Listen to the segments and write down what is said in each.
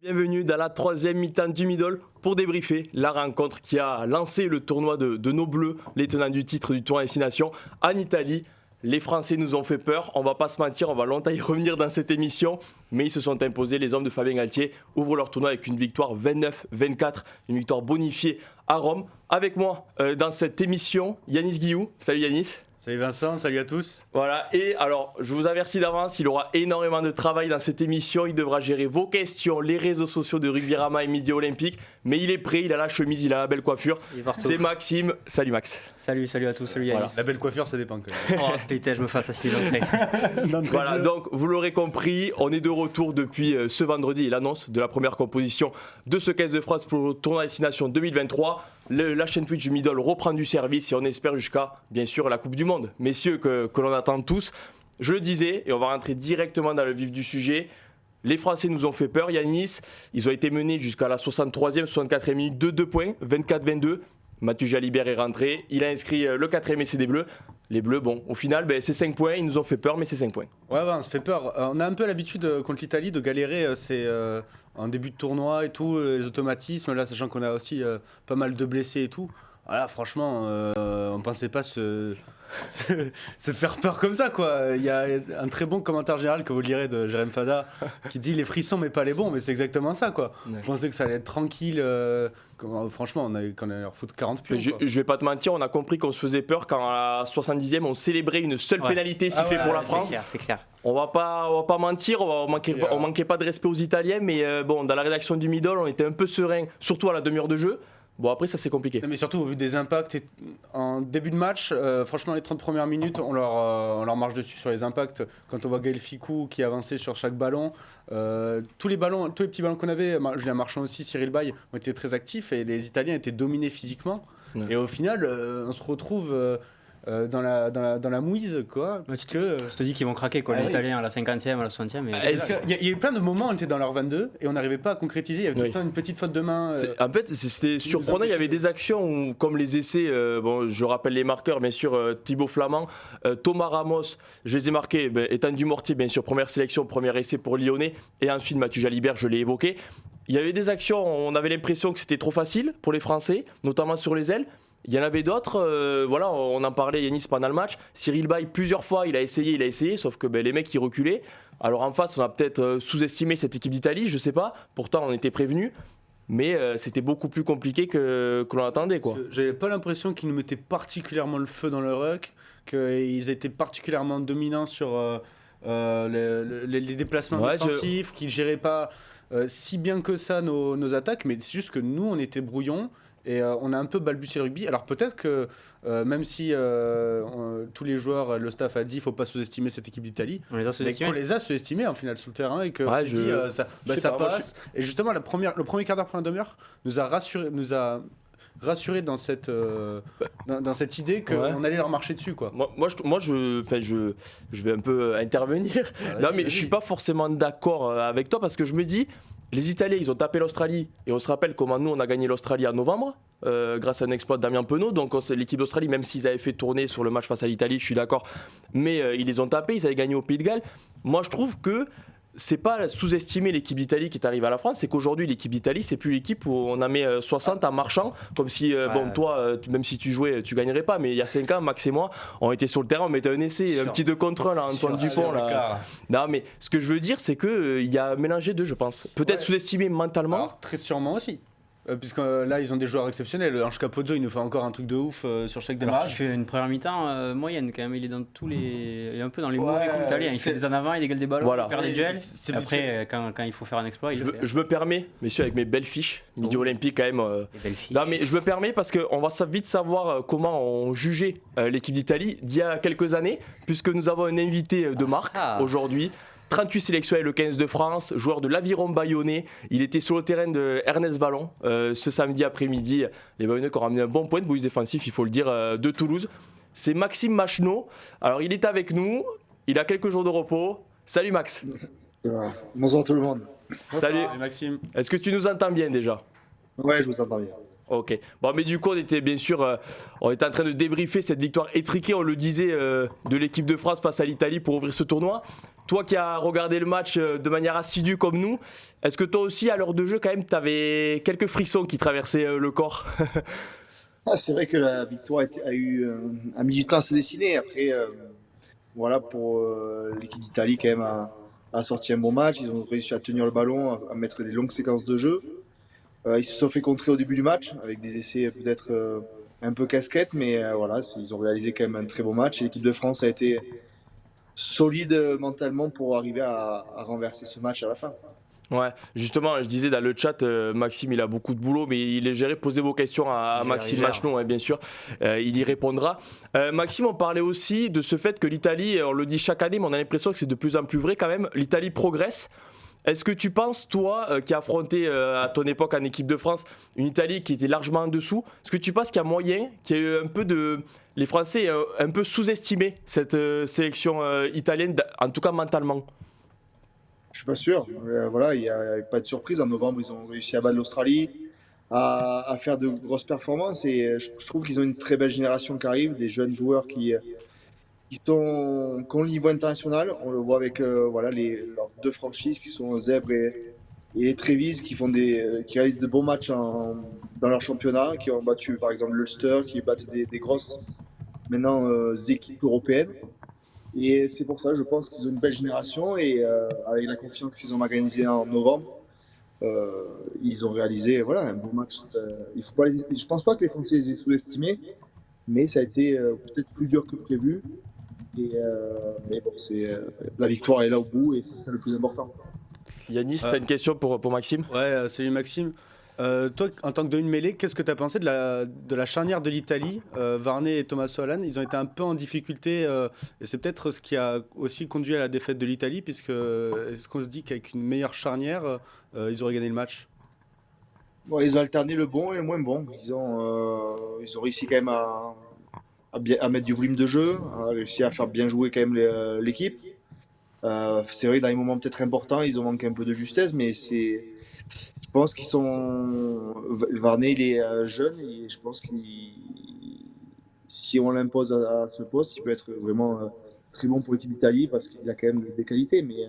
Bienvenue dans la troisième mi-temps du Middle pour débriefer la rencontre qui a lancé le tournoi de nos Bleus, les tenants du titre du tournoi Destination en Italie. Les Français nous ont fait peur, on va pas se mentir, on va longtemps y revenir dans cette émission, mais ils se sont imposés, les hommes de Fabien Galtier ouvrent leur tournoi avec une victoire 29-24, une victoire bonifiée à Rome. Avec moi dans cette émission, Yanis Guillou. Salut Yanis. Salut Vincent, salut à tous. Voilà, et alors je vous avertis d'avance, il aura énormément de travail dans cette émission, il devra gérer vos questions, les réseaux sociaux de Rugbyrama et Midi Olympique, mais il est prêt, il a la chemise, il a la belle coiffure. C'est Maxime. Salut Max. Salut à tous, salut Yanis. Voilà. La belle coiffure, ça dépend quand même. Oh putain, je me fasse assis d'entrée. Voilà, donc vous l'aurez compris, on est de retour depuis ce vendredi et l'annonce de la première composition de ce 15 de France pour le tournoi Destination 2023. La chaîne Twitch du Middle reprend du service et on espère jusqu'à, bien sûr, la Coupe du Monde. Messieurs, que l'on attend tous. Je le disais, et on va rentrer directement dans le vif du sujet. Les Français nous ont fait peur, Yanis. Ils ont été menés jusqu'à la 63e, 64e minute de 2 points, 24-22. Mathieu Jalibert est rentré, il a inscrit le 4e essai des Bleus. Les Bleus, bon, au final, c'est 5 points, ils nous ont fait peur, mais c'est 5 points. Ouais, on se fait peur. On a un peu l'habitude contre l'Italie de galérer en début de tournoi et tout, les automatismes, là, sachant qu'on a aussi pas mal de blessés et tout. Voilà, franchement, on pensait pas se faire peur comme ça, quoi. Il y a un très bon commentaire général que vous lirez de Jérém Fada qui dit les frissons mais pas les bons, mais c'est exactement ça, quoi. Ouais. On pensait que ça allait être tranquille. Franchement, qu'on allait leur foutre 40 pions. Je vais pas te mentir, on a compris qu'on se faisait peur quand à la 70e on célébrait une seule pénalité sifflée pour la France. C'est clair. On va pas mentir, on manquait pas de respect aux Italiens, mais bon, dans la rédaction du Middle, on était un peu serein, surtout à la demi-heure de jeu. Bon, après, ça c'est compliqué. Mais surtout, au vu des impacts, en début de match, franchement, les 30 premières minutes, on leur marche dessus sur les impacts. Quand on voit Gaël Fickou qui avançait sur chaque ballon, tous les petits ballons qu'on avait, Julien Marchand aussi, Cyril Bay, ont été très actifs et les Italiens étaient dominés physiquement. Ouais. Et au final, on se retrouve dans la mouise, quoi. Parce que je te dis qu'ils vont craquer, quoi, les Italiens à la 50e, à la 60e. Il y a eu plein de moments où on était dans leur 22 et on n'arrivait pas à concrétiser. Il y avait tout le temps une petite faute de main. En fait, c'était surprenant. Il y avait des actions où, comme les essais, je rappelle les marqueurs, bien sûr, Thibaut Flamand, Thomas Ramos, je les ai marqués. Étant Dumortier, bien sûr, première sélection, premier essai pour Lyonnais. Et ensuite, Mathieu Jalibert, je l'ai évoqué. Il y avait des actions, on avait l'impression que c'était trop facile pour les Français, notamment sur les ailes. Il y en avait d'autres, on en parlait Yanis pendant le match. Cyril Bay, plusieurs fois, il a essayé, sauf que les mecs ils reculaient. Alors en face, on a peut-être sous-estimé cette équipe d'Italie, je sais pas. Pourtant, on était prévenus. Mais c'était beaucoup plus compliqué que l'on attendait, quoi. J'avais pas l'impression qu'ils nous mettaient particulièrement le feu dans le ruck, qu'ils étaient particulièrement dominants sur les déplacements défensifs, qu'ils géraient pas si bien que ça nos attaques. Mais c'est juste que nous, on était brouillons. Et on a un peu balbutié le rugby. Alors peut-être que même si tous les joueurs, le staff a dit qu'il ne faut pas sous-estimer cette équipe d'Italie, on les a sous-estimés en finale sur le terrain et que ça passe. Et justement, le premier quart d'heure, première demi-heure nous a rassuré dans cette idée qu'on allait leur marcher dessus, quoi. Moi je vais un peu intervenir. Non mais je suis pas forcément d'accord avec toi parce que je me dis. Les Italiens, ils ont tapé l'Australie et on se rappelle comment nous on a gagné l'Australie en novembre grâce à un exploit de Damien Penaud. Donc l'équipe d'Australie, même s'ils avaient fait tourner sur le match face à l'Italie, je suis d'accord, mais ils les ont tapés, ils avaient gagné au Pays de Galles. Moi je trouve que c'est pas sous-estimer l'équipe d'Italie qui est arrivée à la France, c'est qu'aujourd'hui l'équipe d'Italie c'est plus l'équipe où on en met 60 en marchant, comme si toi même si tu jouais tu gagnerais pas, mais il y a 5 ans Max et moi on était sur le terrain, on mettait un essai, un petit 2 contre 1 là, Antoine Dupont là. Non mais ce que je veux dire c'est que il y a mélangé deux, je pense. Peut-être sous-estimé mentalement. Alors, très sûrement aussi. Puisque là ils ont des joueurs exceptionnels. Ange Capozzo il nous fait encore un truc de ouf sur chaque démarche. Il fait une première mi-temps moyenne quand même. Il est dans tous les, il est un peu dans les mauvais coups italiens. Il fait des en avant, il dégale des ballons, il perd des duels. Après quand il faut faire un exploit, je me permets, messieurs, avec mes belles fiches, Midi Olympique quand même. Non mais je me permets parce qu'on va vite savoir comment on jugeait l'équipe d'Italie d'il y a quelques années, puisque nous avons un invité de marque aujourd'hui. 38 sélections avec le 15 de France, joueur de l'Aviron Bayonnais. Il était sur le terrain de Ernest Vallon ce samedi après-midi. Les Bayonnais qui ont ramené un bon point de bonus défensif, il faut le dire, de Toulouse. C'est Maxime Macheneau. Alors il est avec nous, il a quelques jours de repos. Salut Max. Bonsoir tout le monde. Salut Maxime. Est-ce que tu nous entends bien déjà ? Ouais, je vous entends bien. Ok. Bon, mais du coup, on était bien sûr, on était en train de débriefer cette victoire étriquée, on le disait, de l'équipe de France face à l'Italie pour ouvrir ce tournoi. Toi qui as regardé le match de manière assidue comme nous, est-ce que toi aussi, à l'heure de jeu, quand même, tu avais quelques frissons qui traversaient le corps? C'est vrai que la victoire a mis du temps à se dessiner. Après, voilà, pour l'équipe d'Italie, quand même, a sorti un bon match. Ils ont réussi à tenir le ballon, à mettre des longues séquences de jeu. Ils se sont fait contrer au début du match avec des essais peut-être un peu casquettes, mais voilà, ils ont réalisé quand même un très beau match. Et l'équipe de France a été solide mentalement pour arriver à renverser ce match à la fin. Ouais, justement, je disais dans le chat, Maxime, il a beaucoup de boulot, mais il est géré. Posez vos questions à Maxime Machenon, hein, bien sûr, il y répondra. Maxime, on parlait aussi de ce fait que l'Italie, on le dit chaque année, mais on a l'impression que c'est de plus en plus vrai quand même, l'Italie progresse. Est-ce que tu penses, toi, qui as affronté à ton époque en équipe de France une Italie qui était largement en dessous, est-ce que tu penses qu'il y a moyen, qu'il y ait eu un peu de... Les Français un peu sous-estimé cette sélection italienne, en tout cas mentalement? Je suis pas sûr. Voilà, il n'y a pas de surprise. En novembre, ils ont réussi à battre l'Australie, à faire de grosses performances. Et je trouve qu'ils ont une très belle génération qui arrive, des jeunes joueurs qui sont au niveau international. On le voit avec voilà, leurs deux franchises qui sont Zèbre et Trévise qui réalisent de bons matchs dans leur championnat, qui ont battu par exemple l'Ulster, qui battent des grosses maintenant équipes européennes. Et c'est pour ça, je pense qu'ils ont une belle génération et avec la confiance qu'ils ont organisée en novembre, ils ont réalisé voilà, un bon match. Il faut pas je pense pas que les Français les aient sous-estimés, mais ça a été peut-être plus dur que prévu. Mais bon, la victoire est là au bout et c'est ça le plus important. Yanis, tu as une question pour Maxime? Ouais, salut Maxime. Toi, en tant que demi-mêlée, qu'est-ce que tu as pensé de la charnière de l'Italie? Varney et Thomas Solan, ils ont été un peu en difficulté et c'est peut-être ce qui a aussi conduit à la défaite de l'Italie, puisque est-ce qu'on se dit qu'avec une meilleure charnière, ils auraient gagné le match? Bon, ils ont alterné le bon et le moins bon. Ils ont réussi quand même à mettre du volume de jeu, à réussir à faire bien jouer quand même l'équipe. C'est vrai que dans les moments peut-être importants, ils ont manqué un peu de justesse, mais je pense qu'ils sont. Varney, il est jeune et je pense que si on l'impose à ce poste, il peut être vraiment très bon pour l'équipe d'Italie parce qu'il a quand même des qualités. Mais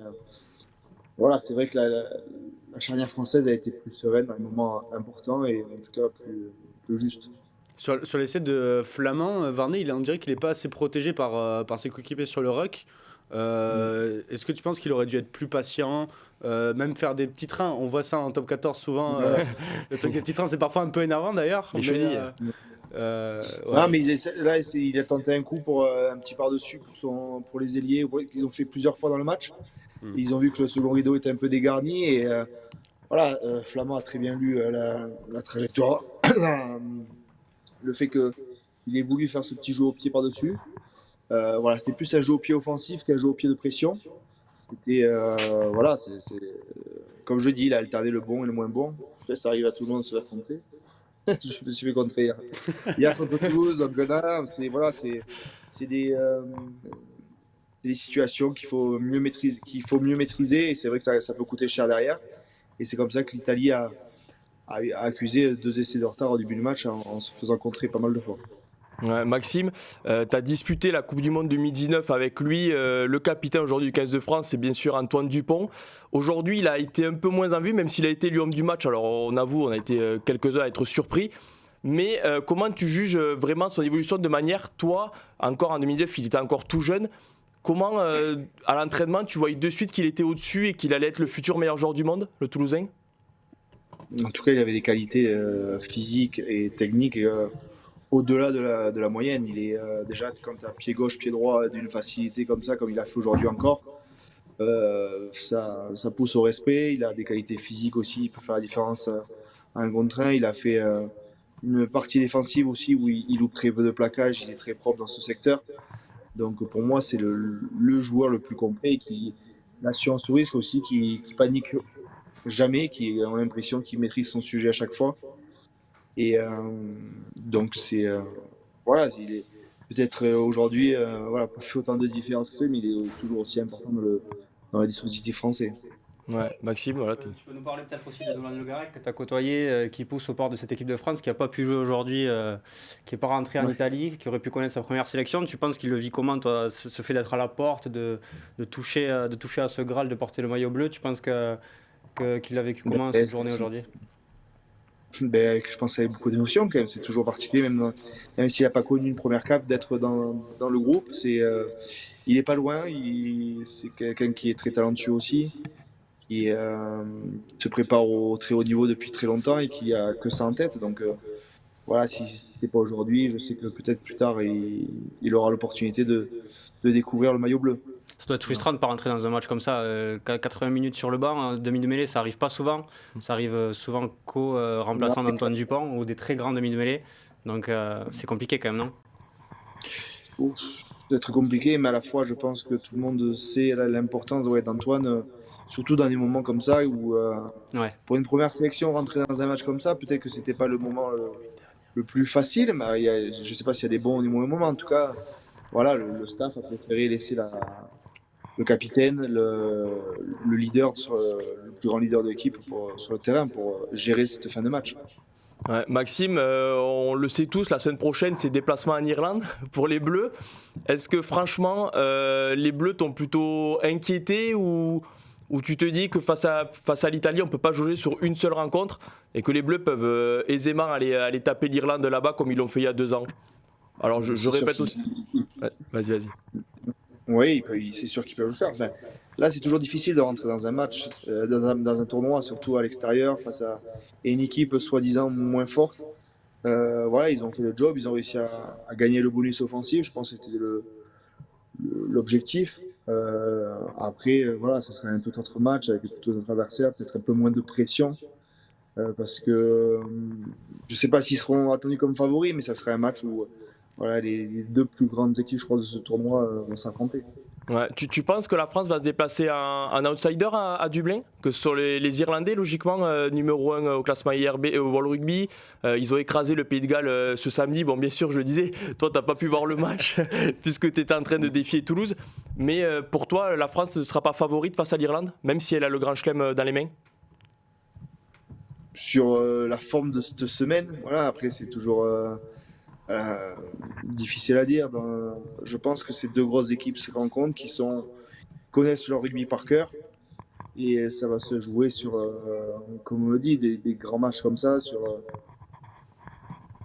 voilà, c'est vrai que la charnière française a été plus sereine dans les moments importants et en tout cas plus juste. Sur l'essai de Flamand, Varney, on dirait qu'il n'est pas assez protégé par ses coéquipiers sur le ruck. Est-ce que tu penses qu'il aurait dû être plus patient, même faire des petits trains? On voit ça en top 14 souvent. Le truc des petits trains, c'est parfois un peu énervant d'ailleurs. Les chenilles. Ouais. Non, mais il a tenté un coup pour un petit par-dessus pour les ailiers qu'ils ont fait plusieurs fois dans le match. Ils ont vu que le second rideau était un peu dégarni et voilà, Flamand a très bien lu la trajectoire. Le fait qu'il ait voulu faire ce petit jeu au pied par-dessus. Voilà, c'était plus un jeu au pied offensif qu'un jeu au pied de pression. C'était voilà, comme je dis, il a alterné le bon et le moins bon. Après, ça arrive à tout le monde de se faire contrer. Je me suis fait contrer hier contre Toulouse, donc Ghana. Voilà, c'est des situations qu'il faut mieux maîtriser et c'est vrai que ça peut coûter cher derrière. Et c'est comme ça que l'Italie a accusé 2 essais de retard au début du match en se faisant contrer pas mal de fois. Ouais, Maxime, tu as disputé la Coupe du Monde 2019 avec lui. Le capitaine aujourd'hui du 15 de France, c'est bien sûr Antoine Dupont. Aujourd'hui, il a été un peu moins en vue, même s'il a été l'homme du match. Alors, on avoue, on a été quelques-uns à être surpris. Mais comment tu juges vraiment son évolution de manière, toi, encore en 2019, il était encore tout jeune. Comment, à l'entraînement, tu voyais de suite qu'il était au-dessus et qu'il allait être le futur meilleur joueur du monde, le Toulousain? En tout cas, il avait des qualités physiques et techniques au-delà de la moyenne. Il est déjà, quand tu as pied gauche, pied droit, d'une facilité comme ça, comme il a fait aujourd'hui encore, ça pousse au respect. Il a des qualités physiques aussi, il peut faire la différence à un contre un. Il a fait une partie défensive aussi où il loupe très peu de plaquage, il est très propre dans ce secteur. Donc pour moi, c'est le joueur le plus complet qui l'assurance au risque aussi, qui panique jamais, qui a l'impression qu'il maîtrise son sujet à chaque fois. Et donc c'est voilà, il est peut-être aujourd'hui voilà, pas fait autant de différences que ça, mais il est toujours aussi important dans le dispositif français. Ouais, Maxime, voilà. Tu peux nous parler peut-être aussi de Dolan Le Garec que tu as côtoyé, qui pousse au port de cette équipe de France, qui n'a pas pu jouer aujourd'hui, qui n'est pas rentré en Italie, qui aurait pu connaître sa première sélection. Tu penses qu'il le vit comment, toi, ce fait d'être à la porte, de toucher à ce Graal, de porter le maillot bleu? Tu penses qu'il a vécu comment cette journée aujourd'hui? Je pense avec beaucoup d'émotion quand même. C'est toujours particulier, même s'il n'a pas connu une première cape, d'être dans le groupe. Il n'est pas loin. C'est quelqu'un qui est très talentueux aussi, qui se prépare au très haut niveau depuis très longtemps et qui a que ça en tête. Donc voilà, si ce n'est pas aujourd'hui, je sais que peut-être plus tard, il aura l'opportunité de découvrir le maillot bleu. Ça doit être frustrant de ne pas rentrer dans un match comme ça. 80 minutes sur le banc, demi de mêlée, ça n'arrive pas souvent. Ça arrive souvent qu'au remplaçant d'Antoine Dupont ou des très grands demi de mêlée. Donc c'est compliqué quand même, non? C'est très compliqué, mais à la fois, je pense que tout le monde sait l'importance d'Antoine, surtout dans des moments comme ça où, pour une première sélection, rentrer dans un match comme ça, peut-être que c'était pas le moment le plus facile. Mais je ne sais pas s'il y a des bons ou des mauvais moments. En tout cas, voilà, le staff a préféré laisser le capitaine, le leader, le plus grand leader de l'équipe sur le terrain pour gérer cette fin de match. Ouais, Maxime, on le sait tous, la semaine prochaine, c'est déplacement en Irlande pour les Bleus. Est-ce que franchement, les Bleus t'ont plutôt inquiété ou tu te dis que face à l'Italie, on ne peut pas jouer sur une seule rencontre et que les Bleus peuvent aisément aller taper l'Irlande là-bas comme ils l'ont fait il y a 2 ans? Alors je répète aussi. Ouais, vas-y. Oui, c'est sûr qu'ils peuvent le faire. Enfin, là, c'est toujours difficile de rentrer dans un match, dans un tournoi, surtout à l'extérieur, face à une équipe soi-disant moins forte. Voilà, ils ont fait le job, ils ont réussi à gagner le bonus offensif. Je pense que c'était l'objectif. Après, voilà, ça serait un tout autre match avec tout autre adversaire, peut-être un peu moins de pression. Parce que je ne sais pas s'ils seront attendus comme favoris, mais ça serait un match où voilà, les 2 plus grandes équipes, je crois, de ce tournoi vont s'affronter. Ouais. Tu penses que la France va se déplacer en outsider à Dublin? Que ce sont les Irlandais, logiquement, numéro 1 au classement IRB au World Rugby. Ils ont écrasé le Pays de Galles ce samedi. Bon, bien sûr, je le disais, toi, tu n'as pas pu voir le match puisque tu étais en train de défier Toulouse. Mais pour toi, la France ne sera pas favorite face à l'Irlande, même si elle a le Grand Chelem dans les mains? Sur la forme de cette semaine, voilà, après, c'est toujours difficile à dire. Je pense que ces 2 grosses équipes se rencontrent, qui connaissent leur rugby par cœur. Et ça va se jouer sur, comme on le dit, des grands matchs comme ça, sur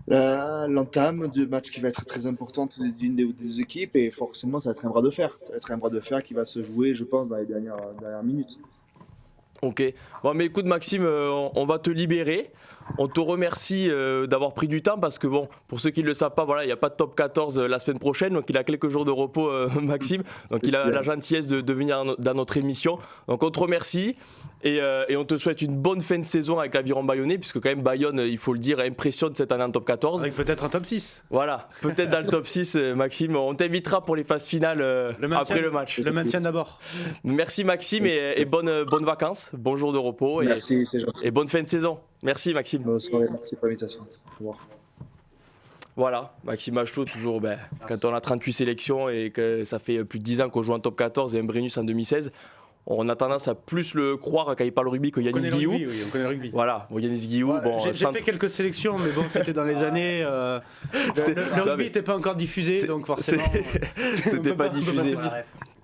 l'entame de match qui va être très importante d'une des 2 équipes. Et forcément, ça va être un bras de fer. Ça va être un bras de fer qui va se jouer, je pense, dans les dernières minutes. Ok. Bon, mais écoute, Maxime, on va te libérer. On te remercie d'avoir pris du temps parce que, bon, pour ceux qui ne le savent pas, voilà, il n'y a pas de top 14 la semaine prochaine. Donc, il a quelques jours de repos, Maxime. Donc, il a la gentillesse de venir dans notre émission. Donc, on te remercie et on te souhaite une bonne fin de saison avec l'Aviron Bayonnais, puisque, quand même, Bayonne, il faut le dire, impressionne cette année en top 14. Avec peut-être un top 6. Voilà, peut-être dans le top 6, Maxime. On t'invitera pour les phases finales après le match. Le maintien d'abord. Merci, Maxime, et bonnes vacances. Bon jour de repos. Merci, c'est gentil. Et bonne fin de saison. Merci, Maxime. Bonne soirée, merci pour l'invitation. Au revoir. Voilà, Maxime Achelot, toujours, quand on a 38 sélections et que ça fait plus de 10 ans qu'on joue en top 14 et un Brennus en 2016, on a tendance à plus le croire quand il parle rugby que Yanis Guillou. Oui, on connaît le rugby. Voilà, Yanis Guillou. Ouais, bon, j'ai fait quelques sélections, mais bon, c'était dans les années. Le rugby n'était pas encore diffusé, donc forcément. C'était pas diffusé.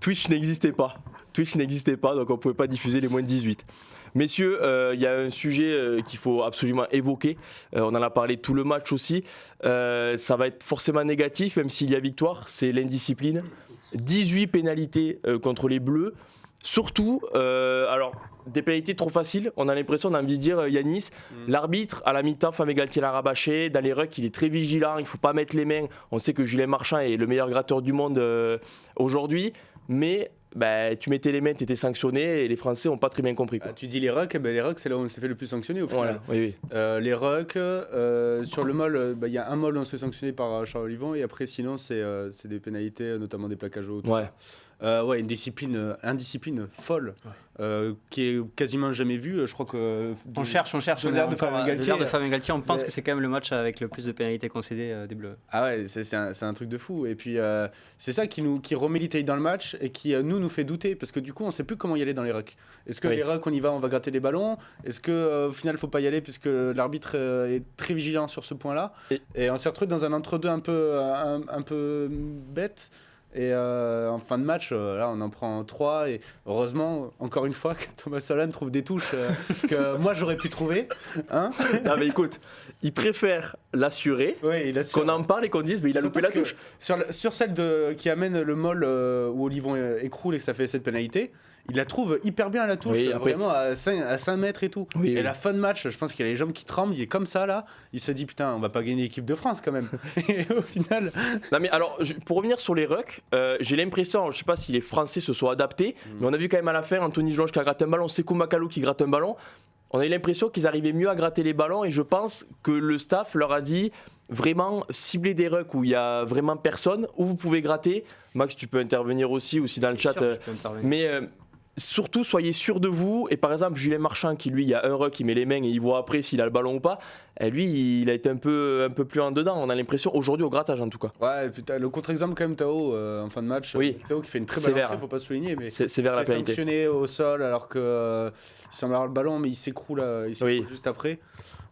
Twitch n'existait pas. Donc on ne pouvait pas diffuser les moins de 18. Messieurs, il y a un sujet qu'il faut absolument évoquer. On en a parlé tout le match aussi. Ça va être forcément négatif, même s'il y a victoire. C'est l'indiscipline. 18 pénalités contre les Bleus. Surtout, alors, des pénalités trop faciles. On a l'impression, on a envie de dire, Yanis, l'arbitre, à la mi-temps, Famé Galtier-Larabaché, dans les rucks, il est très vigilant. Il ne faut pas mettre les mains. On sait que Julien Marchand est le meilleur gratteur du monde aujourd'hui. Mais tu mettais les mains, tu étais sanctionné et les Français n'ont pas très bien compris. Quoi. Tu dis les rucks, les rucks, c'est là où on s'est fait le plus sanctionner au final. Voilà, oui. Les rucks, sur le mall, il y a un mall où on se fait sanctionner par Charles Olivon et après sinon c'est des pénalités, notamment des plaquages au. Ouais. une indiscipline folle, qui est quasiment jamais vue. Je crois que on cherche. De l'ère de Fabien Galtier, on pense que c'est quand même le match avec le plus de pénalités concédées des Bleus. Ah ouais, c'est un truc de fou. Et puis c'est ça qui remet l'Italie dans le match et qui nous fait douter, parce que du coup on sait plus comment y aller dans les rucks. Est-ce que les rucks, on va gratter des ballons? Est-ce que au final faut pas y aller puisque l'arbitre est très vigilant sur ce point-là? Et on s'est retrouvé dans un entre-deux un peu bête. Et en fin de match, là, on en prend 3. Et heureusement, encore une fois, que Thomas Solane trouve des touches que moi, j'aurais pu trouver. Hein, non, mais écoute, il préfère l'assurer, qu'on en parle et qu'on dise mais il a loupé la touche. Sur celle qui amène le molle où Olivon écroule et que ça fait cette pénalité, il la trouve hyper bien à la touche, vraiment à 5 mètres et tout. Et la fin de match, je pense qu'il a les jambes qui tremblent, il est comme ça là, il se dit putain, on va pas gagner l'équipe de France quand même. Et au final. Non mais alors, pour revenir sur les rucks, j'ai l'impression, je sais pas si les Français se sont adaptés, mais on a vu quand même à la fin Anthony Josh qui a gratté un ballon, Sekou Makalou qui gratte un ballon. On a eu l'impression qu'ils arrivaient mieux à gratter les ballons et je pense que le staff leur a dit vraiment cibler des rucks où il y a vraiment personne, où vous pouvez gratter. Max, tu peux intervenir aussi dans le chat, mais surtout soyez sûr de vous. Et par exemple Julien Marchand qui lui, il y a un ruck, il met les mains et il voit après s'il a le ballon ou pas. Et lui il a été un peu plus en dedans, on a l'impression aujourd'hui au grattage en tout cas. Ouais, et puis le contre-exemple quand même Tao en fin de match. Tao qui fait une très belle entrée, faut pas se souligner, mais c'est vers la pénalité. Sanctionné au sol alors que il semble avoir le ballon mais il s'écroule juste après.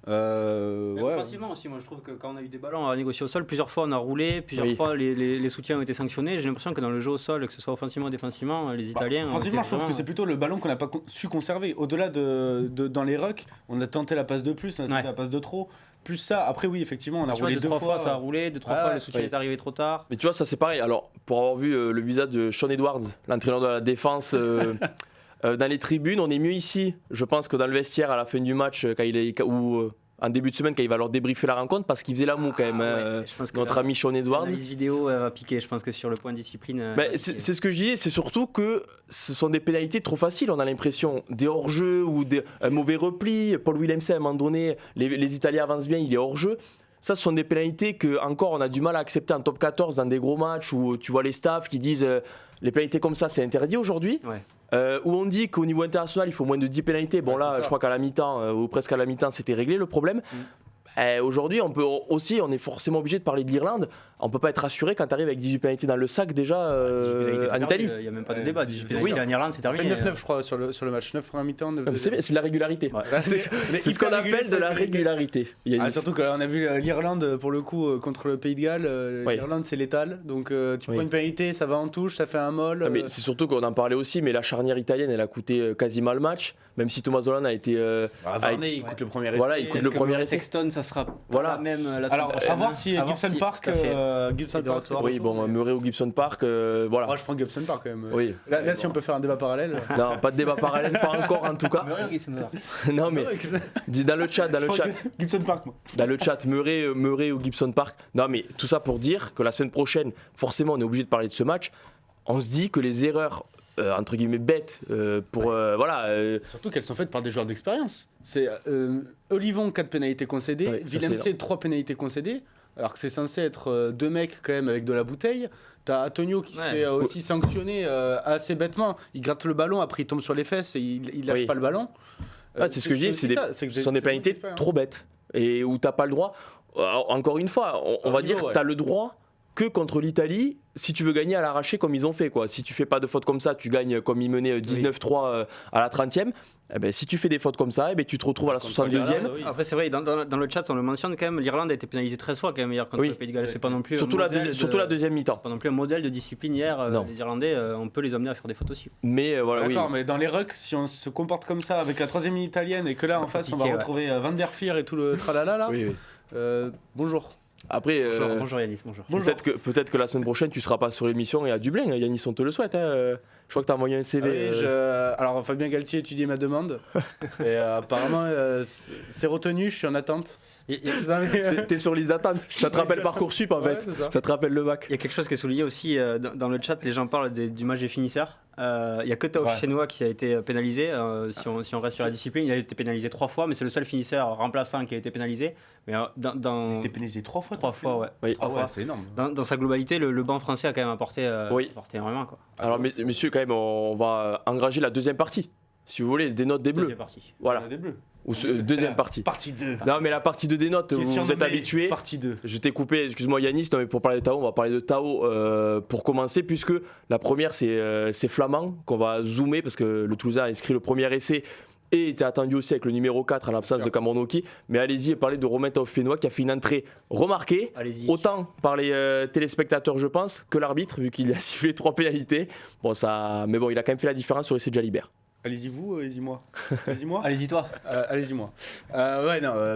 Facilement aussi, moi je trouve que quand on a eu des ballons à négocier au sol, plusieurs fois on a roulé, plusieurs fois les soutiens ont été sanctionnés. J'ai l'impression que dans le jeu au sol, que ce soit offensivement ou défensivement, les Italiens. Offensivement, je trouve que c'est plutôt le ballon qu'on n'a pas su conserver. Au-delà dans les rucks, on a tenté la passe de plus, on a tenté la passe de trop. Plus ça, après oui, effectivement, on a roulé 2 fois. Ça a roulé, 2-3 fois, le soutien est arrivé trop tard. Mais tu vois, ça c'est pareil. Alors, pour avoir vu le visage de Sean Edwards, l'entraîneur de la défense. Dans les tribunes, on est mieux ici, je pense, que dans le vestiaire à la fin du match, en début de semaine quand il va leur débriefer la rencontre, parce qu'il faisait la moue quand même, je pense que notre ami Sean Edwards. L'analyse vidéo va piquer, je pense que sur le point de discipline. C'est ce que je disais, c'est surtout que ce sont des pénalités trop faciles, on a l'impression. Des hors-jeu ou un mauvais repli. Paul Willemsen, à un moment donné, les Italiens avancent bien, il est hors-jeu. Ça, ce sont des pénalités que encore on a du mal à accepter en top 14 dans des gros matchs où tu vois les staffs qui disent les pénalités comme ça, c'est interdit aujourd'hui. Où on dit qu'au niveau international, il faut moins de 10 pénalités. Bon, là, je crois qu'à la mi-temps, ou presque à la mi-temps, c'était réglé le problème. Aujourd'hui, on est forcément obligé de parler de l'Irlande. On peut pas être rassuré quand tu arrives avec 18 pénalités dans le sac déjà en Italie. Il n'y a même pas de débat. 18 pénalités en Irlande, c'est terminé. 9-9, je crois, sur le match. 9 première mi-temps. C'est de la régularité. C'est ce qu'on appelle de la régularité. Surtout qu'on a vu l'Irlande, pour le coup, contre le Pays de Galles. L'Irlande, c'est létal. Donc, tu prends une pénalité, ça va en touche, ça fait un molle. Mais c'est surtout qu'on en parlait aussi, mais la charnière italienne, elle a coûté quasiment le match. Même si Thomas Zolan a été. Varney, il coûte le premier essai. Voilà, il coûte le premier essai. Sexton, ça sera pas même la semaine prochaine. À voir si Gibson Park. Oui, bon, Murray ou Gibson Park, voilà. Moi, je prends Gibson Park quand même. Oui. Là, si on peut faire un débat parallèle. Non, pas de débat parallèle, pas encore en tout cas. Murray ou Gibson Park. Non, mais dans le chat. Gibson Park, moi. Dans le chat, Murray ou Gibson Park. Non, mais tout ça pour dire que la semaine prochaine, forcément, on est obligé de parler de ce match. On se dit que les erreurs. Entre guillemets bêtes surtout qu'elles sont faites par des joueurs d'expérience. C'est Olivon 4 pénalités concédées, Willemsen 3 pénalités concédées, alors que c'est censé être 2 mecs quand même avec de la bouteille. T'as Antonio qui se fait aussi sanctionner assez bêtement, il gratte le ballon, après il tombe sur les fesses et il lâche pas le ballon. C'est ce que je dis, ce sont des pénalités trop bêtes et où t'as pas le droit. Encore une fois, on va dire que t'as le droit que contre l'Italie, si tu veux gagner à l'arraché comme ils ont fait, quoi. Si tu fais pas de fautes comme ça, tu gagnes comme ils menaient 19-3 à la 30e. Eh ben, si tu fais des fautes comme ça, tu te retrouves à la 62e. Après, c'est vrai, dans le chat, on le mentionne quand même, l'Irlande a été pénalisée 13 fois quand même hier contre le Pays de Galles. C'est pas non plus surtout la deuxième mi-temps. C'est pas non plus un modèle de discipline hier. Les Irlandais, on peut les amener à faire des fautes aussi. Mais d'accord, mais dans les rucks, si on se comporte comme ça avec la 3e ligne italienne et que là en face on va retrouver Van der Fier et tout le tralala là. Bonjour. Après, bonjour Yanis, bonjour. Peut-être que la semaine prochaine tu seras pas sur l'émission et à Dublin, Yanis, on te le souhaite. Je crois que tu as envoyé un CV. Alors Fabien Galtier étudie ma demande et apparemment c'est retenu, je suis en attente. T'es sur les attentes. Ça te rappelle Parcoursup en fait. Ça te rappelle le bac. Il y a quelque chose qui est souligné aussi dans le chat, les gens parlent du match des finisseurs. Il n'y a que Tao Chenois qui a été pénalisé. Si on reste sur la discipline, il a été pénalisé 3 fois, mais c'est le seul finisseur remplaçant qui a été pénalisé. Mais il a été pénalisé 3 fois. 3 fois, ouais. Oui. 3 fois. C'est énorme. Dans sa globalité, le banc français a quand même apporté énormément. Quoi. Alors, messieurs, quand même, on va engager la deuxième partie. Si vous voulez, des notes des Bleus. Deuxième partie. Voilà. Des Bleus. Ou deuxième partie. Partie 2. Non, mais la partie 2 des notes, vous êtes habitués. Partie 2. Je t'ai coupé, excuse-moi Yanis, non, mais pour parler de Tao, on va parler de Tao pour commencer, puisque la première, c'est Flamand, qu'on va zoomer, parce que le Toulousain a inscrit le premier essai et était attendu aussi avec le numéro 4 en l'absence de Cameron Oki. Mais allez-y et parlez de Romain Tao-Fénois qui a fait une entrée remarquée, autant par les téléspectateurs, je pense, que l'arbitre, vu qu'il a sifflé 3 pénalités. Mais bon, il a quand même fait la différence sur l'essai de Jalibert. Allez-y vous, allez-y moi. Allez-y toi. Allez-y moi.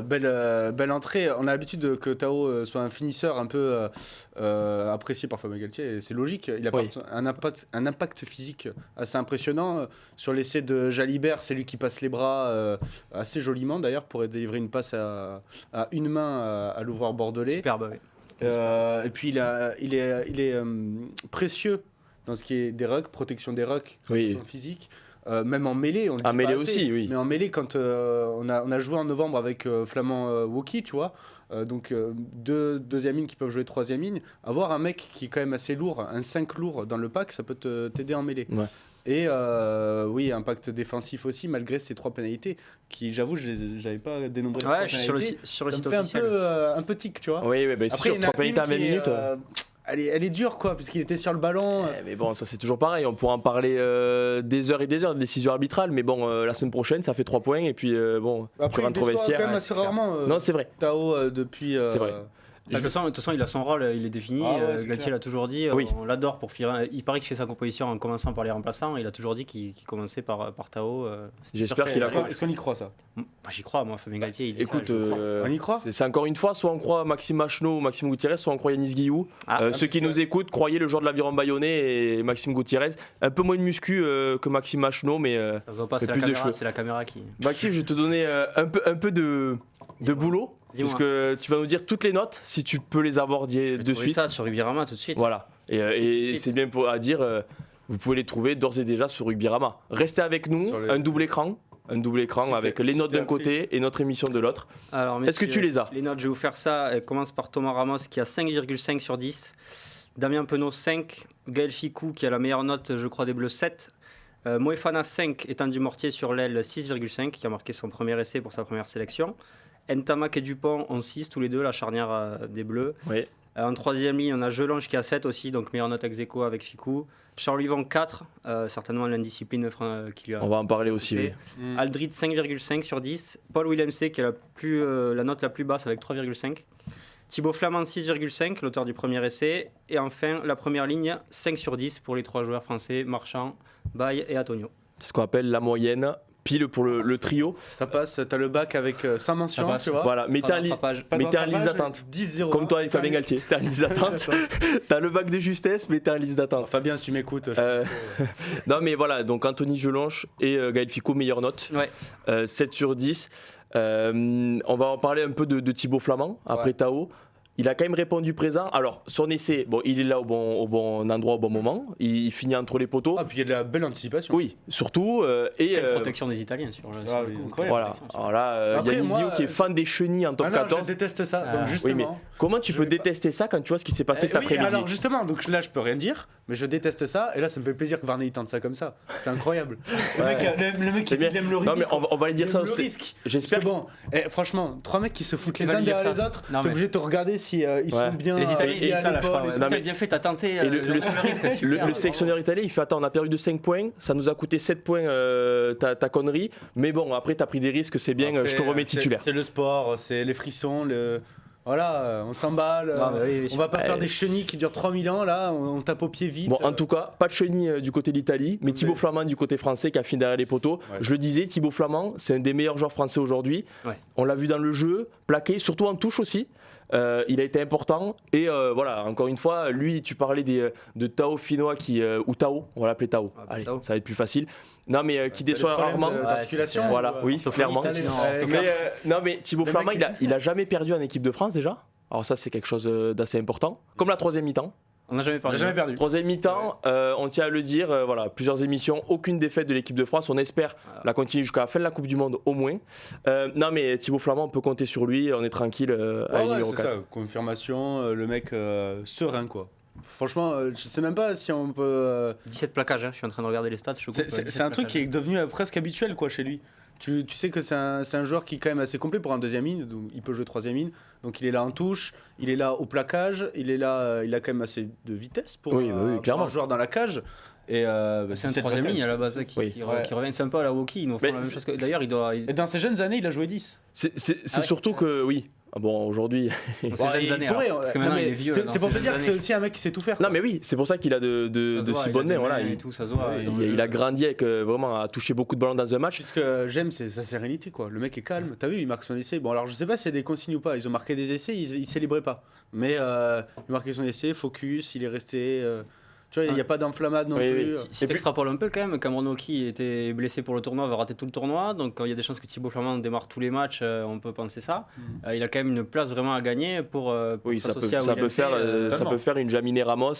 Belle entrée. On a l'habitude que Tao soit un finisseur un peu apprécié par Fabien Galtier. Et c'est logique. Il a un impact physique assez impressionnant. Sur l'essai de Jalibert, c'est lui qui passe les bras assez joliment d'ailleurs pour délivrer une passe à une main à l'ouvreur bordelais. Superbe, oui. Et puis il est précieux dans ce qui est des rucks, protection des rucks, protection physique. Même en mêlée, on le dit mêlée pas assez, aussi, oui. Mais en mêlée, quand on a joué en novembre avec Flamand Woki, tu vois, donc deux deuxième ligne qui peuvent jouer troisième ligne, avoir un mec qui est quand même assez lourd, un 5 lourd dans le pack, ça peut t'aider en mêlée. Ouais. Et oui, impact défensif aussi, malgré ces 3 pénalités, qui j'avoue, je n'avais pas dénombré. Ouais, sur le site officiel. Ça me fait un peu tic, tu vois. Oui, c'est après, sûr, 3 pénalités à 20 minutes. Elle est dure, quoi, puisqu'il était sur le ballon. Mais bon, ça c'est toujours pareil. On pourra en parler des heures et des heures de décision arbitrale. Mais bon, la semaine prochaine, ça fait 3 points. Et puis, après, il déçoit quand même assez rarement. Non, c'est vrai. Tao, depuis. C'est vrai. De toute façon, il a son rôle, il est défini. Galtier l'a toujours dit. Oui. On l'adore pour faire. Il paraît qu'il fait sa composition en commençant par les remplaçants. Il a toujours dit qu'il commençait par Tao. J'espère qu'il a. Est-ce qu'on y croit, ça? Moi, j'y crois, moi, Fabien Galtier. Il dit Écoute, ça, on y croit. C'est encore une fois, soit on croit Maxime Machneau ou Maxime Gutiérrez, soit on croit Yanis Guillou. Ceux qui nous écoutent, croyez le joueur de l'Aviron Bayonnais et Maxime Gutiérrez. Un peu moins de muscu que Maxime Machneau, mais ça se voit pas, c'est la caméra qui. Maxime, je vais te donner un peu de boulot. Puisque tu vas nous dire toutes les notes, si tu peux les avoir de suite. Ça sur Rugby-Rama tout de suite. Voilà. Et c'est bien à dire, vous pouvez les trouver d'ores et déjà sur Rugby-Rama. Restez avec nous, un double écran avec les notes d'un côté et notre émission de l'autre. Est-ce que tu les as? Les notes, je vais vous faire ça. Elle commence par Thomas Ramos qui a 5,5 sur 10. Damien Penaud 5. Gaël Ficou qui a la meilleure note, je crois, des Bleus 7. Moefana 5, Étienne Dumortier sur l'aile 6,5, qui a marqué son premier essai pour sa première sélection. Ntamak et Dupont ont 6, tous les deux, la charnière des Bleus. Oui. En troisième ligne, on a Jelonge qui a 7 aussi, donc meilleure note ex aequo avec Ficou. Charles Yvon 4, certainement l'indiscipline qui lui a. On va en parler aussi. Oui. Aldrit 5,5 sur 10. Paul Willemse qui a la note la plus basse avec 3,5. Thibaut Flamand 6,5, l'auteur du premier essai. Et enfin, la première ligne, 5 sur 10 pour les 3 joueurs français, Marchand, Baye et Antonio. C'est ce qu'on appelle la moyenne. Pile pour le trio. Ça passe, t'as le bac avec 5 mentions, tu vois. Voilà, mais t'es en liste d'attente. 10-0. Comme toi avec Fabien Galtier, t'es en liste d'attente. T'as le bac de justesse, mais t'es en liste d'attente. Fabien, si tu m'écoutes. Non, mais voilà, donc Anthony Jelonge et Gaël Ficou, meilleure note. Ouais. 7 sur 10. On va en parler un peu de Thibaut Flamand, après Tao. Il a quand même répondu présent. Alors, son essai, bon, il est là au bon endroit, au bon moment. Il finit entre les poteaux. Ah, puis il y a de la belle anticipation. Oui, surtout. Quelle protection des Italiens sur le coup. Voilà. Alors là, Yanis Guillou qui est fan des chenilles en top 14. Je déteste ça. Donc justement, oui, mais comment tu peux détester ça quand tu vois ce qui s'est passé cet après-midi? Alors justement, donc là, je peux rien dire, mais je déteste ça. Et là, ça me fait plaisir que Varney tente ça comme ça. C'est incroyable. Le mec qui aime le risque. Non, mais on va lui dire ça aussi. J'espère. Bon, franchement, 3 mecs qui se foutent les uns derrière les autres, t'es obligé de te regarder si ils sont bien. Les Italiens, ils ça, là, je crois. T'as bien fait, t'as tenté. Le sélectionneur italien, il fait attends, on a perdu de 5 points, ça nous a coûté 7 points ta connerie, mais bon, après t'as pris des risques, c'est bien, je te remets titulaire. C'est le sport, c'est les frissons, voilà, on s'emballe, on va pas faire des chenilles qui durent 3000 ans, là, on tape au pied vite. Bon, en tout cas, pas de chenilles du côté de l'Italie, mais Thibaut Flamand du côté français qui a fini derrière les poteaux. Ouais. Je le disais, Thibaut Flamand, c'est un des meilleurs joueurs français aujourd'hui. Ouais. On l'a vu dans le jeu, plaqué, surtout en touche aussi. il a été important. Et voilà, encore une fois, lui, tu parlais de Tao Finoa ou Tao, on va l'appeler Tao. Allez, Tao. ça va être plus facile. Non, mais qui déçoit rarement. D'articulation. Voilà, oui, clairement. Mais Thibaut Flamand, il a jamais perdu en équipe de France déjà. Alors ça, c'est quelque chose d'assez important. Comme la troisième mi-temps. On n'a jamais perdu. Troisième mi-temps, on tient à le dire, voilà, plusieurs émissions, aucune défaite de l'équipe de France. On espère la continuer jusqu'à la fin de la Coupe du Monde au moins. Non mais Thibaut Flamand, on peut compter sur lui, on est tranquille à numéro 4. C'est ça, confirmation, le mec serein quoi. Franchement, je sais même pas si on peut... 17 plaquages, je suis en train de regarder les stats. C'est un truc qui est devenu presque habituel quoi, chez lui. Tu sais que c'est un joueur qui est quand même assez complet pour un deuxième ligne, donc il peut jouer troisième ligne, donc il est là en touche, il est là au plaquage, il est là, il a quand même assez de vitesse pour, clairement. un joueur dans la cage. Et c'est un troisième ligne à la base qui revient, c'est un peu à la Woki, ils nous font la même chose que... D'ailleurs Et dans ses jeunes années il a joué 10. C'est surtout que oui. Bon, aujourd'hui. Parce que maintenant il est vieux. C'est pour te dire que c'est aussi un mec qui sait tout faire. Non, mais oui, c'est pour ça qu'il a de si bonnes mains. Voilà, il a grandi avec vraiment à toucher beaucoup de ballons dans un match. Ce que j'aime, c'est sa sérénité, quoi. Le mec est calme. T'as vu, il marque son essai. Bon, alors je sais pas s'il y a des consignes ou pas. Ils ont marqué des essais, ils célébraient pas. Mais il marquait son essai, focus, il est resté. Tu vois, il n'y a pas d'enflammade non plus. Si tu extrapoles un peu quand même, Cameron Oki était blessé pour le tournoi, va rater tout le tournoi. Donc il y a des chances que Thibaut Flamand démarre tous les matchs, on peut penser ça. Il a quand même une place vraiment à gagner pour s'associer à William ça peut faire une Jaminé Ramos.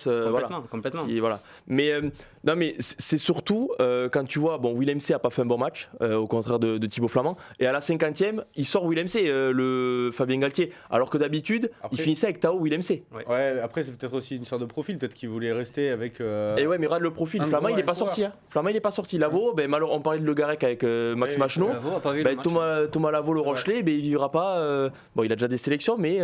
Complètement. Voilà. Mais c'est surtout quand tu vois, William C n'a pas fait un bon match, au contraire de Thibaut Flamand. Et à la 50e, il sort William C, le Fabien Galtier. Alors que d'habitude, il finissait avec Tao William C. Ouais, après c'est peut-être aussi une sorte de profil, peut-être qu'il voulait rester avec. Et ouais, mais regarde le profil. Flamand, il n'est pas sorti. Flamand, il n'est pas sorti. Lavo, on parlait de Le Garec avec Max Machno. Thomas Lavo, le Rochelet, il vivra pas. Il a déjà des sélections, mais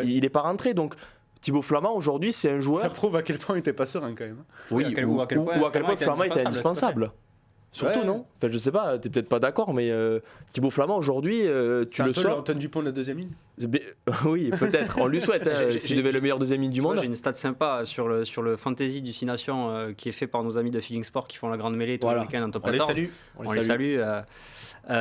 il n'est pas rentré. Donc Thibaut Flamand, aujourd'hui, c'est un joueur. Ça prouve à quel point il n'était pas serein quand même. Oui, ou à quel point Flamand était indispensable. Surtout, non ? Enfin, je sais pas, t'es peut-être pas d'accord, mais Thibaut Flamand, aujourd'hui, tu le sors. Antoine Dupont de la deuxième ligne. Oui, peut-être, on lui souhaite, s'il devait le meilleur deuxième ligne du monde. J'ai une stat sympa sur le fantasy du 6 Nations qui est fait par nos amis de Feeling Sport qui font la grande mêlée tous les week-ends en top 14. On les salue.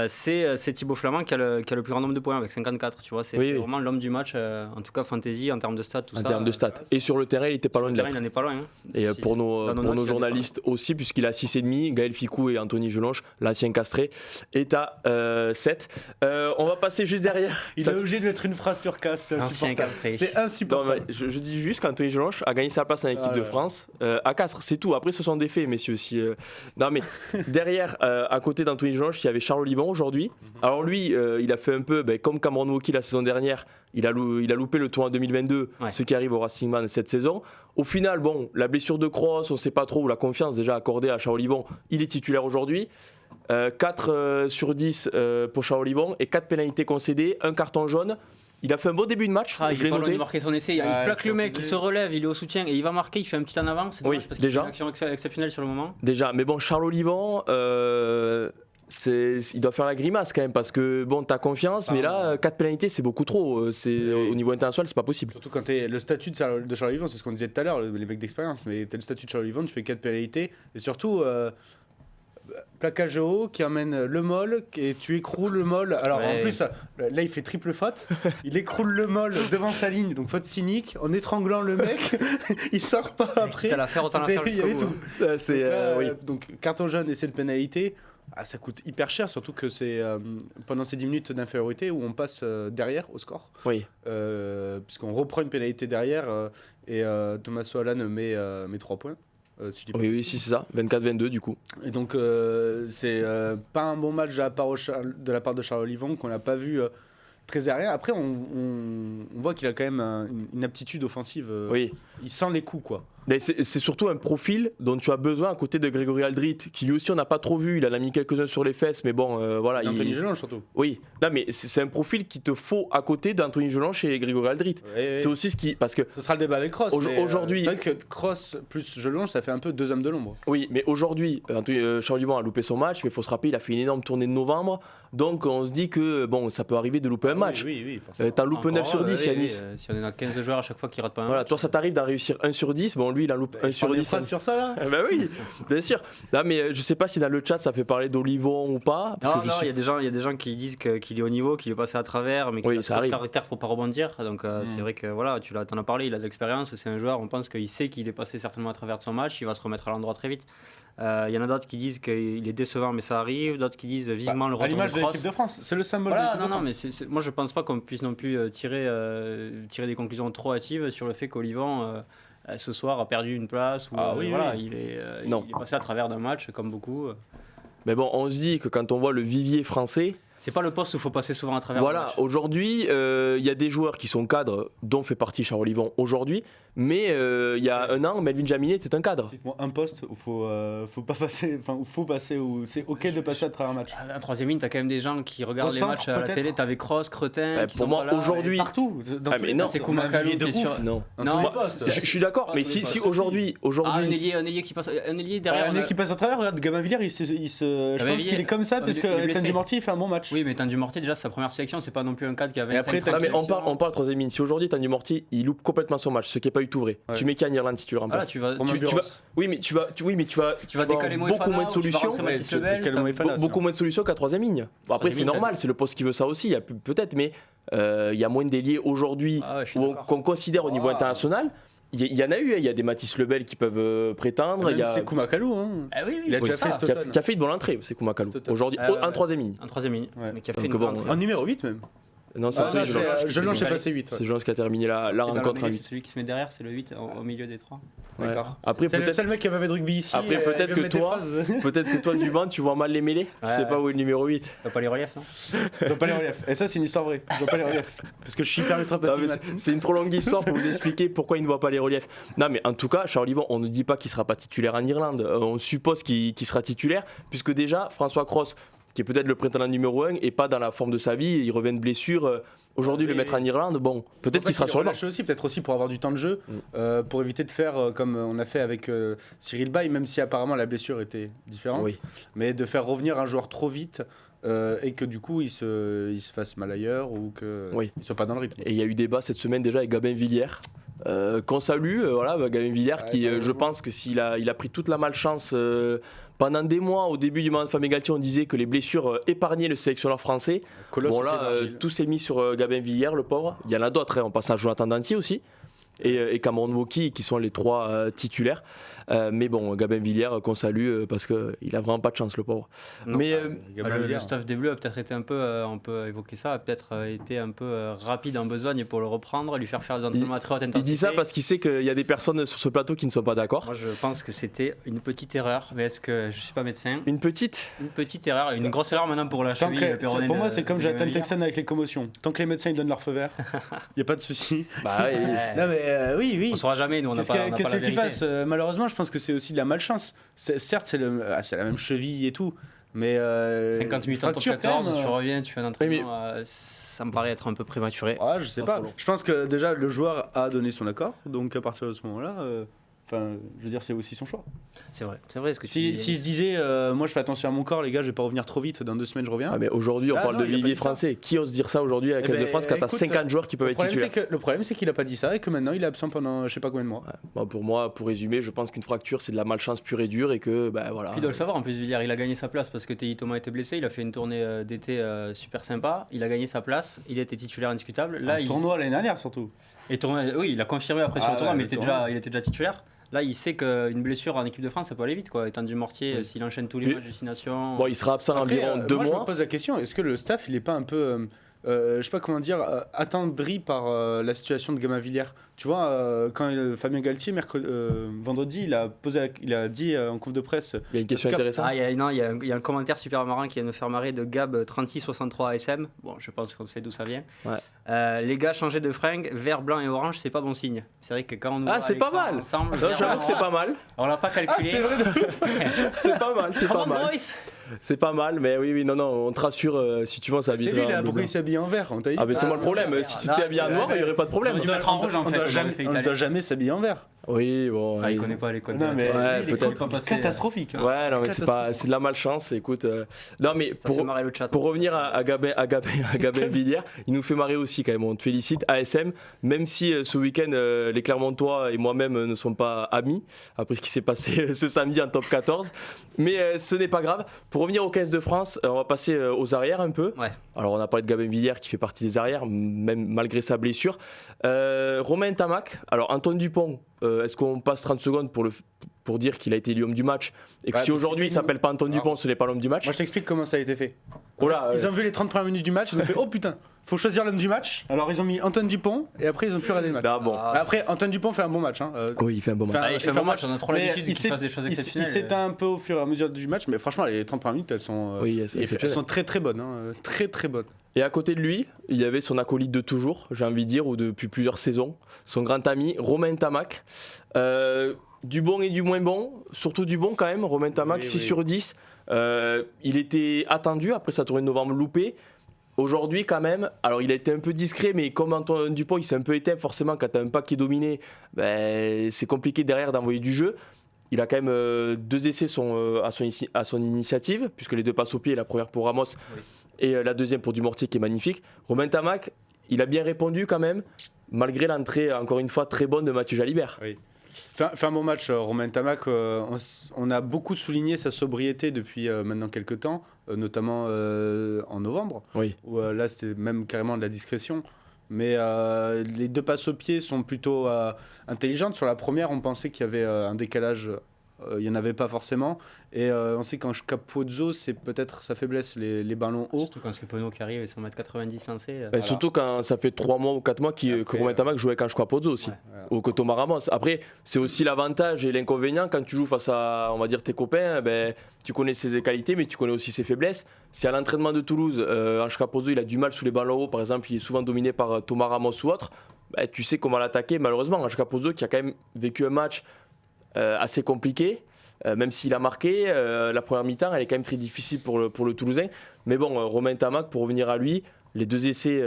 C'est Thibaut Flamand qui a le plus grand nombre de points avec 54, tu vois, c'est vraiment l'homme du match, en tout cas fantasy, en termes de stats, tout ça. En termes de stats. Et sur le terrain, il était pas loin de l'être. Il n'en est pas loin. Et pour nos journalistes aussi, puisqu'il a 6,5, Gaël Ficou et Anthony Gelonche, l'ancien castré, est à 7. On va passer juste derrière. Il est obligé de mettre une phrase sur Casse, c'est insupportable. Je dis juste qu'Anthony Gelonche a gagné sa place en équipe de France à Castres, c'est tout. Après, ce sont des faits, messieurs. Non, mais derrière, à côté d'Anthony Gelonche, il y avait Charles Olivon aujourd'hui. Alors lui, il a fait un peu comme Cameron Woki la saison dernière. Il a loupé le tournoi 2022, ce qui arrive au Racing Man cette saison. Au final, la blessure de Kroos, on ne sait pas trop, ou la confiance déjà accordée à Charles Olivon, il est titulaire aujourd'hui. 4 sur 10 pour Charles Olivon et 4 pénalités concédées, un carton jaune. Il a fait un beau début de match. Il est pas loin de marquer son essai. Il plaque le mec, il se relève, il est au soutien et il va marquer. Il fait un petit en avant. C'est dommage parce qu'il fait une action exceptionnelle sur le moment. Déjà, mais Charles Olivon, il doit faire la grimace quand même parce que t'as confiance, mais là 4 pénalités c'est beaucoup trop. Au niveau international, c'est pas possible. Surtout quand t'es le statut de Charles Olivon, c'est ce qu'on disait tout à l'heure, les mecs d'expérience. Mais t'as le statut de Charles Olivon, tu fais 4 pénalités et surtout. Plaquage haut qui amène le molle et tu écroules le molle. Alors en plus là il fait triple faute. Il écroule le molle devant sa ligne, donc faute cynique en étranglant le mec. Il sort pas après. T'as l'affaire, autant l'affaire jusqu'au bout. Donc carton jaune et cette pénalité, ça coûte hyper cher, surtout que c'est pendant ces 10 minutes d'infériorité où on passe derrière au score. Oui. Puisqu'on reprend une pénalité derrière et Thomas Soalan met 3 points. Oui, c'est ça, 24-22 du coup. Et donc, c'est pas un bon match de la part de Charles Olivon qu'on n'a pas vu très aérien. Après, on voit qu'il a quand même une aptitude offensive. Il sent les coups, quoi. Mais c'est surtout un profil dont tu as besoin à côté de Grégory Aldrit, qui lui aussi on n'a pas trop vu. Il en a mis quelques-uns sur les fesses, mais voilà. Anthony Gelonche surtout. Oui, non, mais c'est un profil qu'il te faut à côté d'Anthony Gelonche et Grégory Aldrit. C'est aussi ce qui. Parce que. Ce sera le débat avec Kroos. Aujourd'hui. C'est vrai que Kroos plus Gelonche, ça fait un peu 2 hommes de l'ombre. Oui, mais aujourd'hui, Charles Olivon a loupé son match, mais il faut se rappeler, il a fait une énorme tournée de novembre. Donc on se dit que ça peut arriver de louper un match. Oui, forcément. T'en loupes 9 sur 10, Yanis. Si on est à 15 joueurs à chaque fois qui ratent pas un voilà, match. toi ça t'arrive d'en réussir 1 sur 10. selon lui, il en loupe 1 sur 10. Sur ça là. Bah oui, bien sûr. Non, mais je sais pas si dans le chat ça fait parler d'Olivon ou pas. Parce il y a des gens qui disent qu'il est au niveau, qu'il est passé à travers, mais qu'il a trop de caractère pour pas rebondir. Donc c'est vrai que voilà, t'en as parlé, il a de l'expérience, c'est un joueur, on pense qu'il sait qu'il est passé certainement à travers de son match, il va se remettre à l'endroit très vite. Il y en a d'autres qui disent qu'il est décevant, mais ça arrive, d'autres qui disent vivement le retour de Kroos. À l'image de l'équipe de France, c'est le symbole de l'équipe de France. Mais moi je pense pas qu'on puisse non plus tirer des conclusions trop hâtives sur le fait qu'Olivon ce soir a perdu une place. Il est passé à travers d'un match comme beaucoup. Mais bon, on se dit que quand on voit le vivier français. C'est pas le poste où il faut passer souvent à travers. Voilà, aujourd'hui, il y a des joueurs qui sont cadres, dont fait partie Charles Olivon aujourd'hui, mais il y a un an, Melvin Jaminet était un cadre. Cite-moi un poste où faut pas passer, où c'est ok de passer à travers un match. À la troisième ligne, t'as quand même des gens qui regardent les matchs à la télé. T'avais Kroos, Cretin. Pour moi, aujourd'hui, partout. Mais non, c'est Koumakalou qui est sur. Non. Je suis d'accord, mais si aujourd'hui, un ailier qui passe, un ailier derrière. Un ailier qui passe à travers. Regarde, Gamavillière, je pense qu'il est comme ça parce que Tanguy Mortier fait un bon match. Oui, mais Tanguy Mortier, déjà, sa première sélection, c'est pas non plus un cadre qui avait. Mais on parle troisième ligne. Si aujourd'hui Tanguy Mortier, il loupe complètement son match, ce qui est pas du tout vrai. Tu mets qui en Irlande si tu le remplaces. Oui, mais tu vas décaler beaucoup moins de solutions. Beaucoup moins de solutions qu'à troisième ligne. Après, c'est normal, c'est le poste qui veut ça aussi. Peut-être, mais il y a moins d'ailiers aujourd'hui qu'on considère au niveau international. Il y en a eu, il y a des Mathis Lebel qui peuvent prétendre. C'est Koumakalou, hein. Il a déjà fait qui a fait une bonne entrée, c'est Koumakalou. Aujourd'hui, en troisième ligne. En troisième ligne, mais qui a fait une bonne entrée. En numéro 8 même. Non, c'est Jelonch, j'ai passé 8. C'est Jelonch qui a terminé la rencontre. C'est celui qui se met derrière, c'est le 8 au milieu des trois. D'accord. Après, c'est le seul mec qui a pas fait de rugby ici. Après, peut-être que toi, Duban, tu vois mal les mêlés. Tu sais pas où est le numéro 8. Tu vois pas les reliefs, non? Je vois pas les reliefs. Et ça, c'est une histoire vraie. Je vois pas les reliefs. Parce que je suis hyper ultra passé. C'est une trop longue histoire pour vous expliquer pourquoi il ne voit pas les reliefs. Non, mais en tout cas, Charles Olivon, on ne dit pas qu'il sera pas titulaire en Irlande. On suppose qu'il sera titulaire, puisque déjà, François Kroos, qui est peut-être le prétendant numéro 1, et pas dans la forme de sa vie, il revient de blessure. Aujourd'hui, le mettre en Irlande, bon, peut-être qu'il sera sur le banc. Peut-être aussi pour avoir du temps de jeu, pour éviter de faire comme on a fait avec Cyril Bay, même si apparemment la blessure était différente, mais de faire revenir un joueur trop vite et que du coup il se fasse mal ailleurs ou qu'il ne soit pas dans le rythme. Et il y a eu débat cette semaine déjà avec Gabin Villiers. Qu'on salue, Gabin Villiers qui, je pense que s'il a pris toute la malchance pendant des mois, au début du mandat de Fabien Galtier, on disait que les blessures épargnaient le sélectionneur français. Bon là, tout s'est mis sur Gabin Villiers, le pauvre. Il y en a d'autres, on passe à Jonathan Dantier aussi. Et Cameron Woki qui sont les trois titulaires. Mais bon, Gabin Villiers qu'on salue parce qu'il a vraiment pas de chance, le pauvre. Non, mais le staff des Bleus a peut-être été un peu, on peut évoquer ça, a peut-être été un peu rapide en besogne pour le reprendre, lui faire des entraînements à très haute intensité. Il dit ça parce qu'il sait qu'il y a des personnes sur ce plateau qui ne sont pas d'accord. Moi je pense que c'était une petite erreur, mais est-ce que je suis pas médecin? Une petite erreur, une grosse erreur maintenant pour la cheville. Pour moi c'est comme Jonathan Sexton avec les commotions. Tant que les médecins ils donnent leur feu vert, il n'y a pas de souci. Non mais oui. On saura jamais, nous on n'a pas la vérité. Qu'est-ce qu'il fasse malheureusement, je pense que c'est aussi de la malchance. Certes, c'est la même cheville et tout, mais 50 minutes en top 14, tu reviens, tu fais un entraînement, ça me paraît être un peu prématuré. Je sais pas. Je pense que déjà le joueur a donné son accord, donc à partir de ce moment-là, je veux dire, c'est aussi son choix. C'est vrai. Ce que s'il se disait, moi je fais attention à mon corps, les gars, je vais pas revenir trop vite, dans 2 semaines je reviens. Mais aujourd'hui, on parle de vivier français. Qui ose dire ça aujourd'hui à la 15 de France quand t'as 50 joueurs qui peuvent être titulaires? Le problème, c'est qu'il a pas dit ça et que maintenant il est absent pendant je sais pas combien de mois. Pour moi, pour résumer, je pense qu'une fracture, c'est de la malchance pure et dure et que, voilà. Puis il doit le savoir en plus, Villiers, il a gagné sa place parce que Théi Thomas était blessé, il a fait une tournée d'été super sympa, il a gagné sa place, il a été titulaire indiscutable. Là, tournoi l'année dernière surtout. Oui, il a confirmé après sur le tournoi, mais il était déjà titulaire. Là, il sait qu'une blessure en équipe de France, ça peut aller vite, quoi. Étant du Mortier, s'il enchaîne tous les matchs de destination. Bon, il sera absent environ 2 mois. Je me pose la question, est-ce que le staff, il est pas un peu, je sais pas comment dire, attendri par la situation de Gamavilliers? Tu vois, quand Fabien Galtier, vendredi, il a dit en conf de presse. Il y a une question intéressante. Il y a un commentaire super marrant qui vient de faire marrer de Gab 3663 ASM. Bon, je pense qu'on sait d'où ça vient. Les gars, changer de fringues, vert, blanc et orange, c'est pas bon signe. C'est vrai que quand on nous c'est pas mal. Ensemble, j'avoue que c'est pas mal. On l'a pas calculé. C'est vrai. C'est pas mal, c'est pas mal, mais oui, non, on te rassure, si tu veux, ça habite. C'est lui là, pourquoi il s'habille en vert? Mais c'est moi le problème, si tu t'es habillé en noir, il n'y aurait pas de problème. On aurait dû mettre en rouge en fait. On ne doit jamais s'habiller en vert. Oui, bon. Il connaît pas les codes. Non, mais ouais, lui, peut-être catastrophique. Hein. Ouais, non, mais c'est de la malchance. Écoute, non, mais Ça fait marrer le chat. pour revenir à Gabin Villiers, il nous fait marrer aussi quand même. On te félicite, ASM, même si ce week-end, les Clermontois et moi-même ne sont pas amis, après ce qui s'est passé ce samedi en top 14. Mais ce n'est pas grave. Pour revenir au 15 de France, on va passer aux arrières un peu. Ouais. Alors, on a parlé de Gabin Villiers qui fait partie des arrières, même malgré sa blessure. Romain Tamac, alors Antoine Dupont, est-ce qu'on passe 30 secondes pour dire qu'il a été l'homme du match et que si aujourd'hui il s'appelle pas Antoine Dupont, ce n'est pas l'homme du match? Moi je t'explique comment ça a été fait. Oh là, Ils ont vu les 30 premières minutes du match, ils ont fait oh putain, faut choisir l'homme du match. Alors ils ont mis Antoine Dupont et après ils ont pu regarder le match. Ah bon. Après Antoine Dupont fait un bon match. Hein. Oui, il fait un bon match. Il fait un bon match, on a trop l'habitude qu'il fasse des choses Il exceptionnelles. s'éteint un peu au fur et à mesure du match, mais franchement les 30 premières minutes elles sont très très bonnes. Hein. Très très bonnes. Et à côté de lui, il y avait son acolyte de toujours, j'ai envie de dire, ou depuis plusieurs saisons, son grand ami, Romain Tamac. Du bon et du moins bon, surtout du bon quand même, Romain Tamac, 6 sur 10. Il était attendu après sa tournée de novembre loupée. Aujourd'hui quand même, alors il a été un peu discret, mais comme Antoine Dupont il s'est un peu éteint, forcément quand tu as un pack qui est dominé, c'est compliqué derrière d'envoyer du jeu. Il a quand même 2 essais à son initiative, puisque les 2 passes au pied, la première pour Ramos et la deuxième pour Dumortier qui est magnifique. Romain Tamac, il a bien répondu quand même, malgré l'entrée encore une fois très bonne de Mathieu Jalibert. Oui. Fait un bon match, Romain Tamac. On a beaucoup souligné sa sobriété depuis maintenant quelques temps, notamment en novembre, où là c'est même carrément de la discrétion. Mais les 2 passes au pied sont plutôt intelligentes. Sur la première, on pensait qu'il y avait un décalage. Il n'y en avait pas forcément. Et on sait qu'en Capozzo, c'est peut-être sa faiblesse, les ballons hauts. Surtout quand c'est Pono qui arrive et 1m90 lancé. Voilà. Surtout quand ça fait 3 mois ou 4 mois que Romain Tamac jouait avec Ange Capozzo aussi, ou que Thomas Ramos. Après, c'est aussi l'avantage et l'inconvénient quand tu joues face à, on va dire, tes copains, tu connais ses qualités, mais tu connais aussi ses faiblesses. Si à l'entraînement de Toulouse, Ange Capozzo il a du mal sous les ballons hauts, par exemple, il est souvent dominé par Thomas Ramos ou autre, tu sais comment l'attaquer. Malheureusement, Ange Capozzo qui a quand même vécu un match assez compliqué, même s'il a marqué, la première mi-temps elle est quand même très difficile pour le Toulousain. Mais bon, Romain Tamac, pour revenir à lui, les 2 essais,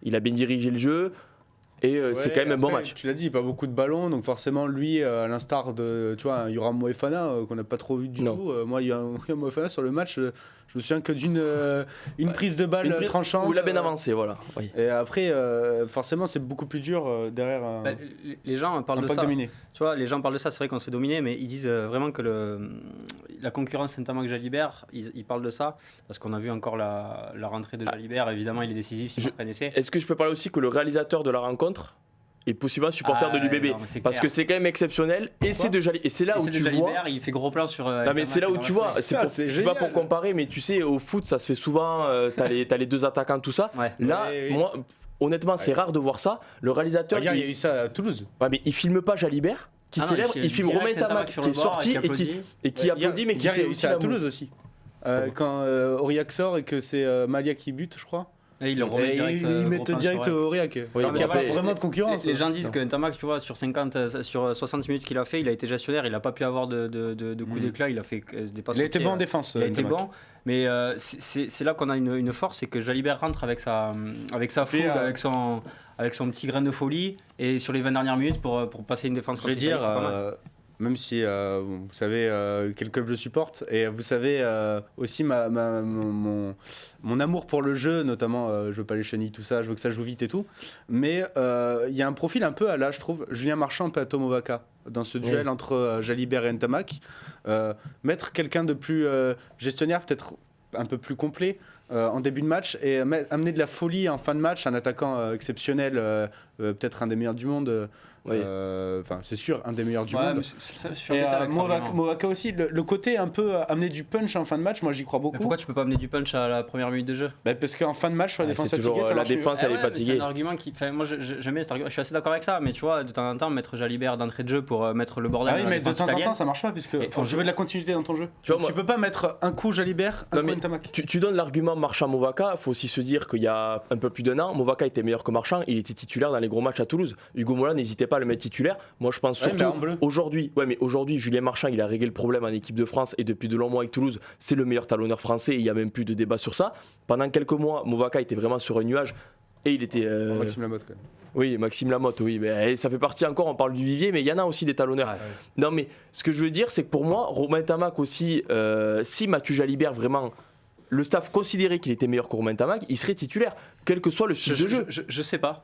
il a bien dirigé le jeu et c'est quand même un bon match. Tu l'as dit, pas beaucoup de ballons, donc forcément lui, à l'instar de Yoram Moefana qu'on n'a pas trop vu du tout. Moi, Yoram Moefana sur le match, je me souviens que d'une prise de balle tranchante. Où il a bien avancé, voilà. Oui. Et après, forcément, c'est beaucoup plus dur derrière. Les gens parlent de ça. Dominé. Tu vois, les gens parlent de ça, c'est vrai qu'on se fait dominer, mais ils disent vraiment que la concurrence Saint-Amand-Jalibert, ils parlent de ça, parce qu'on a vu encore la rentrée de Jalibert, évidemment il est décisif, il marque un essai. Est-ce que je peux parler aussi que le réalisateur de la rencontre est possiblement supporter de l'UBB, parce que c'est quand même exceptionnel. Et c'est de Jalibert, et c'est là où tu vois, il fait gros plan sur. Non mais c'est là où tu vois, c'est pas pour comparer, mais tu sais, au foot ça se fait souvent. T'as les 2 attaquants, tout ça. Ouais. Là, moi, honnêtement, c'est rare de voir ça. Le réalisateur, regarde, il y a eu ça à Toulouse. Ouais, mais il filme pas Jalibert qui célèbre, il filme Romain Tamac qui est sorti et qui applaudit, mais qui fait aussi à Toulouse aussi. Quand Aurillac sort et que c'est Malia qui bute, je crois. Et ils mettent direct au Aurillac. Oui, il n'y a pas vraiment de concurrence. Les gens disent que Tamac, tu vois, sur 60 minutes qu'il a fait, il a été gestionnaire, il n'a pas pu avoir de coup d'éclat, il a fait des passes. Il a été bon en défense. Il a été bon, mais c'est là qu'on a une force, c'est que Jalibert rentre avec sa fougue, avec son petit grain de folie, et sur les 20 dernières minutes pour passer une défense. Je vais dire, même si vous savez quel club je supporte, et vous savez aussi mon amour pour le jeu, notamment je veux pas les chenilles, tout ça, je veux que ça joue vite et tout, mais il y a un profil un peu à là, je trouve, Julien Marchand, un peu à Tom Ovaka, dans ce duel entre Jalibert et Ntamak, mettre quelqu'un de plus gestionnaire, peut-être un peu plus complet en début de match, et amener de la folie en fin de match, un attaquant exceptionnel, peut-être un des meilleurs du monde. C'est sûr, un des meilleurs du monde. Movaka aussi, le côté un peu amener du punch en fin de match, moi j'y crois beaucoup. Mais pourquoi tu peux pas amener du punch à la première minute de jeu? Parce qu'en fin de match, sur la défense fatiguée, la défense elle est fatiguée. C'est un argument qui. Moi j'aime bien cet argument, je suis assez d'accord avec ça, mais tu vois, de temps en temps, mettre Jalibert d'entrée de jeu pour mettre le bordel. Ah oui, mais de temps en temps ça marche pas, puisque je veux de la continuité dans ton jeu. Tu peux pas mettre un coup Jalibert, un coup Ntamak. Tu donnes l'argument Marchand-Movaka, il faut aussi se dire qu'il y a un peu plus d'un an, Movaka était meilleur que Marchand, il était titulaire dans les gros matchs à Toulouse. Hugo Mola n'hésitait pas à le mettre titulaire. Moi, je pense surtout aujourd'hui, Julien Marchand, il a réglé le problème en équipe de France et depuis de longs mois avec Toulouse, c'est le meilleur talonneur français. Et il n'y a même plus de débat sur ça. Pendant quelques mois, Movaka était vraiment sur un nuage. Et il était. Maxime Lamotte, quand même. Oui, Maxime Lamotte, oui. Mais ça fait partie encore, on parle du vivier, mais il y en a aussi des talonneurs. Ouais. Non, mais ce que je veux dire, c'est que pour moi, Romain Tamac aussi, si Mathieu Jalibert vraiment. Le staff considérait qu'il était meilleur que Romain Tamac, il serait titulaire, quel que soit le style de jeu. Je sais pas.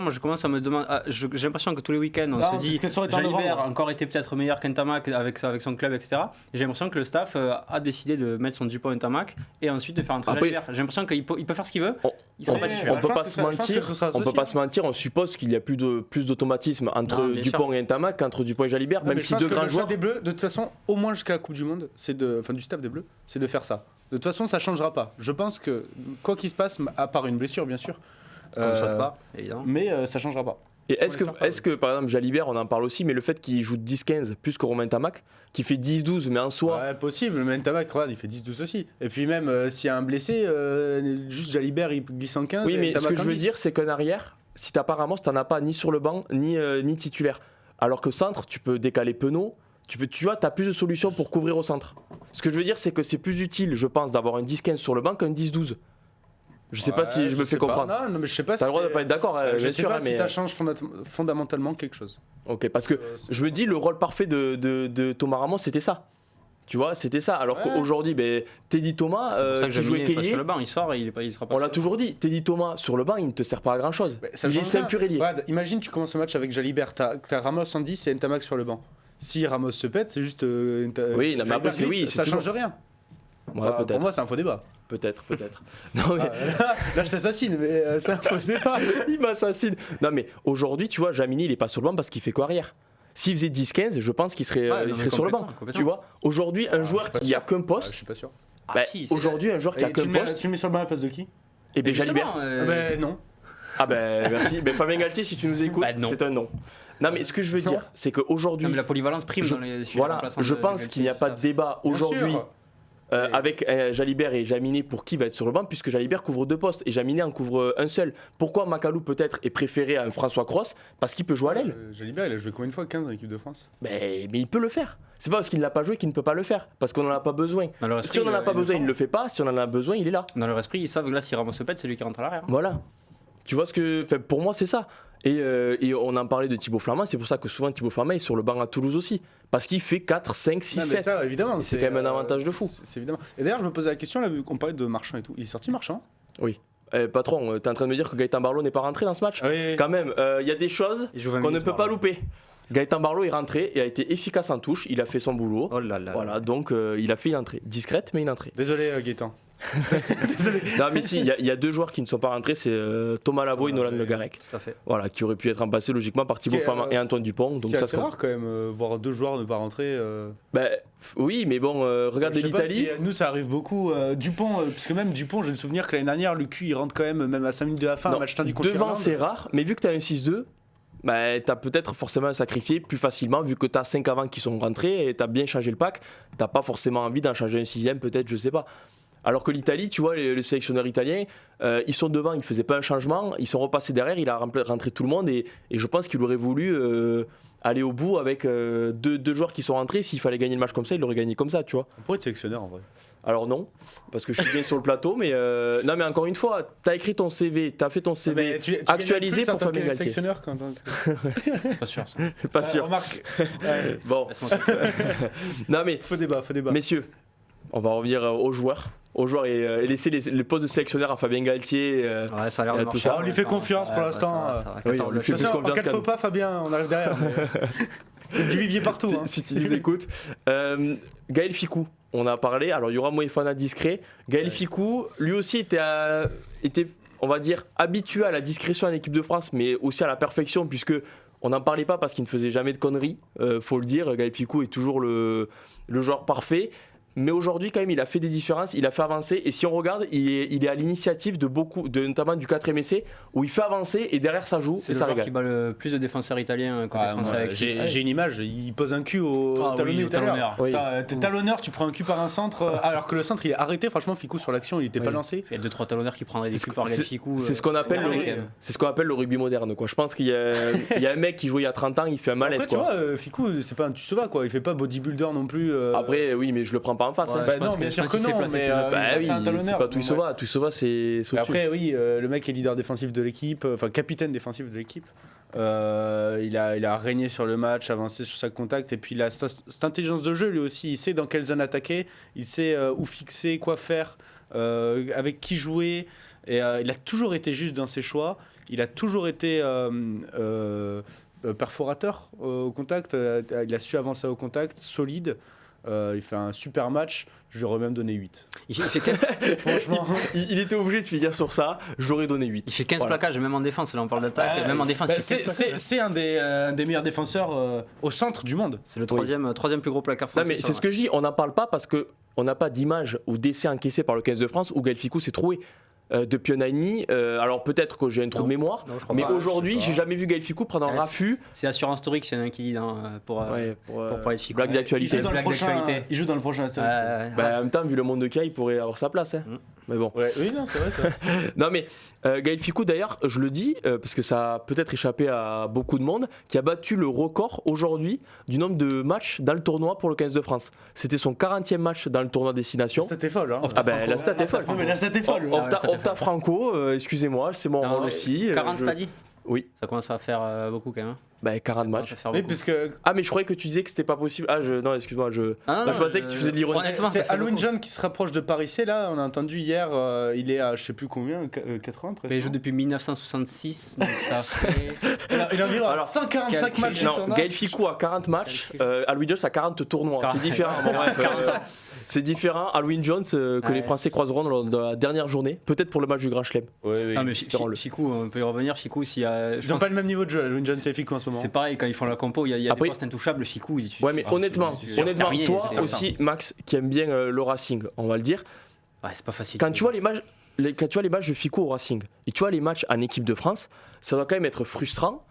Moi, je commence à me demander. J'ai l'impression que tous les week-ends, on se dit Jalibert a encore été peut-être meilleur qu'un Tamac avec son club, etc. Et j'ai l'impression que le staff a décidé de mettre son Dupont et Tamac et ensuite de faire entrer Jalibert. J'ai l'impression qu'il peut faire ce qu'il veut. Il sera pas titulaire. On peut pas se mentir. On suppose qu'il y a plus d'automatisme entre Dupont et Tamac qu'entre Dupont et Jalibert, même si deux grands joueurs. Le choix des Bleus, de toute façon, au moins jusqu'à la Coupe du Monde, du staff des Bleus, c'est de faire ça. De toute façon, ça ne changera pas. Je pense que, quoi qu'il se passe, à part une blessure, bien sûr. On ne souhaite pas, évidemment. Mais ça ne changera pas. Et est-ce que, par exemple, Jalibert, on en parle aussi, mais le fait qu'il joue 10-15 plus que Romain Tamac, qui fait 10-12, mais en soi. Ouais, possible. Romain Tamac, regarde, il fait 10-12 aussi. Et puis même, s'il y a un blessé, juste Jalibert, il glisse en 15. Oui, mais Tamac ce que je veux dire, c'est qu'un arrière, si t'as pas Ramos, t'en as pas ni sur le banc, ni titulaire. Alors que centre, tu peux décaler Penaud. Tu vois, tu as plus de solutions pour couvrir au centre. Ce que je veux dire, c'est que c'est plus utile, je pense, d'avoir un 10-15 sur le banc qu'un 10-12. Je sais pas si je me fais comprendre. Non, mais je sais pas. T'as le droit de pas être d'accord, je bien sais sûr. pas mais si ça change fondamentalement quelque chose. Ok, parce que je me dis, le rôle parfait de Thomas Ramos, c'était ça. Tu vois, c'était ça. Alors qu'aujourd'hui, Teddy Thomas, qui jouait Kelly, sur le banc, il sort, il sera pas. On l'a toujours dit, Teddy Thomas sur le banc, il ne te sert pas à grand chose. C'est un pur ailier. Ouais, imagine, tu commences le match avec Jalibert, t'as Ramos en 10 et Ntamak sur le banc. Si Ramos se pète, c'est juste. Oui, mais après, ça change rien. Ouais, peut-être. Pour moi, c'est un faux débat. Peut-être. Non, mais... là, je t'assassine, mais c'est un faux débat. Il m'assassine. Non, mais aujourd'hui, tu vois, Jamini, il est pas sur le banc parce qu'il fait qu'arrière. S'il faisait 10-15, je pense qu'il serait, sur le banc. Tu vois, aujourd'hui, un joueur qui a qu'un poste. Je suis pas sûr. Aujourd'hui, un joueur qui a qu'un poste. Tu le mets sur le banc à la place de qui? Eh bien, Jalibert. Non. Ah ben merci. Fabien Galtier, si tu nous écoutes, c'est un non. Non, mais ce que je veux dire, c'est qu'aujourd'hui. Mais la polyvalence prime dans les. Voilà, je pense qu'il n'y a pas de débat aujourd'hui avec Jalibert et Jaminet pour qui va être sur le banc, puisque Jalibert couvre 2 postes et Jaminet en couvre un seul. Pourquoi Macalou peut-être est préféré à un François Cros? Parce qu'il peut jouer à l'aile. Jalibert, il a joué combien de fois 15 en équipe de France? Mais il peut le faire. C'est pas parce qu'il ne l'a pas joué qu'il ne peut pas le faire, parce qu'on n'en a pas besoin. Si on n'en a pas besoin, il ne le fait pas. Si on en a besoin, il est là. Dans leur esprit, ils savent que là, si Ramos se pète, c'est lui qui rentre à l'arrière. Voilà. Tu vois ce que. Enfin, pour moi, c'est ça. Et on en parlait de Thibaut Flamand, c'est pour ça que souvent Thibaut Flamand est sur le banc à Toulouse aussi. Parce qu'il fait 4, 5, 6, 7. Ça, évidemment. C'est quand même un avantage de fou. C'est évidemment. Et d'ailleurs, je me posais la question, là, vu qu'on parlait de Marchand et tout. Il est sorti Marchand? Oui. Patron, t'es en train de me dire que Gaëtan Barlow n'est pas rentré dans ce match? Oui. Quand même, il y a des choses qu'on ne peut pas louper. Gaëtan Barlow est rentré et a été efficace en touche. Il a fait son boulot. Oh là là. Voilà, donc il a fait une entrée. Discrète, mais une entrée. Désolé, Gaëtan. Désolé. Non, mais si, il y a 2 joueurs qui ne sont pas rentrés, c'est Thomas Lavo et Nolan Le Garec. Tout à fait. Voilà, qui auraient pu être remplacés logiquement par Thibaut Flamand et Antoine Dupont. Donc ça c'est rare quand même, voir 2 joueurs ne pas rentrer. Oui, mais bon, regarde l'Italie. Nous, ça arrive beaucoup. Dupont, parce que même Dupont, j'ai le souvenir que l'année dernière, le cul, il rentre quand même à 5 minutes de la fin, un match tendu contre devant, c'est rare, mais vu que tu as un 6-2, t'as peut-être forcément sacrifié plus facilement, vu que tu as 5 avant qui sont rentrés et tu as bien changé le pack. T'as pas forcément envie d'en changer un 6ème, peut-être, je sais pas. Alors que l'Italie, tu vois, les sélectionneurs italiens, ils sont devant, ils ne faisaient pas un changement, ils sont repassés derrière, il a rentré tout le monde et je pense qu'il aurait voulu aller au bout avec 2 joueurs qui sont rentrés. S'il fallait gagner le match comme ça, il l'aurait gagné comme ça, tu vois. On pourrait être sélectionneur en vrai. Alors non, parce que je suis bien sur le plateau, mais non, mais encore une fois, t'as écrit ton CV, t'as fait ton CV actualisé pour Fabien Galtier. Sélectionneur quand c'est pas sûr ça. Pas sûr. Remarque. Bon. Non mais faux débat. Messieurs, on va revenir aux joueurs et laisser les postes de sélectionneur à Fabien Galtier. Ouais, ça a l'air de tout ça. On lui fait confiance pour l'instant. Oui, on lui fait plus confiance. En cas de faux pas, Fabien, on arrive derrière. Du vivier partout. Si tu nous écoutes. Gaël Ficou, on a parlé. Alors il y aura Moefana discret. Gaël Ficou, lui aussi était, on va dire, habitué à la discrétion en équipe de France, mais aussi à la perfection, puisque on n'en parlait pas parce qu'il ne faisait jamais de conneries. Faut le dire, Gaël Ficou est toujours le joueur parfait. Mais aujourd'hui, quand même, il a fait des différences, il a fait avancer. Et si on regarde, il est à l'initiative notamment du 4e essai, où il fait avancer et derrière ça joue et ça régale. C'est le joueur qui bat le plus de défenseurs italiens côté français avec j'ai une image, il pose un cul au talonneur. Oui. T'es talonneur, tu prends un cul par un centre, alors que le centre il est arrêté. Franchement, Ficou sur l'action, il était pas lancé. Il y a 2-3 talonneurs qui prendraient des coups par les Ficou. C'est ce qu'on appelle le rugby moderne, quoi. Je pense qu'il y a un mec qui jouait il y a 30 ans, il fait un malaise. Après, tu vois, Ficou, c'est pas un tu-se-va, quoi. Il fait pas bodybuilder non plus. Après, oui, mais je le prends pas en face. Ouais, hein. Non, bien sûr que non, mais Oui, c'est un talonneur. c'est pas Tuisova. Tuisova, c'est au-dessus. Après, oui, le mec est leader défensif de l'équipe, enfin capitaine défensif de l'équipe. Il a régné sur le match, avancé sur sa contact, et puis il a cette intelligence de jeu lui aussi. Il sait dans quelle zone attaquer, il sait où fixer, quoi faire, avec qui jouer. Et il a toujours été juste dans ses choix. Il a toujours été perforateur au contact. Il a su avancer au contact, solide. Il fait un super match. Je lui aurais même donné 8. Il fait 15, Franchement, il était obligé de finir sur ça. J'aurais donné 8. il fait 15 plaquages, même en défense. Là, on parle d'attaque. Même en défense, il fait 15 plaquages. C'est un des meilleurs défenseurs au centre du monde. C'est le troisième plus gros placard Non, français. mais c'est ce que je dis. On n'en parle pas parce qu'on n'a pas d'image ou d'essai encaissé par le 15 de France où Gaël Fickou s'est trouvé. Depuis un an et demi, alors peut-être que j'ai un trou de mémoire, non, je crois mais pas, aujourd'hui, j'ai jamais vu Gaël Fickou prendre un raffut. C'est Assurance Historique, s'il y en a un qui dit pour parler de Fickou. Blague d'actualité. Il joue dans le prochain Astérix. En même temps, vu le monde de Kai, il pourrait avoir sa place. Hein. Mais bon. Ouais, oui, non, c'est vrai. Non, mais Gaël Fickou, d'ailleurs, je le dis, parce que ça a peut-être échappé à beaucoup de monde, qui a battu le record aujourd'hui du nombre de matchs dans le tournoi pour le 15 de France. C'était son 40e match dans le tournoi Destination. C'était folle, hein. Ah ben la stat est folle. Non, mais la stat est folle. Opta Franco, excusez-moi, c'est mon rôle aussi. 40, t'as dit? Oui. Ça commence à faire beaucoup quand même. Bah 40 matchs. Oui, puisque... Ah mais je croyais que tu disais que c'était pas possible. Non, excuse-moi, je pensais que tu faisais de l'ironie. C'est Halloween John qui se rapproche de Paris C là, on a entendu hier, il est à je sais plus combien, 80 presque. Mais il joue depuis 1966, donc ça fait... Il a environ 145 matchs. Non, Gaël Fickou a 40 matchs, Halloween Jones a 40 tournois, c'est différent. C'est différent, Halloween Jones que les Français croiseront lors de la dernière journée, peut-être pour le match du Grand Chelem. Oui. Ah mais Fickou, on peut y revenir, Fickou s'il y a... Ils n'ont pas le même niveau de jeu, Halloween Jones et Fickou en ce moment. C'est pareil, quand ils font la compo, il y a des postes intouchables, Fickou. Ouais, mais honnêtement, toi aussi, Max, qui aime bien le Racing, on va le dire. Ouais, c'est pas facile. Quand tu vois les matchs de Fickou au Racing et tu vois les matchs en équipe de France, ça doit quand même être frustrant.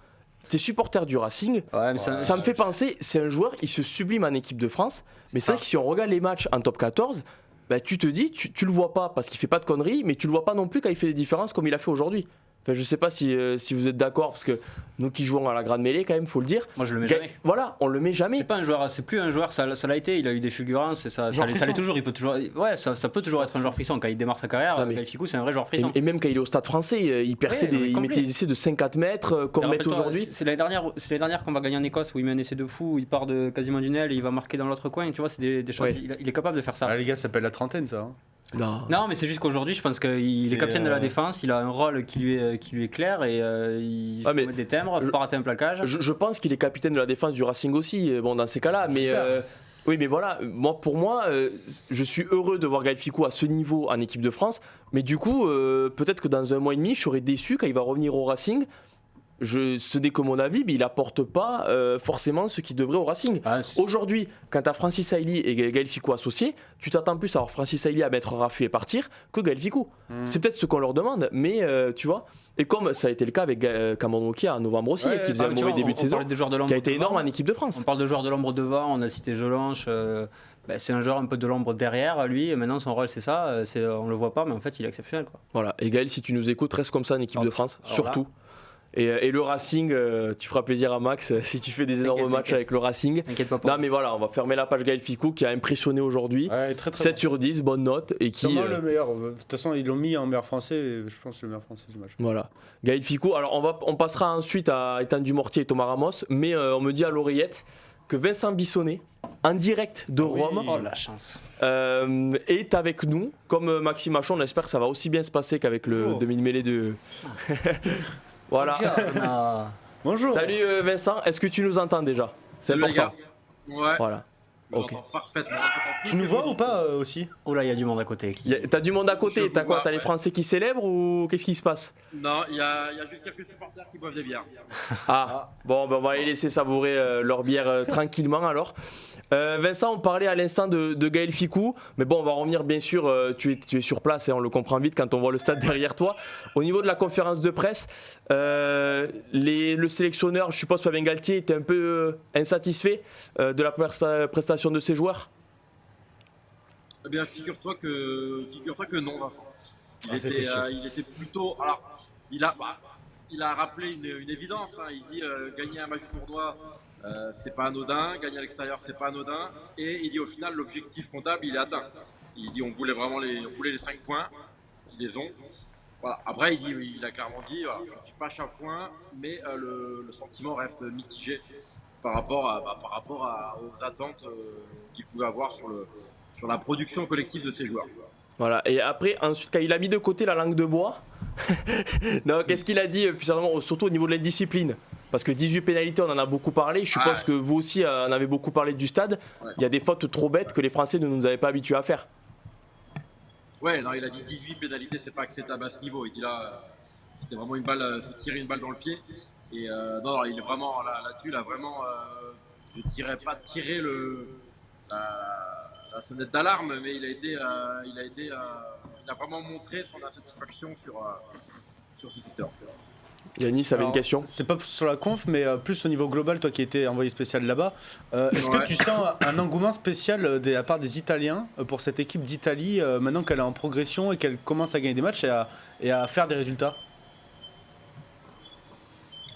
T'es supporter du Racing, ça me fait penser, c'est un joueur, il se sublime en équipe de France, mais c'est vrai que si on regarde les matchs en top 14, bah, tu te dis, tu le vois pas parce qu'il fait pas de conneries, mais tu le vois pas non plus quand il fait des différences comme il a fait aujourd'hui. Enfin, je sais pas si vous êtes d'accord, parce que nous qui jouons à la grande mêlée, quand même, faut le dire. Moi, je le mets jamais. Voilà, on le met jamais. C'est pas un joueur, c'est plus un joueur, ça l'a été, il a eu des fulgurances, et ça l'est toujours, il peut toujours. Ouais, ça peut toujours être un joueur frisson. Quand il démarre sa carrière, Gaël Fickou, c'est un vrai joueur frisson. Et même quand il est au Stade Français, il perçait il mettait des essais de 5-4 mètres, comme met aujourd'hui. C'est l'année dernière qu'on va gagner en Écosse, où il met un essai de fou, où il part de quasiment du nez, et il va marquer dans l'autre coin, tu vois, c'est des choses. Il est capable de faire ça. Les gars, ça s'appelle la trentaine, ça. Non, mais c'est juste qu'aujourd'hui, je pense qu'il est capitaine de la défense, il a un rôle qui lui est clair et il faut mettre des timbres, il faut pas rater un plaquage. Je pense qu'il est capitaine de la défense du Racing aussi, bon, dans ces cas-là, mais oui, mais voilà, pour moi, je suis heureux de voir Gaël Fickou à ce niveau en équipe de France, mais du coup, peut-être que dans un mois et demi, je serai déçu quand il va revenir au Racing. Ce n'est que mon avis, mais il apporte pas forcément ce qu'il devrait au Racing. Aujourd'hui, quand tu as Francis Hailly et Gaël Fickou associés, tu t'attends plus à avoir Francis Hailly à mettre Rafu et partir que Gaël Fickou. C'est peut-être ce qu'on leur demande, mais tu vois. Et comme ça a été le cas avec Cameron Wauquiez en novembre aussi, qui faisait un mauvais début de saison, qui a été énorme en équipe de France. On parle de joueurs de l'ombre devant, on a cité Jolanche. C'est un joueur un peu de l'ombre derrière lui, et maintenant son rôle c'est ça, on le voit pas, mais en fait il est exceptionnel, quoi. Voilà, et Gaël, si tu nous écoutes, reste comme ça en équipe de France, surtout. Et le Racing, tu feras plaisir à Max si tu fais des énormes matchs avec le Racing. T'inquiète pas. Non mais voilà, on va fermer la page Gaël Fickou qui a impressionné aujourd'hui. 7 sur 10, bonne note. Et qui, le meilleur. De toute façon, ils l'ont mis en meilleur français, et je pense que le meilleur français du match. Voilà. Gaël Fickou, alors on passera ensuite à Ethan Dumortier et Thomas Ramos, mais on me dit à l'oreillette que Vincent Bissonnet, en direct de Rome, la chance, est avec nous. Comme Maxime Machon, on espère que ça va aussi bien se passer qu'avec le demi-mêlée de... Voilà. Bonjour. Salut Vincent, est-ce que tu nous entends déjà? C'est important. Ouais. Voilà. Ok. Parfaitement. Tu nous vois ou pas aussi? Oh là, il y a du monde à côté. T'as du monde à côté, t'as quoi? T'as les Français qui célèbrent ou qu'est-ce qui se passe? Non, il y a juste quelques supporters qui boivent des bières. Bon, on va les laisser savourer leur bière tranquillement alors. Vincent, on parlait à l'instant de Gaël Fickou, mais bon, on va revenir bien sûr, tu es sur place et on le comprend vite quand on voit le stade derrière toi. Au niveau de la conférence de presse, le sélectionneur, je suppose Fabien Galtier, était un peu insatisfait de la prestation de ses joueurs. Eh bien, figure-toi que non, Vincent. Il était plutôt... Alors, il a rappelé une évidence, hein. Il dit gagner un match du tournoi, C'est pas anodin, gagner à l'extérieur, c'est pas anodin. Et il dit au final, l'objectif comptable, il est atteint. Il dit on voulait vraiment les 5 points, ils les ont. Voilà. Après, il a clairement dit, voilà, je ne suis pas chafouin, mais le sentiment reste mitigé par rapport aux attentes qu'il pouvait avoir sur la production collective de ses joueurs. Voilà, et après, ensuite, quand il a mis de côté la langue de bois, non, qu'est-ce qu'il a dit, surtout au niveau de la discipline? Parce que 18 pénalités, on en a beaucoup parlé. Je suppose que vous aussi en avez beaucoup parlé du stade. Ouais. Il y a des fautes trop bêtes que les Français ne nous avaient pas habitués à faire. Ouais, non, il a dit 18 pénalités, c'est pas acceptable à ce niveau. Il dit là, c'était vraiment une balle, se tirer une balle dans le pied. Et non, il est vraiment là-dessus, là, vraiment, je dirais pas tirer la sonnette d'alarme, mais il a vraiment montré son insatisfaction sur ce secteur. Yanis, ça avait une question. C'est pas sur la conf, mais plus au niveau global, toi qui étais envoyé spécial là-bas. Est-ce que tu sens un engouement spécial de la part des Italiens pour cette équipe d'Italie maintenant qu'elle est en progression et qu'elle commence à gagner des matchs et à faire des résultats?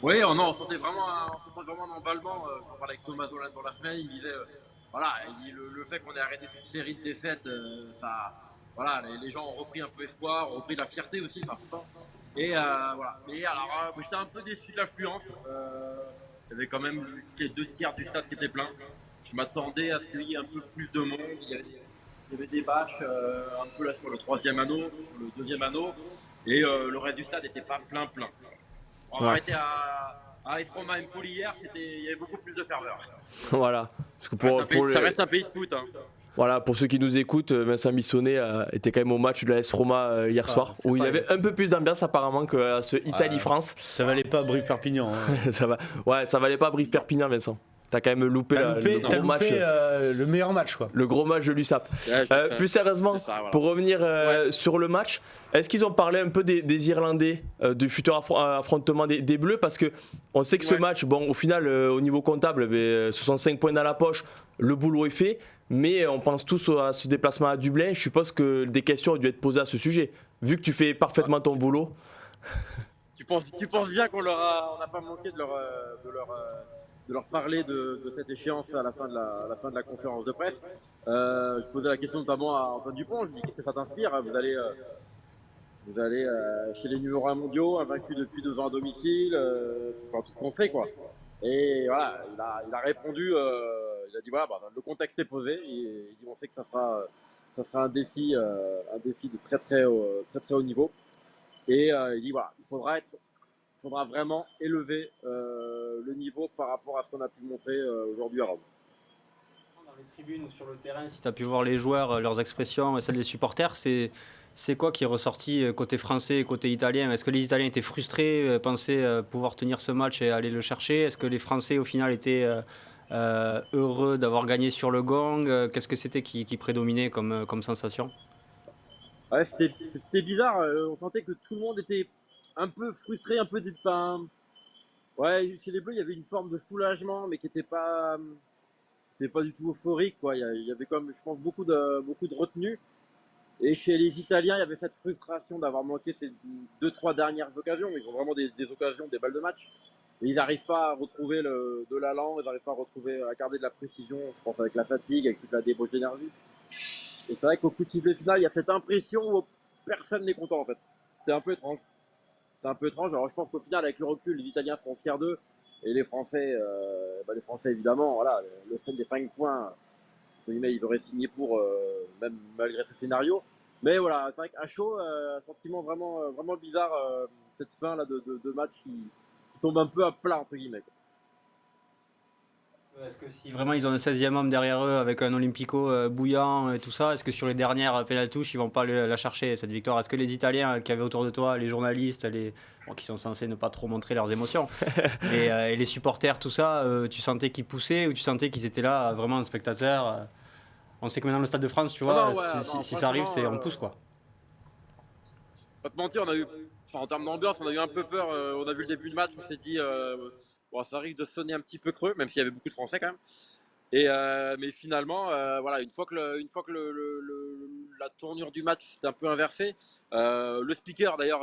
Oui, on sentait vraiment un emballement. J'en parlais avec Thomas Zola dans la semaine, il me disait voilà, le fait qu'on ait arrêté cette série de défaites, ça, voilà, les gens ont repris un peu espoir, ont repris de la fierté aussi, enfin pourtant. Et voilà. Mais alors, j'étais un peu déçu de l'affluence. Il y avait quand même les 2/3 du stade qui étaient pleins. Je m'attendais à ce qu'il y ait un peu plus de monde. Il y avait des bâches un peu là sur le 3e anneau, sur le 2e anneau, et le reste du stade n'était pas plein. On va arrêter à AS Roma Empoli hier, il y avait beaucoup plus de ferveur. Voilà. Parce que ça reste un pays de foot. Hein. Voilà, pour ceux qui nous écoutent, Vincent Missonnet était quand même au match de l'AS Roma hier soir, où il y avait un peu plus d'ambiance apparemment que ce Italie-France. Ça valait pas Brive-Perpignan. Hein. ça valait pas Brive-Perpignan, Vincent. T'as quand même loupé le gros match. Le meilleur match, quoi. Le gros match de l'USAP. Ouais, plus sérieusement, voilà. Pour revenir sur le match, est-ce qu'ils ont parlé un peu des Irlandais, du futur affrontement des Bleus? Parce qu'on sait que ce match, bon, au final, au niveau comptable, ce sont 5 points dans la poche, le boulot est fait. Mais on pense tous à ce déplacement à Dublin. Je suppose que des questions ont dû être posées à ce sujet. Vu que tu fais parfaitement ton boulot. Tu penses bien qu'on n'a pas manqué de leur parler de cette échéance à la fin de la conférence de presse. Je posais la question notamment à Antoine Dupont. Je lui dis qu'est-ce que ça t'inspire? Vous allez chez les numéros 1 mondiaux, invaincus depuis 2 ans à domicile, tout ce qu'on fait, quoi. Et voilà, il a répondu, il a dit voilà, le contexte est posé. Il dit on sait que ça sera un défi de très haut niveau. Et il dit voilà, il faudra vraiment élever le niveau par rapport à ce qu'on a pu montrer aujourd'hui à Rome. Dans les tribunes ou sur le terrain, si tu as pu voir les joueurs, leurs expressions, celles des supporters, c'est quoi qui est ressorti côté français et côté italien? Est-ce que les Italiens étaient frustrés, pensaient pouvoir tenir ce match et aller le chercher? Est-ce que les Français au final étaient heureux d'avoir gagné sur le gong? Qu'est-ce que c'était qui prédominait comme sensation? Ouais, c'était bizarre, on sentait que tout le monde était un peu frustré, un peu ouais, chez les Bleus il y avait une forme de soulagement mais qui n'était pas du tout euphorique, quoi. Il y avait comme, je pense, beaucoup de retenue. Et chez les Italiens, il y avait cette frustration d'avoir manqué ces 2-3 dernières occasions. Ils ont vraiment des occasions, des balles de match. Et ils n'arrivent pas à retrouver de l'allant, ils n'arrivent pas à garder de la précision, je pense, avec la fatigue, avec toute la débauche d'énergie. Et c'est vrai qu'au coup de sifflet final, il y a cette impression où personne n'est content, en fait. C'était un peu étrange. Alors je pense qu'au final, avec le recul, les Italiens seront fiers d'eux. Et les Français, évidemment, voilà, le scène des 5 points, ils auraient signé pour, même malgré ce scénario. Mais voilà, c'est vrai qu'à chaud, un sentiment vraiment bizarre, cette fin là de match qui tombe un peu à plat, entre guillemets, quoi. Est-ce que si vraiment ils ont un 16e homme derrière eux avec un Olympico bouillant et tout ça, est-ce que sur les dernières pénaltouches ils vont pas la chercher cette victoire? Est-ce que les Italiens qui avaient autour de toi, les journalistes, qui sont censés ne pas trop montrer leurs émotions, et les supporters, tout ça, tu sentais qu'ils poussaient ou tu sentais qu'ils étaient là vraiment en spectateur? On sait que maintenant le Stade de France, tu vois, si ça arrive, on pousse, quoi. Pas te mentir, en termes d'ambiance, on a eu un peu peur. On a vu le début de match, on s'est dit ça risque de sonner un petit peu creux, même s'il y avait beaucoup de Français quand même. Mais finalement, voilà, une fois que la tournure du match s'est un peu inversée, le speaker d'ailleurs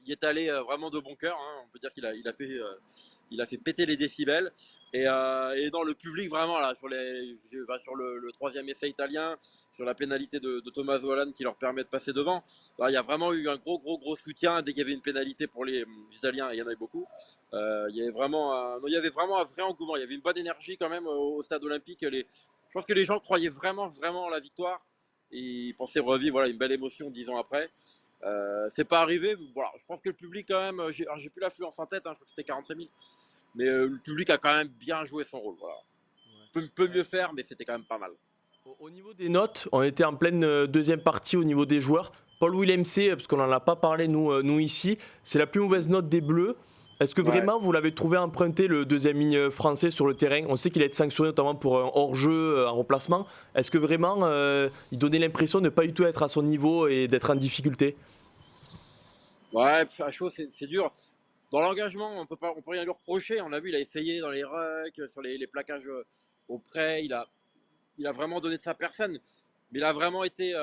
y est allé vraiment de bon cœur. Hein. On peut dire qu'il a fait péter les décibels. Et dans le public, vraiment, là, sur le troisième essai italien, sur la pénalité de Tommaso Holland qui leur permet de passer devant, il y a vraiment eu un gros soutien dès qu'il y avait une pénalité pour les Italiens, et il y en avait beaucoup. Il y avait vraiment un vrai engouement, il y avait une bonne énergie quand même au stade olympique. Je pense que les gens croyaient vraiment en la victoire et ils pensaient revivre une belle émotion 10 ans après. C'est pas arrivé, voilà, je pense que le public quand même, j'ai plus l'affluence en tête, je crois que c'était 45 000. Mais le public a quand même bien joué son rôle. Voilà. Peut mieux faire, mais c'était quand même pas mal. Au niveau des notes, on était en pleine deuxième partie au niveau des joueurs. Paul Willemse, parce qu'on n'en a pas parlé nous ici, c'est la plus mauvaise note des Bleus. Est-ce que vraiment vous l'avez trouvé emprunté, le deuxième ligne français sur le terrain? On sait qu'il a été sanctionné notamment pour un hors-jeu en remplacement. Est-ce que vraiment il donnait l'impression de ne pas du tout être à son niveau et d'être en difficulté? Ouais, à chaud, c'est dur. Dans l'engagement, on peut rien lui reprocher. On l'a vu, il a essayé dans les rucks, sur les plaquages au près. Il a vraiment donné de sa personne. Mais il a vraiment été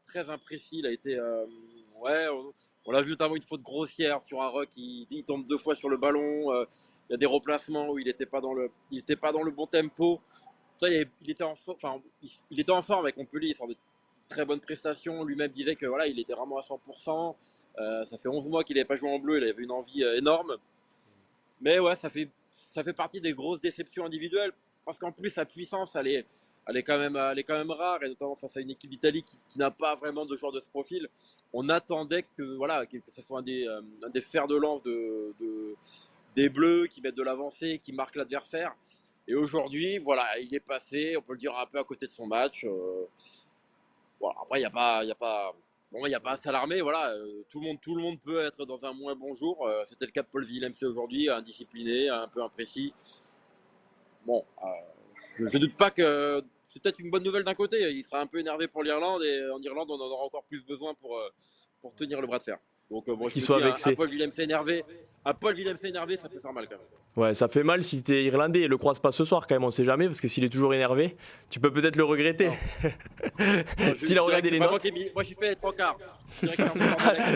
très imprécis. Il a été, on l'a vu notamment une faute grossière sur un ruck. Il tombe 2 fois sur le ballon. Il y a des replacements où il n'était pas dans le bon tempo. Ça, il était en forme avec Montpellier. Il sort de très bonne prestation. Lui-même disait que il était vraiment à 100%. Ça fait 11 mois qu'il n'avait pas joué en bleu. Il avait une envie énorme. Mais ouais, ça fait partie des grosses déceptions individuelles. Parce qu'en plus, sa puissance, elle est quand même rare. Et notamment face à une équipe d'Italie qui n'a pas vraiment de joueurs de ce profil. On attendait que ce soit un des fers de lance des Bleus qui mettent de l'avancée, qui marquent l'adversaire. Et aujourd'hui, il est passé, on peut le dire, un peu à côté de son match. Après, il n'y a pas à s'alarmer. Tout le monde peut être dans un moins bon jour. C'était le cas de Paul Willemse aujourd'hui, indiscipliné, un peu imprécis. Bon, je doute pas que c'est peut-être une bonne nouvelle d'un côté. Il sera un peu énervé pour l'Irlande et en Irlande, on en aura encore plus besoin pour tenir le bras de fer. Donc qu'il soit vexé. Un Paul Willemse énervé, ça peut faire mal quand même. Ouais, ça fait mal si t'es irlandais et le croise pas ce soir quand même, on sait jamais, parce que s'il est toujours énervé, tu peux peut-être le regretter. S'il a regardé les notes. Moi j'ai fait les 3 quarts.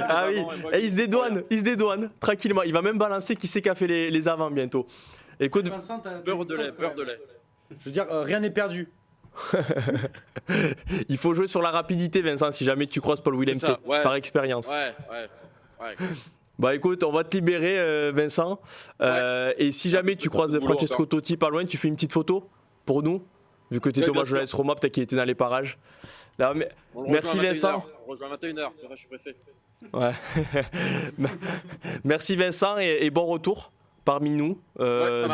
Ah oui, et il se dédouane tranquillement. Il va même balancer qui c'est qui a fait les avants bientôt. Écoute, beurre de lait. Je veux dire, rien n'est perdu. Il faut jouer sur la rapidité, Vincent, si jamais tu croises Paul Willemse, par expérience. Ouais. Bah écoute, on va te libérer, Vincent. Et si jamais tu croises Francesco Totti pas loin, tu fais une petite photo pour nous, vu que tu es Thomas Jonas Roma, peut-être qu'il était dans les parages. Là, merci Vincent. On rejoint à 21h, c'est pour ça que je suis pressé. Ouais. Merci Vincent et bon retour parmi nous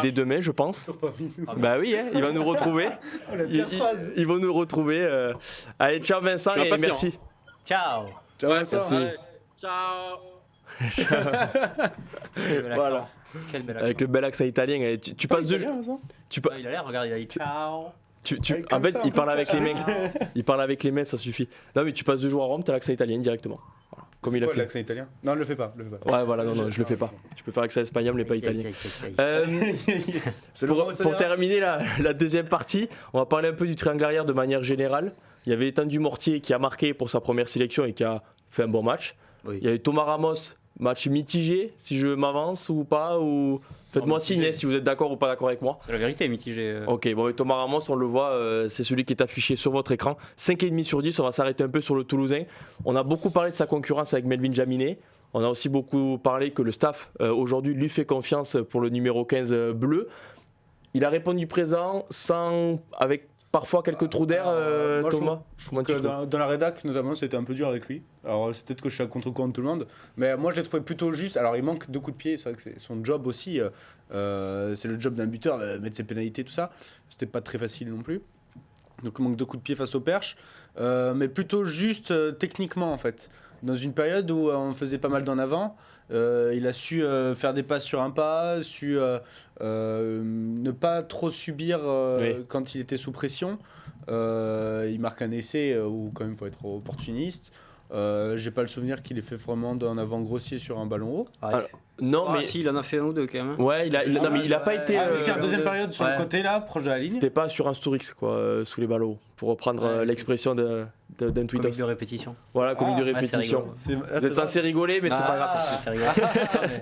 dès demain, je pense. Bah oui, il va nous retrouver. Ils vont nous retrouver. Allez, ciao Vincent et merci. Ciao. Ciao Vincent. Merci. Allez, ciao. Voilà. Quel bel accent. Avec le bel accent italien. Tu passes de. Il a l'air, regarde, il a dit ciao. En fait, il parle avec les mains. Il parle avec les mains, ça suffit. Non, mais tu passes 2 jours à Rome, t'as l'accent italien directement. Voilà. Comme il a fait. L'accent italien? Non, le fais pas. Ouais, voilà, non, je le fais pas. Je peux faire accent espagnol, mais pas italien. Pour terminer la deuxième partie, on va parler un peu du triangle arrière de manière générale. Il y avait Étendu Mortier qui a marqué pour sa première sélection et qui a fait un bon match. Oui. Il y avait Thomas Ramos, match mitigé, si je m'avance ou pas, ou faites-moi signe si vous êtes d'accord ou pas d'accord avec moi. C'est la vérité, mitigé. Ok, bon, Thomas Ramos, on le voit, c'est celui qui est affiché sur votre écran. 5,5 sur 10, on va s'arrêter un peu sur le Toulousain. On a beaucoup parlé de sa concurrence avec Melvin Jaminet. On a aussi beaucoup parlé que le staff, aujourd'hui, lui fait confiance pour le numéro 15 bleu. Il a répondu présent, avec parfois quelques trous d'air, Thomas. Je trouve que dans la rédac, notamment, c'était un peu dur avec lui. Alors, c'est peut-être que je suis à contre-courant de tout le monde. Mais moi, je l'ai trouvé plutôt juste. Alors, il manque 2 coups de pied. C'est vrai que c'est son job aussi. C'est le job d'un buteur, mettre ses pénalités, tout ça. C'était pas très facile non plus. Donc, il manque 2 coups de pied face au perche. Mais plutôt juste techniquement, en fait. Dans une période où on faisait pas mal d'en avant, il a su faire des passes sur un pas, ne pas trop subir quand il était sous pression. Il marque un essai où quand même il faut être opportuniste. J'ai pas le souvenir qu'il ait fait vraiment d'un avant grossier sur un ballon haut. Alors, non, mais si, il en a fait un ou deux quand même. ouais, non, mais il a pas été. C'est la deuxième période sur le côté là, proche de la ligne. C'était pas sur un Stourix quoi, sous les ballots, pour reprendre l'expression d'un tweetos. Comique de répétition. Voilà, comique de répétition. Vous êtes censé rigoler, mais c'est pas grave. C'est rigolo.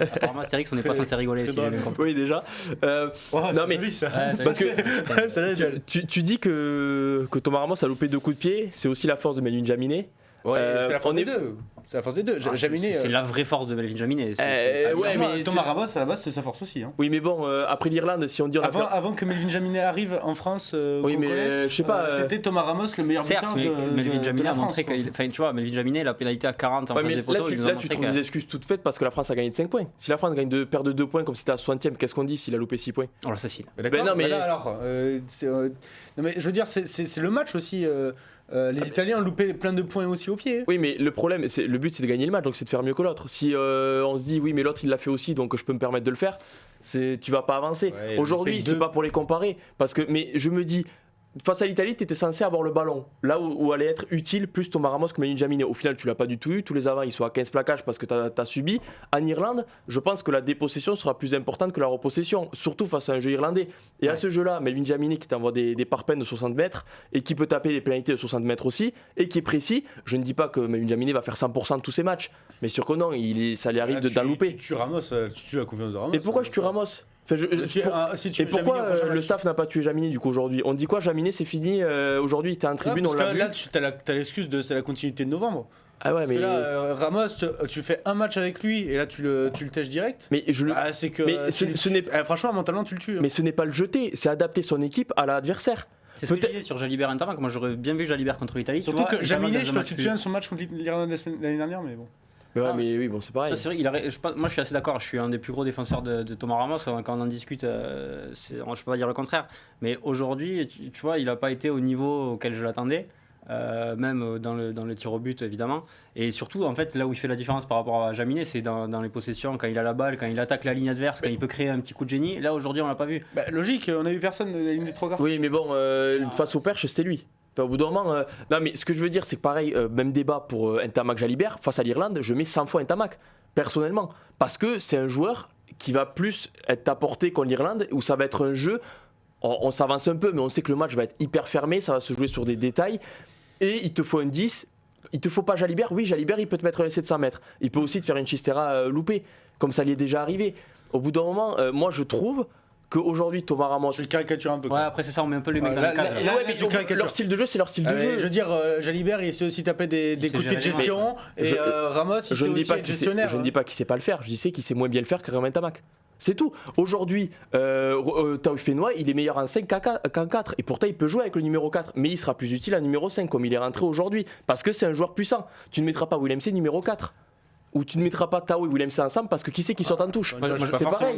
Apparemment, Astérix, on n'est pas censé rigoler si j'ai bien compris. Oui, déjà. Non mais parce que tu dis que Thomas Ramos a loupé 2 coups de pied, c'est aussi la force de Melvin Jaminet. Ouais, c'est la force des deux. C'est la force des deux. Jaminet, c'est la vraie force de Melvin Jaminet. Ouais, mais Thomas Ramos, à la base, c'est sa force aussi. Hein. Oui, mais bon, après l'Irlande, si on dit... Avant que Melvin Jaminet arrive en France, oui, mais je sais pas... c'était Thomas Ramos le meilleur buteur de Melvin Jaminet a montré que... Enfin, tu vois, Melvin Jaminet, la pénalité à 40 en face des poteaux... Là, tu trouves des excuses toutes faites parce que la France a gagné de 5 points. Si la France perd de 2 points comme si c'était à 60e, qu'est-ce qu'on dit s'il a loupé 6 points? On l'assassine. Non, mais là, alors... Non, mais je veux dire, c'est le match aussi... les Italiens ont loupé plein de points aussi au pied. Oui, mais le problème, le but c'est de gagner le match, donc c'est de faire mieux que l'autre. Si on se dit oui, mais l'autre il l'a fait aussi, donc je peux me permettre de le faire, tu vas pas avancer. Ouais, aujourd'hui, c'est pas pour les comparer, mais je me dis, face à l'Italie, tu étais censé avoir le ballon, là où allait être utile plus Thomas Ramos que Melvin Jaminet. Au final, tu l'as pas du tout eu. Tous les avants, ils sont à 15 plaquages parce que tu as subi. En Irlande, je pense que la dépossession sera plus importante que la repossession, surtout face à un jeu irlandais. Et à ce jeu-là, Melvin Jaminet qui t'envoie des parpaings de 60 mètres et qui peut taper des pénalités de 60 mètres aussi et qui est précis. Je ne dis pas que Melvin Jaminet va faire 100% de tous ses matchs, mais sûr que non, ça lui arrive d'en louper. Tu tues Ramos, tu tues la confiance de Ramos. Et pourquoi je tue Ramos? Et pourquoi le staff n'a pas tué Jaminet du coup aujourd'hui? On dit quoi? Jaminet c'est fini, aujourd'hui il était en tribune, on l'a vu. Là t'as l'excuse de c'est la continuité de novembre. Ah ouais, parce que là, Ramos, tu fais un match avec lui et là tu le tèches direct. Mais c'est que franchement mentalement tu le tues. Mais ce n'est pas le jeter, c'est adapter son équipe à l'adversaire. C'est ce que je disais sur Jalibert Intermac. Moi j'aurais bien vu Jalibert contre l'Italie. Surtout que Jaminet, je sais pas si tu te souviens de son match contre l'Irlande l'année dernière, mais bon. Mais oui, bon, c'est pareil. Ça, c'est vrai, moi je suis assez d'accord, je suis un des plus gros défenseurs de Thomas Ramos. Quand on en discute, je peux pas dire le contraire. Mais aujourd'hui, tu vois, il n'a pas été au niveau auquel je l'attendais, même dans le tir au but évidemment. Et surtout, en fait, là où il fait la différence par rapport à Jaminet, c'est dans les possessions, quand il a la balle, quand il attaque la ligne adverse, quand il peut créer un petit coup de génie. Là aujourd'hui, on l'a pas vu. Logique, on a eu personne de la ligne des 3 quarts. Oui, mais bon, face au Perche, c'était lui. Enfin, au bout d'un moment, non mais ce que je veux dire c'est que pareil, même débat pour Ntamak Jalibert, face à l'Irlande, je mets 100 fois Ntamak, personnellement, parce que c'est un joueur qui va plus être apporté contre l'Irlande, où ça va être un jeu, on s'avance un peu, mais on sait que le match va être hyper fermé, ça va se jouer sur des détails, et il te faut un 10, il te faut pas Jalibert, oui Jalibert il peut te mettre un essai de 100 mètres, il peut aussi te faire une chistera loupée, comme ça lui est déjà arrivé. Au bout d'un moment, moi je trouve qu'aujourd'hui Thomas Ramos... Tu le caricatures un peu. Ouais, après c'est ça, on met un peu les mecs dans la case. Leur style de jeu, c'est leur style de jeu. Je veux dire, Jalibert, il sait aussi taper des coups de pied de gestion, et Ramos, il sait aussi être gestionnaire. Je ne dis pas qu'il sait pas le faire, je dis qu'il sait moins bien le faire que Romain Ntamak. C'est tout. Aujourd'hui, Tao Fenoy, il est meilleur en 5 qu'en 4. Et pourtant, il peut jouer avec le numéro 4. Mais il sera plus utile en numéro 5, comme il est rentré aujourd'hui. Parce que c'est un joueur puissant. Tu ne mettras pas William C numéro 4. Ou tu ne mettras pas Tao et William C ensemble parce que qui c'est qui sort en touche? C'est pareil.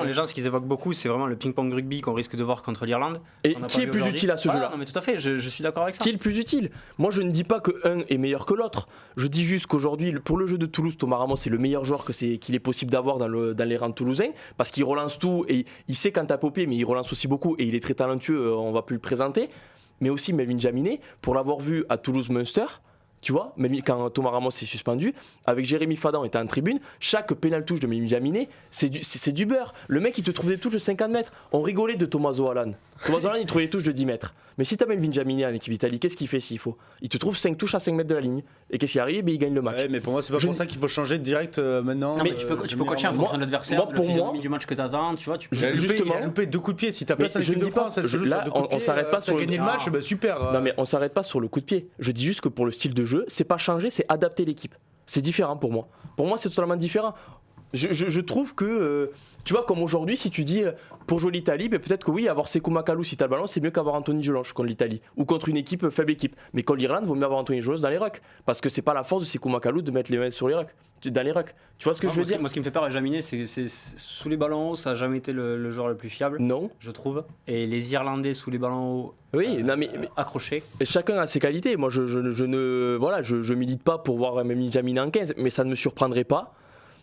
Les gens, ce qu'ils évoquent beaucoup, c'est vraiment le ping-pong rugby qu'on risque de voir contre l'Irlande. Et qui est plus utile à ce jeu-là? Non, mais tout à fait, je suis d'accord avec ça. Qui est le plus utile? Moi, je ne dis pas qu'un est meilleur que l'autre. Je dis juste qu'aujourd'hui, pour le jeu de Toulouse, Thomas Ramos c'est le meilleur joueur qu'il est possible d'avoir dans les rangs toulousains parce qu'il relance tout et il sait quand t'as popé, mais il relance aussi beaucoup et il est très talentueux. On va plus le présenter. Mais aussi Melvin Jaminet, pour l'avoir vu à Toulouse-Munster. Tu vois, même quand Thomas Ramos est suspendu, avec Jérémy Fadan était en tribune, chaque pénal touche de Melvin Jaminet, c'est du beurre. Le mec, il te trouve des touches de 50 mètres. On rigolait de Tommaso Allan. Tommaso Allan, il trouvait des touches de 10 mètres. Mais si tu as Melvin Jaminet en équipe d'Italie, qu'est-ce qu'il fait s'il faut? Il te trouve 5 touches à 5 mètres de la ligne. Et qu'est-ce qui arrive? Il gagne le match. Ouais, mais pour moi, c'est pas pour ça qu'il faut changer direct maintenant. Non, mais tu peux coacher en fonction de l'adversaire, de la physionomie du match que tu attends. Tu vois, justement, il a loupé 2 coups de pied. Si tu as pas ça, je ne dis pas, on s'arrête pas sur le gagner le match, super. Non, mais on s'arrête pas sur le coup de pied. Je dis juste que pour le style de jeu, c'est pas changer, c'est adapter l'équipe. C'est différent pour moi. Pour moi, c'est totalement différent. Je trouve que, tu vois, comme aujourd'hui, si tu dis pour jouer l'Italie, ben peut-être que oui, avoir Sekou Makalou si t'as le ballon, c'est mieux qu'avoir Anthony Gelonge contre l'Italie ou contre une équipe, faible équipe. Mais contre l'Irlande, il vaut mieux avoir Anthony Gelonge dans les rucks parce que c'est pas la force de Sekou Makalou de mettre les mains sur les rucks, dans les rucks. Tu vois ce que je veux dire? Moi, ce qui me fait peur avec Jaminet, c'est sous les ballons hauts, ça n'a jamais été le joueur le plus fiable. Non. Je trouve. Et les Irlandais sous les ballons hauts. Oui, non mais accrochés. Chacun a ses qualités. Moi, je milite pas pour voir même Jaminet en 15, mais ça ne me surprendrait pas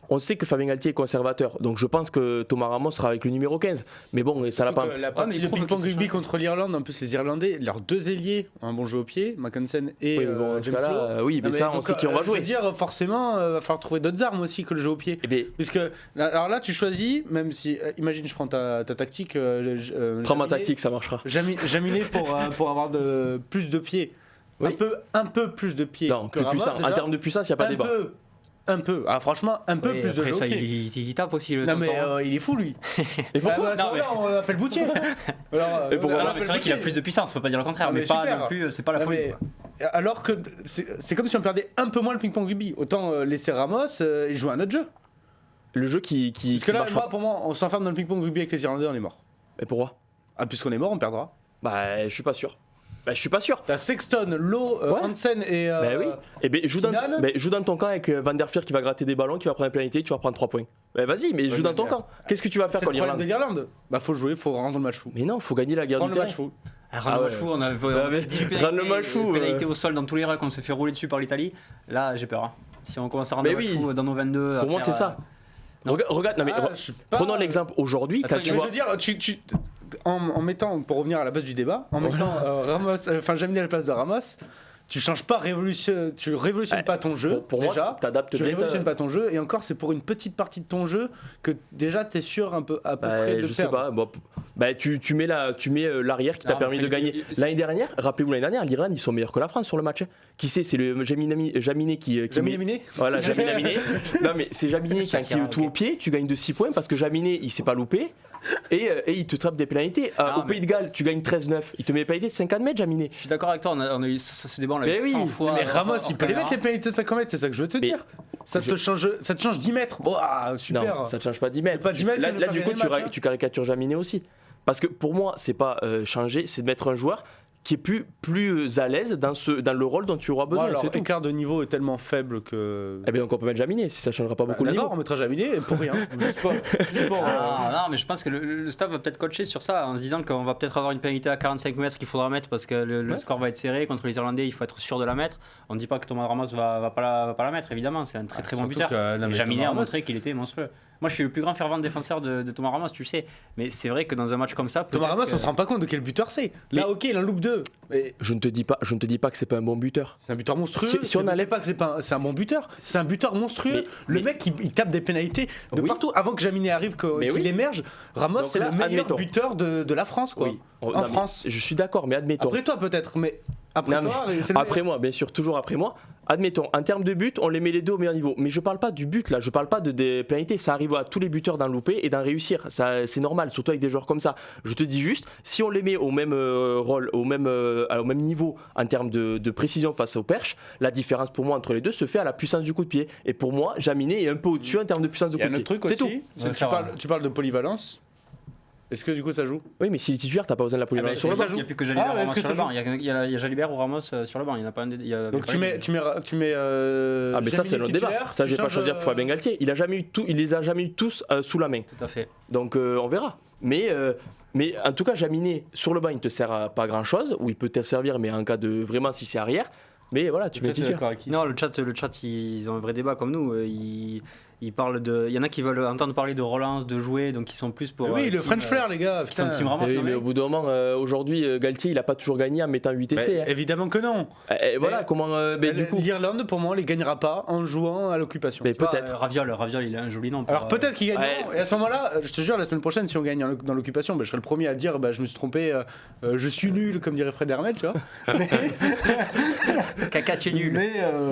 on sait que Fabien Galtier est conservateur, donc je pense que Thomas Ramos sera avec le numéro 15. Mais bon, ça l'a pas. La partie de ping-pong rugby contre l'Irlande, en plus les Irlandais, leurs 2 ailiers ont un bon jeu au pied, Mackensen et James Lowe. Oui, mais ça, on sait qui on va jouer. Je veux dire, forcément, il va falloir trouver d'autres armes aussi que le jeu au pied. Puisque, alors là, tu choisis, même si, imagine, je prends ta tactique. Prends ma tactique, ça marchera. Jaminé pour avoir plus de pieds. Oui. Un peu plus de pieds. Non, plus puissant. En termes de puissance, il n'y a pas débat. Franchement, un peu plus de jeu. Ça, il tape aussi le Non, mais il est fou, lui. Et pourquoi on l'appelle Boutier. C'est vrai qu'il a plus de puissance, on peut pas dire le contraire, mais pas non plus, c'est pas la folie. Alors que c'est comme si on perdait un peu moins le ping-pong rugby. Autant laisser Ramos et jouer à un autre jeu. Le jeu qui parce que là, pour moi, on s'enferme dans le ping-pong rugby avec les Irlandais, on est mort. Et pourquoi ? Puisqu'on est mort, on perdra. Je suis pas sûr. Je suis pas sûr. T'as Sexton, Lowe, Hansen et. Oui. Et joue dans ton camp avec Van der Fier qui va gratter des ballons, qui va prendre une pénalité, tu vas prendre 3 points. Vas-y, mais joue dans ton camp. Qu'est-ce que tu vas faire quand l'Irlande ? C'est le problème de l'Irlande. Faut jouer, faut rendre le match fou. Mais non, faut gagner la guerre du terrain. Rendre le match fou, on avait dit pénalité au sol dans tous les rucks, on s'est fait rouler dessus par l'Italie. Là, j'ai peur. Si on commence à rendre le match fou dans nos 22. Pour moi, c'est ça. Regarde, prenons l'exemple aujourd'hui. Quand tu vois. Je veux dire, en mettant, pour revenir à la base du débat, en mettant Jaminé à la place de Ramos, tu changes pas, tu révolutionnes pas ton jeu. Pour déjà, moi, t'adaptes tu révolutionnes pas ton jeu, et encore, c'est pour une petite partie de ton jeu que déjà t'es sûr à peu près de je sais pas. Tu mets l'arrière qui t'a permis de gagner. L'année dernière, rappelez-vous, l'Irlande, ils sont meilleurs que la France sur le match. Qui c'est le Jaminé qui Jaminé. Voilà, Jaminé. Non, mais c'est Jaminé qui a tout au pied. Tu gagnes de 6 points parce que Jaminé, il s'est pas loupé. Et il te trappe des pénalités. Au Pays de Galles, tu gagnes 13-9. Il te met des pénalités de 50 mètres, Jaminé. Je suis d'accord avec toi, on a eu ce débat, on l'a eu 100 fois. Mais Ramos, il peut les mettre les pénalités de 50 mètres, c'est ça que je veux te dire. Ça te change 10 mètres. Super. Non, ça te change pas 10 mètres. Pas 10 mètres là du coup, tu caricatures Jaminé aussi. Parce que pour moi, c'est pas changer, c'est de mettre un joueur qui est plus à l'aise dans le rôle dont tu auras besoin. Alors, l'écart de niveau est tellement faible que. Donc on peut mettre Jaminé si ça changera pas beaucoup le niveau. D'accord, on mettra Jaminé pour rien. Juste pour non, mais je pense que le staff va peut-être coacher sur ça en se disant qu'on va peut-être avoir une pénalité à 45 mètres qu'il faudra mettre parce que le score va être serré. Contre les Irlandais, il faut être sûr de la mettre. On ne dit pas que Thomas Ramos va pas la mettre, évidemment. C'est un très bon buteur. Jaminé a montré qu'il était monstrueux. Moi, je suis le plus grand fervent défenseur de Thomas Ramos, tu le sais. Mais c'est vrai que dans un match comme ça, Thomas Ramos, on se rend pas compte de quel buteur c'est. Là, ok, il en loupe 2. Mais je ne te dis pas que c'est pas un bon buteur. C'est un buteur monstrueux. Si on n'allait pas que c'est un bon buteur, c'est un buteur monstrueux. Le mec, il tape des pénalités de partout. Avant que Jaminé arrive, qu'il émerge, Ramos, c'est le meilleur buteur de la France, quoi. En France. Je suis d'accord, mais admettons. Après toi, peut-être, mais. Après moi, bien sûr, toujours après moi. Admettons, en termes de but, on les met les deux au meilleur niveau. Mais je parle pas du but là, je parle pas des pénalités. Ça arrive à tous les buteurs d'en louper et d'en réussir. Ça, c'est normal, surtout avec des joueurs comme ça. Je te dis juste, si on les met au même rôle, au même niveau en termes de précision face aux perches, la différence pour moi entre les deux se fait à la puissance du coup de pied. Et pour moi, Jaminé est un peu au-dessus en termes de puissance de coup de pied. C'est tout. Tu parles de polyvalence. Est-ce que du coup ça joue ? Oui, mais s'il est titulaire, t'as pas besoin de la polyvalence sur le banc. Il n'y a plus que Jalibert ou Ramos sur le banc. Il y a Jalibert ou Ramos sur le banc. Il n'y en a pas un. Donc tu mets. Mais ça c'est notre débat. Ça je vais pas choisir pour Fabien Galtier. Il les a jamais eu tous sous la main. Tout à fait. Donc on verra. Mais en tout cas, Jaminé sur le banc, il te sert à pas grand chose. Ou il peut te servir, mais en cas de vraiment si c'est arrière. Mais voilà, tu mets titulaire. Non, le chat, ils ont un vrai débat comme nous. Ils parlent de. Il y en a qui veulent entendre parler de relance, de jouer, donc ils sont plus pour. Oui, le French Flair, les gars. Putain. Team Ramos, mais au bout d'un moment, aujourd'hui, Galtier, il a pas toujours gagné en mettant 8 essais. Évidemment que non. Voilà, comment. Du coup. L'Irlande, pour moi, les gagnera pas en jouant à l'occupation. Mais peut-être. Raviol, il a un joli nom. Alors peut-être qu'il gagne. Et à ce moment-là, je te jure, la semaine prochaine, si on gagne dans l'occupation, je serai le premier à dire je me suis trompé, je suis nul, comme dirait Fred Hermel, tu vois. Caca, tu es nul.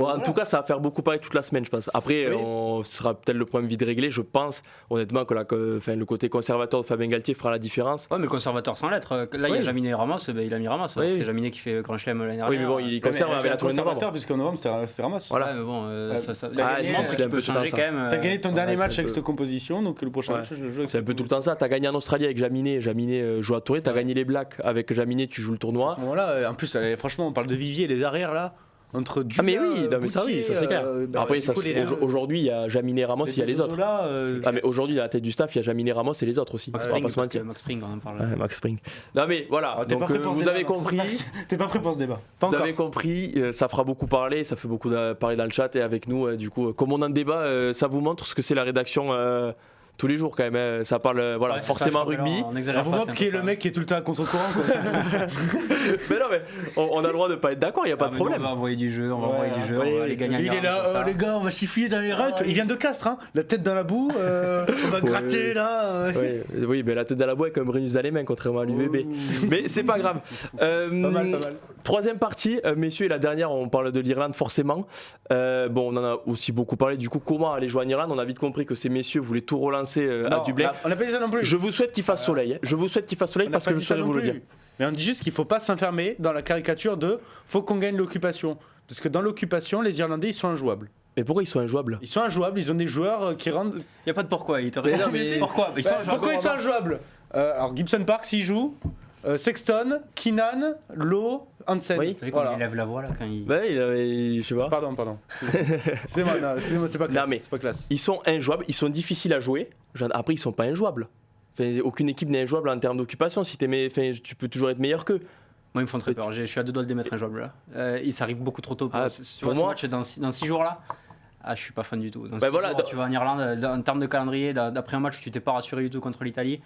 En tout cas, ça va faire beaucoup parler toute la semaine, je pense. Après, on sera peut-être le problème vite réglé. Je pense honnêtement que le côté conservateur de Fabien Galtier fera la différence. Ouais, mais le conservateur sans l'être. Là, il y a Jaminé et Ramos, il a mis Ramos. C'est Jaminé qui fait Grand Chelem l'année dernière. Oui, mais bon, il conserve avec la tournée de novembre. Puisqu'en novembre, c'est Ramos. Voilà. Mais bon, c'est un peu changer quand même. T'as gagné ton dernier match avec cette composition, donc le prochain match, je le joue. C'est un peu tout le temps ça. T'as gagné en Australie avec Jaminé. Jaminé joue à tournée. T'as gagné les Blacks avec Jaminé. Tu joues le tournoi. À ce moment-là, en plus, franchement, on parle de vivier, les arrières là. entre Ah mais oui, ça c'est clair. Après, aujourd'hui, il y a Jaminé Ramos, il y a les autres. Mais aujourd'hui, à la tête du staff, il y a Jaminé Ramos et les autres aussi. Max Spring, on en parle. Max Spring. Non mais voilà, donc vous avez compris. T'es pas prêt pour ce débat. Vous avez compris, ça fera beaucoup parler, ça fait beaucoup parler dans le chat et avec nous, du coup, comme on en débat, ça vous montre ce que c'est la rédaction tous les jours quand même. Ça parle forcément rugby. Ça vous montre qui est le mec qui est tout le temps contre courant. Mais non, mais on a le droit de pas être d'accord, il n'y a pas de problème. On va envoyer du jeu, on va aller gagner. Il est là, les gars, on va siffler dans les rucks. Il vient de Castres, hein, la tête dans la boue, on va gratter là. Oui, mais la tête dans la boue avec un Brennus dans les mains, contrairement à l'UVB. Mais c'est pas grave. Pas mal. Troisième partie, messieurs, et la dernière, on parle de l'Irlande forcément. On en a aussi beaucoup parlé. Du coup, comment aller jouer en Irlande ? On a vite compris que ces messieurs voulaient tout relancer à Dublin. On n'a pas dit ça non plus. Je vous souhaite qu'il fasse soleil. Je vous souhaite qu'il fasse soleil parce que je souhaite vous le dire. Mais on dit juste qu'il ne faut pas s'enfermer dans la caricature de faut qu'on gagne l'occupation. Parce que dans l'occupation, les Irlandais, ils sont injouables. Mais pourquoi ils sont injouables ? Ils sont injouables, ils ont des joueurs qui rendent. Il n'y a pas de pourquoi. Pourquoi ils sont injouables ? Alors Gibson Park, s'il joue. Sexton, Keenan, Lowe, Hansen. Oui, il lève la voix là quand il. Je sais pas. Pardon. Excusez-moi, c'est pas classe. Non, mais c'est pas classe. Ils sont injouables, ils sont difficiles à jouer. Après, ils sont pas injouables. Aucune équipe n'est injouable en termes d'occupation. Si tu peux toujours être meilleur qu'eux. Moi, ils me font très peur. Je suis à 2 doigts de les mettre injouables là. Ils s'arrivent beaucoup trop tôt. Pour moi, ce match dans 6 jours là. Je suis pas fan du tout. Tu vas en Irlande, en termes de calendrier, d'après un match, tu t'es pas rassuré du tout contre l'Italie.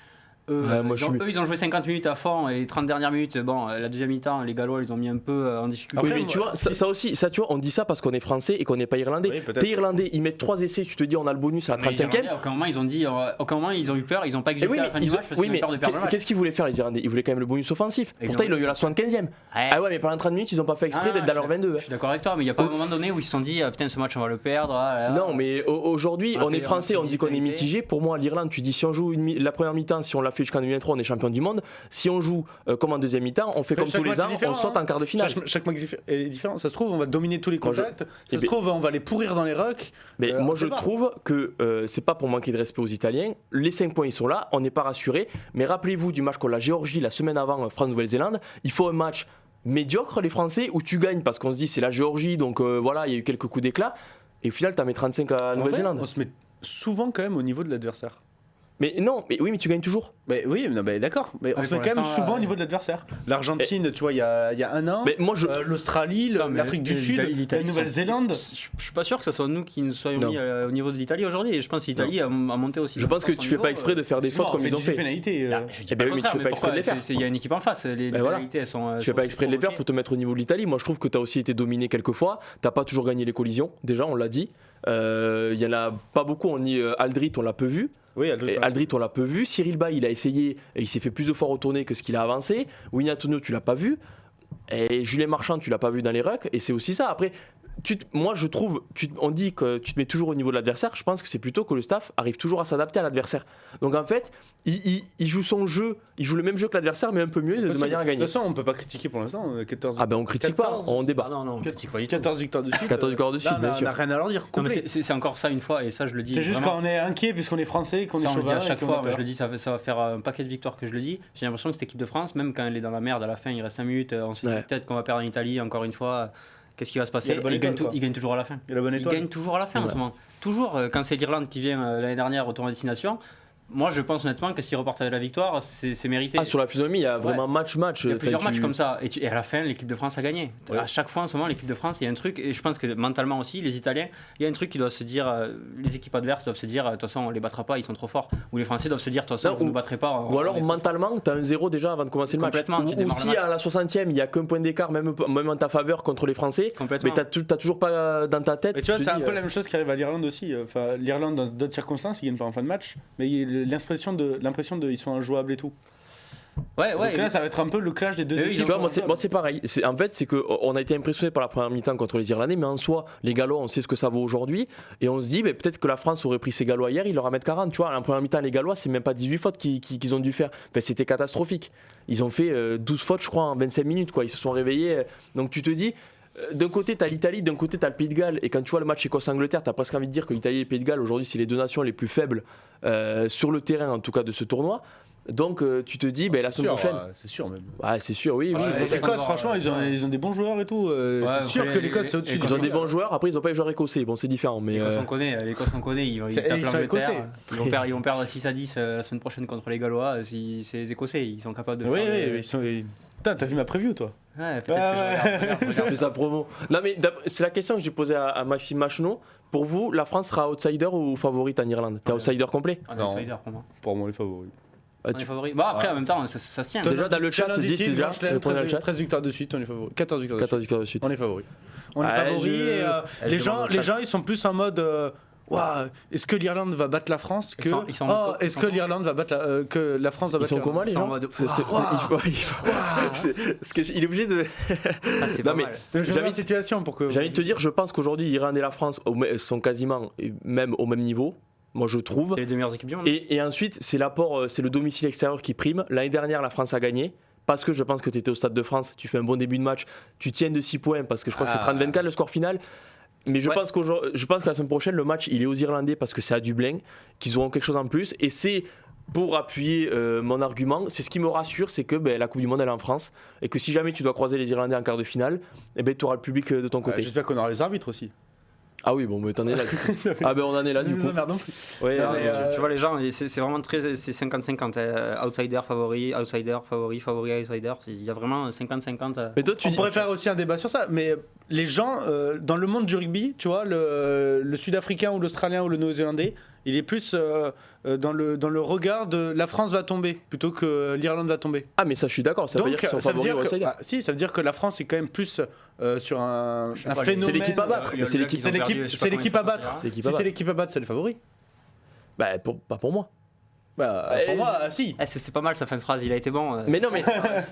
Ils ont joué 50 minutes à fond et 30 dernières minutes. La deuxième mi-temps, les Gallois, ils ont mis un peu en difficulté. Oui, mais tu vois, ça aussi, tu vois, on dit ça parce qu'on est français et qu'on n'est pas irlandais. Oui, t'es irlandais, ils mettent 3 essais, tu te dis on a le bonus à la 35e. Aucun moment, ils ont eu peur, ils n'ont pas exécuté à la fin du match parce qu'ils ont peur de perdre le match. Qu'est-ce qu'ils voulaient faire les Irlandais ? Ils voulaient quand même le bonus offensif. Pourtant, ils l'ont eu à la 75e. Ah ouais, mais pendant 30 minutes, ils n'ont pas fait exprès d'être dans leur 22. Je suis d'accord avec toi, mais il n'y a pas un moment donné où ils se sont dit putain, ce match, on va le perdre. Non, mais aujourd'hui, on est français, on dit qu'on est mitigé. Pour moi, l'Irlande, tu dis si on joue la première mi-temps, si on l'a fait jusqu'en 2023, on est champion du monde. Si on joue comme en deuxième mi-temps, on fait comme tous les ans, on saute en quart de finale. Chaque match est différent. Ça se trouve, on va dominer tous les contacts. Ça se trouve, on va les pourrir dans les rucks. Mais moi, je trouve que c'est pas pour manquer de respect aux Italiens. Les 5 points, ils sont là. On n'est pas rassurés. Mais rappelez-vous du match contre la Géorgie la semaine avant France-Nouvelle-Zélande. Il faut un match médiocre, les Français, où tu gagnes parce qu'on se dit c'est la Géorgie, donc il y a eu quelques coups d'éclat. Et au final, tu en mets 35 à Nouvelle-Zélande. On se met souvent quand même au niveau de l'adversaire. Mais non, mais tu gagnes toujours. Mais oui, d'accord. Mais on se met quand même souvent au niveau de l'adversaire. L'Argentine, tu vois, il y a un an. Mais moi, l'Australie, l'Afrique du Sud, la Nouvelle-Zélande. Je suis pas sûr que ce soit nous qui nous soyons mis au niveau de l'Italie aujourd'hui. Et je pense que l'Italie a monté aussi. Je pense que tu fais pas exprès de faire des fautes comme ils ont fait. Mais tu fais pas exprès de les faire. Il y a une équipe en face. Les pénalités, elles sont. Tu fais pas exprès de les faire pour te mettre au niveau de l'Italie. Moi, je trouve que tu as aussi été dominé quelques fois. T'as pas toujours gagné les collisions. Déjà, on l'a dit. Il y en a pas beaucoup. On dit Aldrit, on l'a peu vu. Oui, Aldrit, on l'a peu vu. Cyril Bay, il a essayé, et il s'est fait plus de fois retourner que ce qu'il a avancé. Winnie Antonio, tu l'as pas vu. Et Julien Marchand, tu l'as pas vu dans les rucks. Et c'est aussi ça. Après, moi, je trouve, on dit que tu te mets toujours au niveau de l'adversaire. Je pense que c'est plutôt que le staff arrive toujours à s'adapter à l'adversaire. Donc en fait, il joue son jeu, il joue le même jeu que l'adversaire, mais un peu mieux de manière à gagner. De toute façon, on peut pas critiquer pour l'instant. 14, on critique pas, on débat. Non, on critique pas. 14 victoires de suite. 14 victoires de suite, bien sûr. On n'a rien à leur dire. C'est encore ça une fois, et ça je le dis. C'est juste quand on est inquiet, puisqu'on est français, qu'on est chauvin. À chaque fois, je le dis, ça va faire un paquet de victoires que je le dis. J'ai l'impression que cette équipe de France, même quand elle est dans la merde à la fin, il reste 5 minutes, on se dit peut-être qu'on va perdre en Italie encore une fois. Qu'est-ce qui va se passer ? Il gagne toujours à la fin. Il gagne toujours à la fin en ce moment. Toujours, quand c'est l'Irlande qui vient l'année dernière au tournoi de destination, moi je pense honnêtement que s'il reporte avec la victoire, c'est mérité. Sur la physionomie, il y a vraiment match. Il y a plusieurs matchs comme ça. Et à la fin, l'équipe de France a gagné. Ouais. À chaque fois en ce moment, l'équipe de France, il y a un truc, et je pense que mentalement aussi, les Italiens, il y a un truc qui doit se dire, les équipes adverses doivent se dire, de toute façon, on les battra pas, ils sont trop forts. Ou les Français doivent se dire, de toute façon, vous ne nous battrez pas. Ou alors mentalement, tu as un 0 déjà avant de commencer le match. Ou si à la 60e, il n'y a qu'un point d'écart, même en ta faveur contre les Français, mais tu n'as toujours pas dans ta tête. Mais tu vois, c'est un peu la même chose qui arrive à l'Irlande aussi. Enfin, l'Irlande, dans d'autres circonstances, ils gagnent pas en fin de match, mais il y a l'impression de ils sont injouables et tout. Ouais. Donc là, ça va être un peu le clash des deux équipes. Tu vois, moi, c'est pareil. En fait, c'est qu'on a été impressionné par la première mi-temps contre les Irlandais, mais en soi, les Gallois, on sait ce que ça vaut aujourd'hui. Et on se dit, peut-être que la France aurait pris ces Gallois hier, ils leur en mettent 40. Tu vois, en première mi-temps, les Gallois, c'est même pas 18 fautes qu'ils ont dû faire. Enfin, c'était catastrophique. Ils ont fait 12 fautes, je crois, en 25 minutes. Ils se sont réveillés. Donc tu te dis. D'un côté, t'as l'Italie, d'un côté, t'as le Pays de Galles. Et quand tu vois le match Écosse-Angleterre, t'as presque envie de dire que l'Italie et le Pays de Galles, aujourd'hui, c'est les deux nations les plus faibles sur le terrain, en tout cas, de ce tournoi. Donc tu te dis, la semaine prochaine. C'est sûr même. Ouais, c'est sûr, oui. L'Écosse, franchement, ils ont des bons joueurs et tout. C'est sûr que l'Écosse c'est au-dessus. Ils ont des bons joueurs, après ils n'ont pas les joueurs écossais. Bon, c'est différent. Mais L'Écosse, on connaît, ils tapent l'Angleterre. Ils vont perdre 6-10 la semaine prochaine contre les Gallois. Si c'est les Écossais, ils sont capables de faire. Oui, ils sont. Putain, t'as vu ma preview, toi? Ouais, peut-être que je regarde. fait sa promo. Non, mais c'est la question que j'ai posée à Maxime Macheneau. Pour vous, la France sera outsider ou favorite en Irlande? T'es outsider complet? On est outsider pour moi. Pour moi, les favoris. On est favoris. Bon, après, en même temps, ça se tient. Déjà, dans le chat, tu dis déjà. 13 victoires de suite, on est favoris. 14 victoires de suite. On est favoris. On est favoris et les gens, ils sont plus en mode. Wow, est-ce que l'Irlande va battre la France est-ce que l'Irlande va battre que la France va battre l'Irlande? Ils sont comment les gens? Il est obligé de. C'est pas mal. J'avais une situation pour que. J'ai envie de te dire, je pense qu'aujourd'hui l'Irlande et la France sont quasiment même au même niveau. Moi je trouve. C'est les deux meilleures équipes du monde. Et ensuite c'est l'apport, c'est le domicile extérieur qui prime. L'année dernière la France a gagné. Parce que je pense que tu étais au Stade de France, tu fais un bon début de match, tu tiens de 6 points parce que je crois que c'est 30-24 le score final. Mais je pense que la semaine prochaine, le match, il est aux Irlandais parce que c'est à Dublin, qu'ils auront quelque chose en plus. Et c'est, pour appuyer mon argument, c'est ce qui me rassure, c'est que la Coupe du Monde, elle est en France. Et que si jamais tu dois croiser les Irlandais en quart de finale, tu auras le public de ton côté. J'espère qu'on aura les arbitres aussi. Ah oui, bon, mais t'en es là. On en est là du coup. Ouais, tu vois, les gens, c'est vraiment c'est 50-50. Outsider, favori, outsider, favori, outsider. Il y a vraiment 50-50. Mais toi, on pourrait faire aussi un débat sur ça. Mais les gens, dans le monde du rugby, tu vois, le Sud-Africain ou l'Australien ou le Néo-Zélandais, il est plus dans le regard de la France va tomber plutôt que l'Irlande va tomber. Ah mais ça je suis d'accord, ça veut dire qu'ils sont favoris ou outsiders. Si, ça veut dire que la France est quand même plus sur un phénomène. C'est l'équipe à battre. C'est l'équipe à battre. Si c'est l'équipe à battre, c'est le favori. Pas pour moi. Pour moi, si. C'est pas mal sa fin de phrase, il a été bon. Mais non, mais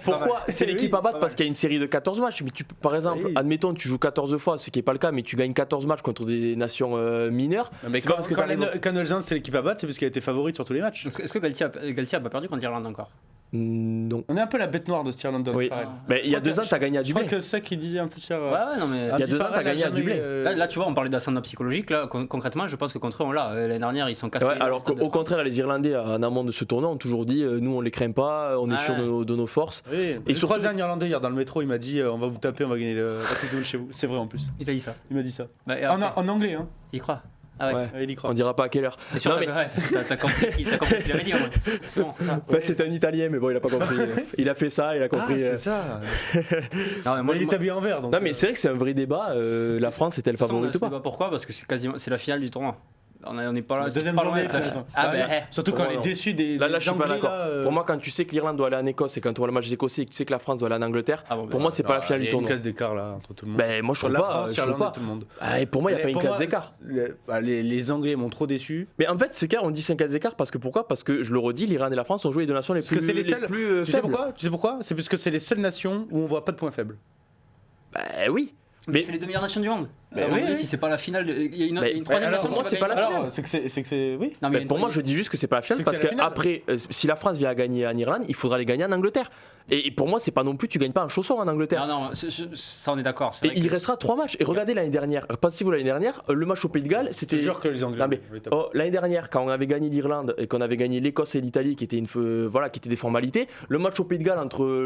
pourquoi c'est l'équipe à battre? Parce qu'il y a une série de 14 matchs. Mais par exemple, admettons, tu joues 14 fois, ce qui n'est pas le cas, mais tu gagnes 14 matchs contre des nations mineures. Mais quand Noël c'est l'équipe à battre, c'est parce qu'elle a été favorite sur tous les matchs. Est-ce que Galtier a pas perdu contre l'Irlande encore? Non. On est un peu la bête noire de ce Irlande. Oui. Mais il y a 2 ans, tu as gagné à Dublin. Je crois que c'est ça qui dit un peu sur. Ouais, non, mais. Il y a 2 ans, tu as gagné à Dublin. Là, tu vois, on parlait d'ascendant psychologique. Là, concrètement, je pense que contre eux, on l'a. L'année dernière, ils sont cassés. Ouais, alors qu'au contraire, les Irlandais, en amont de ce tournoi, ont toujours dit nous, on les craint pas, on est sûr de nos forces. Oui. Et sur croisé un Irlandais hier dans le métro, il m'a dit on va vous taper, on va gagner la Coupe du Monde chez vous. C'est vrai en plus. Il t'a dit ça. Il m'a dit ça. En anglais, hein. Il croit. Ah ouais. Il y croit. On dira pas à quelle heure. Non, mais... t'as compris ce qu'il avait dit. C'est bon, c'est ça. En fait, c'était un Italien, mais bon, il a pas compris. Il a fait ça, il a compris. Ah, c'est ça. Non, mais moi, il est habillé en vert. Donc non, mais c'est vrai que c'est un vrai débat. La France est-elle favorite ou pas? Pourquoi? Parce que c'est la finale du tournoi. On n'est pas là. Deuxième journée. Surtout quand on est déçu des. Là, je suis pas d'accord. Pour moi, quand tu sais que l'Irlande doit aller en Écosse et quand tu vois le match des Écossais et que tu sais que la France doit aller en Angleterre, pour moi, c'est pas la finale du tournoi. Il y a une classe d'écart là entre tout le monde. Moi, je trouve pas. Tout le monde. Et pour moi, il y a pas une classe d'écart. Les Anglais m'ont trop déçu. Mais en fait, ce cas, on dit 5 classes d'écart parce que pourquoi? Parce que je le redis, l'Irlande et la France ont joué les deux nations les plus. Parce que c'est les seules. Tu sais pourquoi? C'est parce que c'est les seules nations où on voit pas de points faibles. Oui. Mais c'est les deux meilleures nations du monde. Oui. Si c'est pas la finale, il y a une troisième nation. Pour moi, c'est pas la finale. C'est que c'est oui. Pour moi, je dis juste que c'est pas la finale parce que après, si la France vient à gagner en Irlande, il faudra les gagner en Angleterre. Et pour moi, c'est pas non plus, tu gagnes pas un chausson en Angleterre. Non, ça on est d'accord. Et il restera 3 matchs. Et regardez l'année dernière, pensez-vous l'année dernière, le match au Pays de Galles, c'était. Je jure que les Anglais. L'année dernière, quand on avait gagné l'Irlande et qu'on avait gagné l'Écosse et l'Italie, qui étaient qui étaient des formalités, le match au Pays de Galles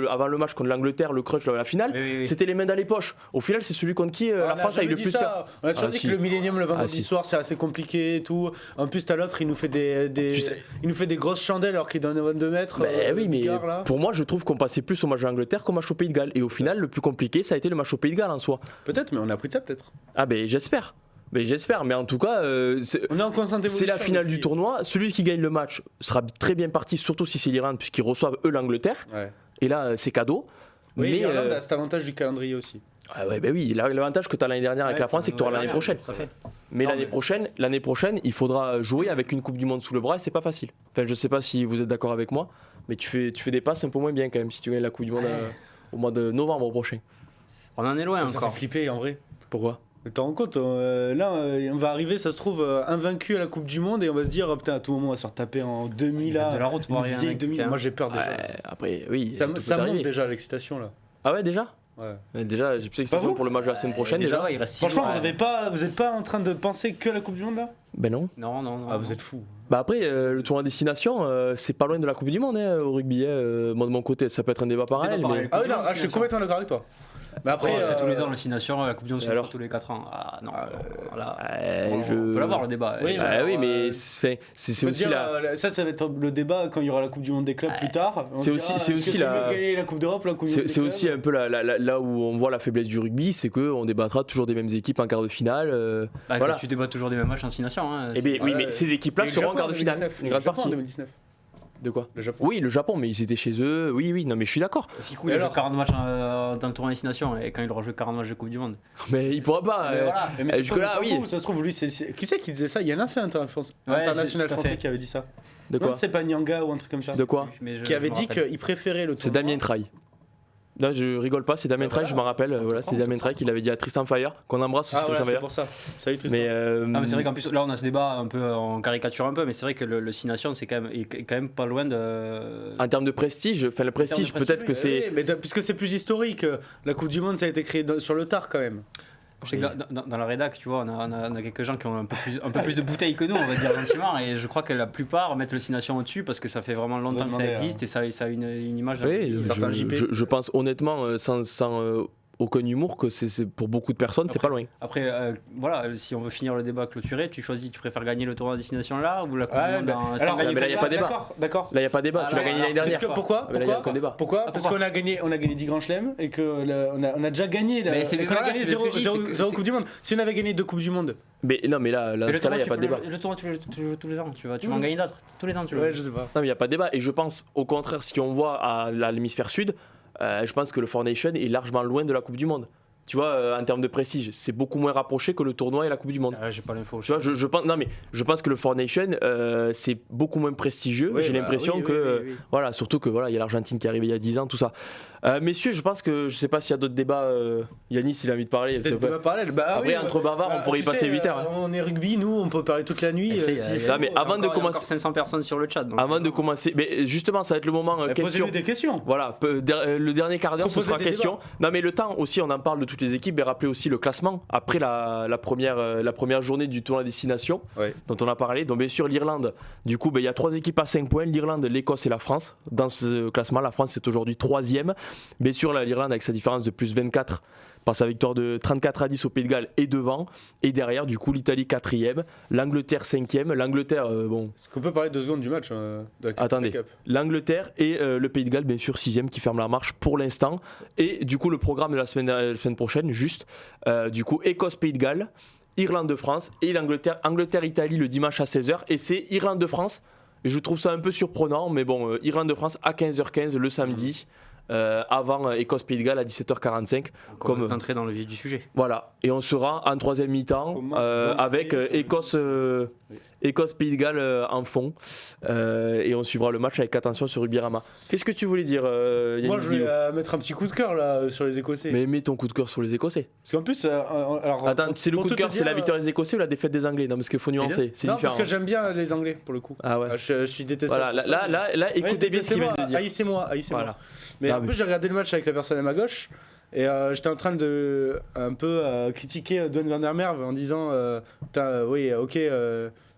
avant le match contre l'Angleterre, le crunch de la finale, c'était les mains dans les poches. Au final, c'est celui contre qui la France a eu le plus peur. On a toujours dit que le Millennium le vendredi soir, c'est assez compliqué et tout. En plus, t'as l'autre, il nous fait des grosses chandelles alors qu'il donne 22 mètres. Oui, mais pour moi, je trouve qu'on passait plus au match d'Angleterre qu'au match au Pays de Galles. Et au final, le plus compliqué, ça a été le match au Pays de Galles en soi. Peut-être, mais on a appris de ça, peut-être. Ah, j'espère. Mais en tout cas, c'est la finale du tournoi. Celui qui gagne le match sera très bien parti, surtout si c'est l'Irlande, puisqu'ils reçoivent eux l'Angleterre. Ouais. Et là, c'est cadeau. Oui, mais l'Irlande a cet avantage du calendrier aussi. Ah ouais, oui, l'avantage que tu as l'année dernière avec la France, c'est que tu auras l'année prochaine. Mais l'année prochaine, il faudra jouer avec une Coupe du Monde sous le bras et c'est pas facile. Enfin, je sais pas si vous êtes d'accord avec moi, mais tu fais des passes un peu moins bien quand même si tu gagnes la Coupe du Monde au mois de novembre prochain. On en est loin encore. Ça fait flipper en vrai. Pourquoi? Tu te rends compte, là, on va arriver, ça se trouve, invaincu à la Coupe du Monde et on va se dire, putain, à tout moment, on va se retaper en demi là. De la route pour arriver. Moi, j'ai peur déjà. Après, oui. Ça monte déjà l'excitation là. Ah ouais, déjà? Ouais. Déjà, j'ai plus d'excitation pour le match de la semaine prochaine. Déjà, il reste 6 Franchement, jours. vous êtes pas en train de penser que à la Coupe du Monde là? Ben non. Non. Ah, vous êtes fous. Bah après, le tournoi destination, c'est pas loin de la Coupe du Monde au rugby. Moi de mon côté, ça peut être un débat parallèle. Mais... Ah oui, non, je suis complètement d'accord avec toi. Mais après, c'est tous les ans la destination, la Coupe du Monde c'est alors tous les 4 ans. Ah non, voilà. on peut l'avoir le débat. Oui, oui, mais c'est aussi la. Ça va être le débat quand il y aura la Coupe du Monde des clubs plus tard. C'est aussi la Coupe d'Europe, la Coupe du Monde des c'est clubs. aussi un peu là où on voit la faiblesse du rugby, c'est qu'on débattra toujours des mêmes équipes en quart de finale. Voilà. Tu débats toujours des mêmes matchs en destination. Oui, mais ces équipes-là seront en quart de finale. Une grande partie. En 2019. De quoi? Le Japon. Oui, le Japon, mais ils étaient chez eux. Oui, non, mais je suis d'accord. Ficou, il a joué 40 matchs dans le tournoi destination et quand il aura joué 40 matchs de Coupe du Monde. Mais il pourra pas. Jusque-là, oui. Ça se trouve, lui, qui c'est qui disait ça? Il y a un ancien international français qui avait dit ça. De quoi? C'est pas Nyanga ou un truc comme ça. De quoi? Qui avait dit qu'il préférait le tournoi. C'est Damien Traille. Là, je rigole pas, c'est Damien Traille, je m'en rappelle. Voilà, c'était Damien Traille qui l'avait dit à Tristan Fire, qu'on embrasse aussi. Tristan Fire. C'est pour ça. Salut Tristan. Mais c'est vrai qu'en plus, là, on a ce débat un peu, on caricature un peu, mais c'est vrai que le destination, c'est quand même pas loin de. En termes de prestige, le prestige, peut-être que c'est. Oui, mais puisque c'est plus historique, la Coupe du Monde, ça a été créé sur le tard quand même. Je sais que dans la rédac, tu vois, on a quelques gens qui ont un peu plus de bouteilles que nous, on va dire gentiment, et je crois que la plupart mettent le destination au-dessus parce que ça fait vraiment longtemps que ça existe et ça a une image. Oui, je pense honnêtement, sans aucun humour, que c'est pour beaucoup de personnes, c'est pas loin. Après, voilà, si on veut finir le débat clôturé, tu préfères gagner le tournoi de destination là ou la Coupe du Monde alors, là, il n'y a pas débat. D'accord. Là, il n'y a pas débat. Tu l'as gagné l'année dernière. Pourquoi Parce qu'on a gagné 10 grands chelems et qu'on a déjà gagné. On a gagné 0 Coupe du Monde. Si on avait gagné 2 Coupes du Monde. Mais non, mais là, il n'y a pas de débat. Le tournoi, tu le joues tous les ans. Tu vas en gagner d'autres. Tous les ans, tu le joues. Ouais, je sais pas. Non, mais il n'y a pas de débat. Et je pense, au contraire, si on voit à l'hémisphère sud, je pense que le Four Nations est largement loin de la Coupe du Monde. Tu vois, en termes de prestige, c'est beaucoup moins rapproché que le tournoi et la Coupe du Monde. J'ai pas l'info. Tu vois, je pense que le Four Nations, c'est beaucoup moins prestigieux. J'ai l'impression que, voilà, surtout que voilà, il y a l'Argentine qui est arrivée il y a 10 ans, tout ça. Messieurs, je pense que je sais pas s'il y a d'autres débats. Yanis, il a envie de parler. Après, entre bavards, on pourrait y passer 8 heures. On est rugby, nous, on peut parler toute la nuit. Mais avant de commencer, 500 personnes sur le chat. Avant de commencer, mais justement, ça va être le moment question. Posez-nous des questions. Voilà, le dernier quart d'heure, ce sera question. Non, mais le temps aussi, on en parle de toutes les équipes. Mais rappelez aussi le classement après la première journée du tournoi destination dont on a parlé. Donc bien sûr l'Irlande. Du coup, il y a 3 équipes à 5 points, l'Irlande, l'Écosse et la France. Dans ce classement, la France est aujourd'hui 3e. Bien sûr, l'Irlande avec sa différence de plus 24 par sa victoire de 34-10 au Pays de Galles est devant. Et derrière, du coup, l'Italie 4e, l'Angleterre 5e. L'Angleterre, bon. Est-ce qu'on peut parler 2 secondes du match Attendez. L'Angleterre et le Pays de Galles, bien sûr, 6e qui ferme la marche pour l'instant. Et du coup, le programme de la semaine prochaine, juste, du coup, Écosse-Pays de Galles, Irlande-France et Angleterre-Italie le dimanche à 16h. Et c'est Irlande-France. Je trouve ça un peu surprenant, mais bon, Irlande-France à 15h15 le samedi. Avant Écosse-Pays de Galles à 17h45. Comme entré dans le vif du sujet. Voilà, et on sera en 3e mi-temps avec Écosse-Pays de Galles en fond. Et on suivra le match avec attention sur Rugby-Rama. Qu'est-ce que tu voulais dire, Yannick? Moi, je vais mettre un petit coup de cœur là sur les Écossais. Mais mets ton coup de cœur sur les Écossais. Parce qu'en plus, attends, c'est le coup de cœur, c'est la victoire des Écossais ou la défaite des Anglais? Non, parce qu'il faut nuancer, c'est différent. Non, parce que j'aime bien les Anglais pour le coup. Ah ouais. Je suis détestable. Voilà, là, écoutez bien ce qu'il vient de dire. Haïssez-moi. Voilà. Mais en plus, j'ai regardé le match avec la personne à ma gauche et j'étais en train de un peu critiquer Dwayne Van der Merwe en disant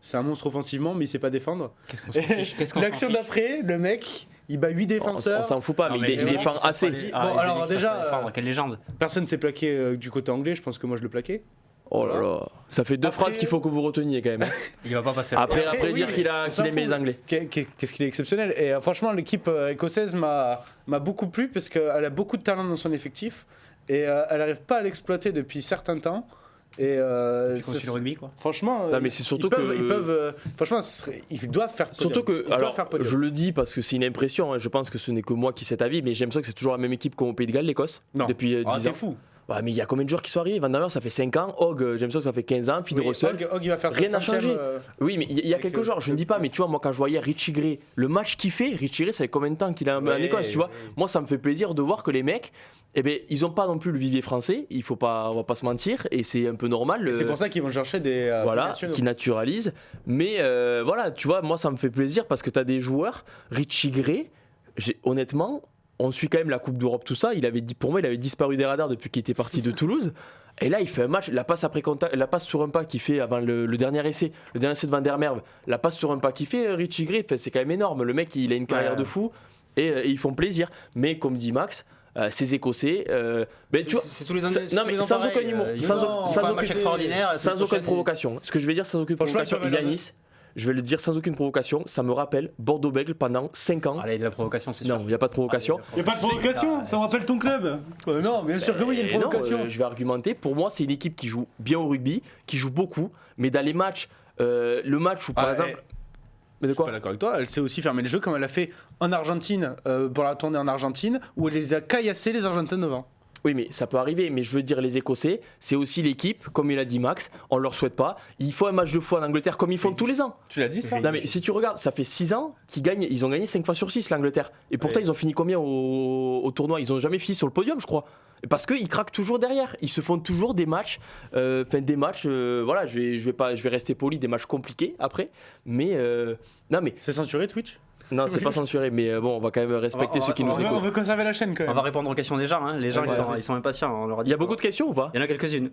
c'est un monstre offensivement, mais il sait pas défendre. L'action d'après, le mec, il bat 8 défenseurs. On s'en fout pas, mais il défend assez. Bon, alors déjà, quelle légende. Personne s'est plaqué du côté anglais, je pense que moi je le plaquais. Oh là là, ça fait 2 phrases qu'il faut que vous reteniez quand même. Il va pas passer. Après dire qu'il aimait les Anglais. Qu'est-ce qu'il est exceptionnel. Et franchement, l'équipe écossaise m'a beaucoup plu parce qu'elle a beaucoup de talent dans son effectif et elle n'arrive pas à l'exploiter depuis certains temps. Et le rugby quoi. Franchement, non, mais c'est surtout ils doivent faire podium. Surtout que je le dis parce que c'est une impression, je pense que ce n'est que moi qui cet avis, mais j'ai l'impression que c'est toujours la même équipe qu'au Pays de Galles, l'Écosse, depuis 10 ans. C'est fou. Ouais, mais il y a combien de joueurs qui sont arrivés? Van der Merwe, ça fait 5 ans. Hogg, j'ai l'impression que ça fait 15 ans. Fid Russell. Hogg, il va faire rien n'a changé. Oui, mais il y a quelques joueurs, je ne dis pas, mais tu vois, moi quand je voyais Richie Gray, le match qu'il fait, Richie Gray, ça fait combien de temps qu'il est en Écosse, tu vois? Moi, ça me fait plaisir de voir que les mecs, ils n'ont pas non plus le vivier français, on va pas se mentir, et c'est un peu normal. C'est pour ça qu'ils vont chercher des qui naturalisent. Mais voilà, tu vois, moi ça me fait plaisir parce que tu as des joueurs, Richie Gray, honnêtement, on suit quand même la Coupe d'Europe, tout ça. Pour moi, il avait disparu des radars depuis qu'il était parti de Toulouse. Et là, il fait un match, la passe après contact, la passe sur un pas qu'il fait avant le dernier essai de Van der Merwe, la passe sur un pas qu'il fait, Richie Gray, c'est quand même énorme. Le mec, il a une carrière de fou et ils font plaisir. Mais comme dit Max, ces Écossais, c'est tous les ans. Sans aucun humour, sans aucune provocation. Ce que je vais dire, sans aucune provocation, Yanis. Je vais le dire sans aucune provocation, ça me rappelle Bordeaux-Bègles pendant 5 ans. Allez, de la provocation, c'est sûr. Non, il n'y a pas de provocation. Il n'y a pas de provocation, ça me rappelle ton club. Non, bien sûr que oui, il y a une provocation. Je vais argumenter. Pour moi, c'est une équipe qui joue bien au rugby, qui joue beaucoup, mais dans les matchs, le match où par exemple. Mais de quoi ? Je suis pas d'accord avec toi, elle sait aussi fermer le jeu comme elle a fait en Argentine, pour la tournée en Argentine, où elle les a caillassés les Argentins devant. Oui, mais ça peut arriver. Mais je veux dire, les Écossais, c'est aussi l'équipe, comme il a dit Max, on leur souhaite pas. Il faut un match de fois en Angleterre, comme ils font tous les ans. Tu l'as dit ça ? Non, mais si tu regardes, ça fait 6 ans qu'ils gagnent, ils ont gagné 5 fois sur 6 l'Angleterre. Et pourtant, ils ont fini combien au tournoi ? Ils ont jamais fini sur le podium, je crois. Parce qu'ils craquent toujours derrière. Ils se font toujours des matchs. Voilà, je vais rester poli, des matchs compliqués après. Mais. Non, mais. C'est censuré Twitch ? Non, c'est pas censuré, mais bon, on va quand même respecter ceux qui nous écoutent. On veut conserver la chaîne quand même. On va répondre aux questions des gens. Les gens, ils sont impatients. Il y a beaucoup de questions ou pas ? Il y en a quelques-unes.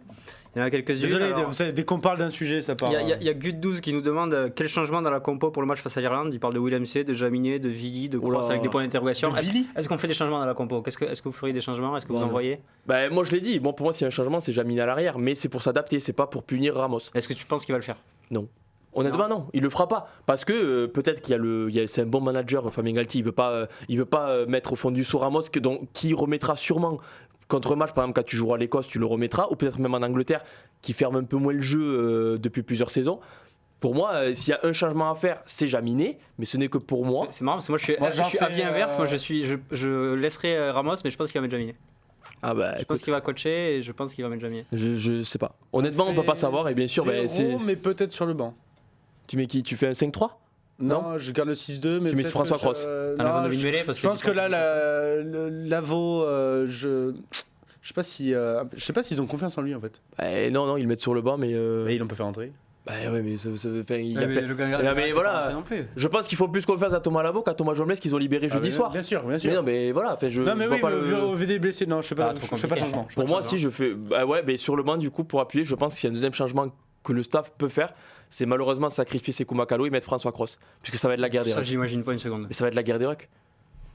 Désolé, vous savez, dès qu'on parle d'un sujet, ça part. Il y a Gut12 qui nous demande quel changement dans la compo pour le match face à l'Irlande. Il parle de William C, de Jaminet, de Vili, de Cross avec des points d'interrogation. Est-ce qu'on fait des changements dans la compo ? Est-ce que vous feriez des changements ? Est-ce que vous en voyez ? Moi, je l'ai dit. Pour moi, s'il y a un changement, c'est Jaminet à l'arrière. Mais c'est pour s'adapter, c'est pas pour punir Ramos. Est-ce que tu penses qu'il va le faire ? Non. Honnêtement, non, il le fera pas parce que peut-être c'est un bon manager, Fabien Galtier, il veut pas mettre au fond du seau Ramos qui remettra sûrement contre un match, par exemple quand tu joueras à l'Écosse, tu le remettras, ou peut-être même en Angleterre qui ferme un peu moins le jeu depuis plusieurs saisons. Pour moi, s'il y a un changement à faire, c'est Jaminet, mais ce n'est que pour moi. C'est marrant parce que moi je suis avis inverse. Moi je laisserai Ramos, mais je pense qu'il va mettre Jaminet. Je pense qu'il va coacher et je pense qu'il va mettre Jaminet. Je sais pas. Honnêtement, on peut pas savoir et bien sûr, mais peut-être sur le banc. Tu mets qui ? Tu fais un 5-3 ? Non, je garde le 6-2, mais tu mets François Cross. Je pense que là, Lavaux, je sais pas s'ils ont confiance en lui en fait. Non, ils le mettent sur le banc, mais ils l'ont pas fait rentrer. Ouais, mais le gars, mais voilà. Non plus. Je pense qu'il faut plus confiance à Thomas Lavaux qu'à Thomas Jomelès qu'ils ont libéré jeudi soir. Bien sûr. Mais non, mais voilà. Au VD blessé, non, je fais pas de changement. Pour moi, si je fais, mais sur le banc du coup pour appuyer, je pense qu'il y a un deuxième changement que le staff peut faire, c'est malheureusement sacrifier Sekou Makalo et mettre François Cross, puisque ça va être la guerre des rucks. Ça, j'imagine pas une seconde. Mais ça va être la guerre des rucks.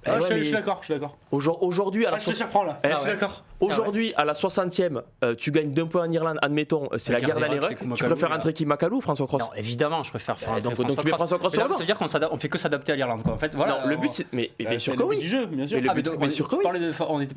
Je suis d'accord. Aujourd'hui, à la je te surprends là. Je suis d'accord. Aujourd'hui, à la 60e, tu gagnes d'un point en Irlande, admettons, c'est la guerre d'aller ruck. Tu préfères rentrer qui Makalo ou François Cross ? Non, évidemment, je préfère faire donc tu mets François Cross sur le banc. Ça veut dire qu'on fait que s'adapter à l'Irlande, quoi. En fait, voilà. Non, le but c'est. Mais bien sûr que oui. Du jeu, bien sûr. Bien sûr que oui.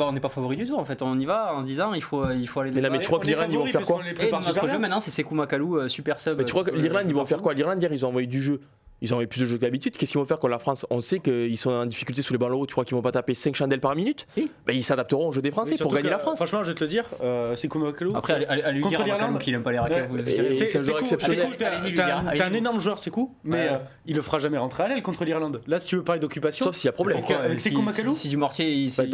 On n'est pas favori du tout. En fait, on y va en se disant il faut aller. Mais là, mais tu crois que l'Irlande ils vont faire quoi ? Notre jeu maintenant, c'est Sekou Makalo, super sub. Mais tu crois que l'Irlande ils vont faire quoi ? L'Irlande hier ils ont envoyé du jeu. Ils ont plus de jeux que d'habitude. Qu'est-ce qu'ils vont faire contre la France ? On sait qu'ils sont en difficulté sous les ballons hauts. Tu crois qu'ils vont pas taper 5 chandelles par minute ? Si. Ils s'adapteront au jeu des Français pour gagner la France. Franchement, je vais te le dire, c'est comme Makalo. Après, allez lui dire à Makalo qu'il aime pas les raquettes. C'est un joueur exceptionnel. T'as un énorme joueur, Sekou, mais il le fera jamais rentrer à l'aile contre l'Irlande. Là, si tu veux parler d'occupation. Sauf s'il y a problème. Avec Sekou Makalo. Si du mortier, il fait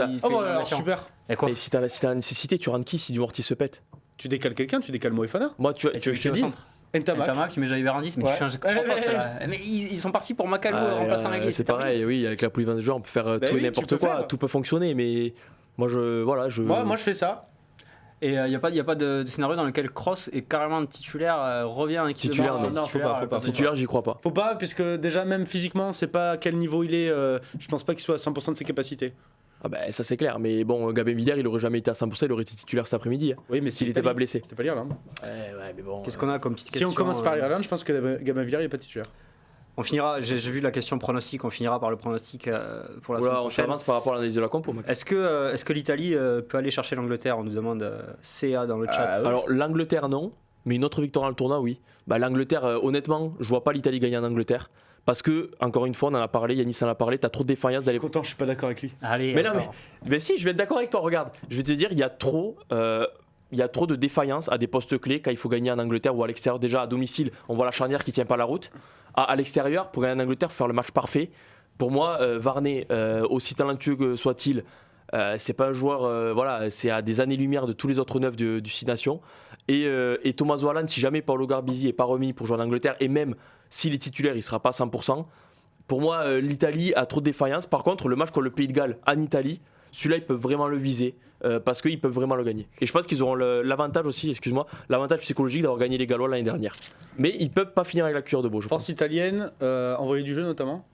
super. Et si t'as la nécessité, tu rentres qui si du mortier se pète ? Tu décales quelqu'un, tu décales Moefana. Moi, tu veux que je te dise ? Ntamak, tu mets Javier Bernardis, mais tu changes trois postes là. Mais ils sont partis pour Makalo remplaçant la Guise. C'est pareil, oui, avec la polyvalence de joueurs, on peut faire tout et n'importe quoi, tout peut fonctionner, mais moi je fais ça. Et il n'y a pas de scénario dans lequel Cross est carrément titulaire, revient en équipe titulaire, de non, faut pas. Titulaire, j'y crois pas. Faut pas, puisque déjà, même physiquement, on sait pas à quel niveau il est. Je pense pas qu'il soit à 100% de ses capacités. Ah ça c'est clair, mais bon, Gabin Villers il aurait jamais été à 100%, il aurait été titulaire cet après-midi. Oui, mais s'il était pas blessé. C'était pas l'Irlande. Mais bon. Qu'est-ce qu'on a comme petite question ? Si on commence par l'Irlande, je pense que Gabin Villers il est pas titulaire. On finira, j'ai vu la question pronostic, on finira par le pronostic pour la semaine prochaine. On s'avance par rapport à l'analyse de la compo, Max. Est-ce que l'Italie peut aller chercher l'Angleterre ? On nous demande CA dans le chat. Alors l'Angleterre non, mais une autre victoire dans le tournoi oui. L'Angleterre, honnêtement, je vois pas l'Italie gagner en Angleterre. Parce que, encore une fois, on en a parlé, Yanis en a parlé, t'as trop de défaillance d'aller. Je suis content, je suis pas d'accord avec lui. Allez, mais si, je vais être d'accord avec toi, regarde. Je vais te dire, il y a trop de défaillance à des postes clés quand il faut gagner en Angleterre ou à l'extérieur. Déjà, à domicile, on voit la charnière qui tient pas la route. À l'extérieur, pour gagner en Angleterre, il faut faire le match parfait. Pour moi, Varney, aussi talentueux que soit-il, c'est pas un joueur, c'est à des années-lumière de tous les autres neufs du Six Nations. Et Tommaso Haaland, si jamais Paolo Garbisi n'est pas remis pour jouer en Angleterre, et même s'il est titulaire, il ne sera pas à 100%. Pour moi, l'Italie a trop de défaillances. Par contre, le match contre le Pays de Galles en Italie, celui-là, ils peuvent vraiment le viser parce qu'ils peuvent vraiment le gagner. Et je pense qu'ils auront l'avantage aussi, l'avantage psychologique d'avoir gagné les Gallois l'année dernière. Mais ils peuvent pas finir avec la cuillère de beau, je Force pense. italienne, envoyé du jeu notamment,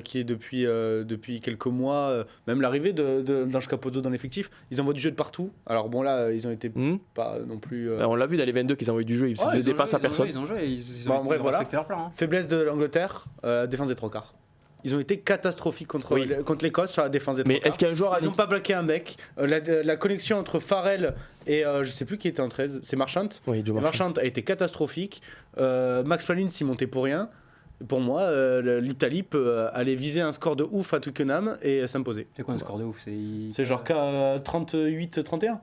qui est depuis quelques mois, même l'arrivée d'Ange Capozzo dans l'effectif, ils envoient du jeu de partout. Alors bon là, ils ont été pas non plus... On l'a vu dans les 22 qu'ils ont envoyé du jeu, ils ne dépassent à personne. Ils ont joué, ils ont respecté leur plan. Faiblesse de l'Angleterre, défense des trois quarts. Ils ont été catastrophiques contre l'Écosse sur la défense des trois quarts. Mais est-ce qu'il y a un joueur Ils n'ont pas bloqué un mec. La connexion entre Farrell et je sais plus qui était en 13, c'est Marchant. Oui, Marchant a été catastrophique. Max Pallin s'y montait pour rien. Pour moi, l'Italie peut aller viser un score de ouf à Twickenham et s'imposer. C'est quoi un score de ouf? C'est genre 38-31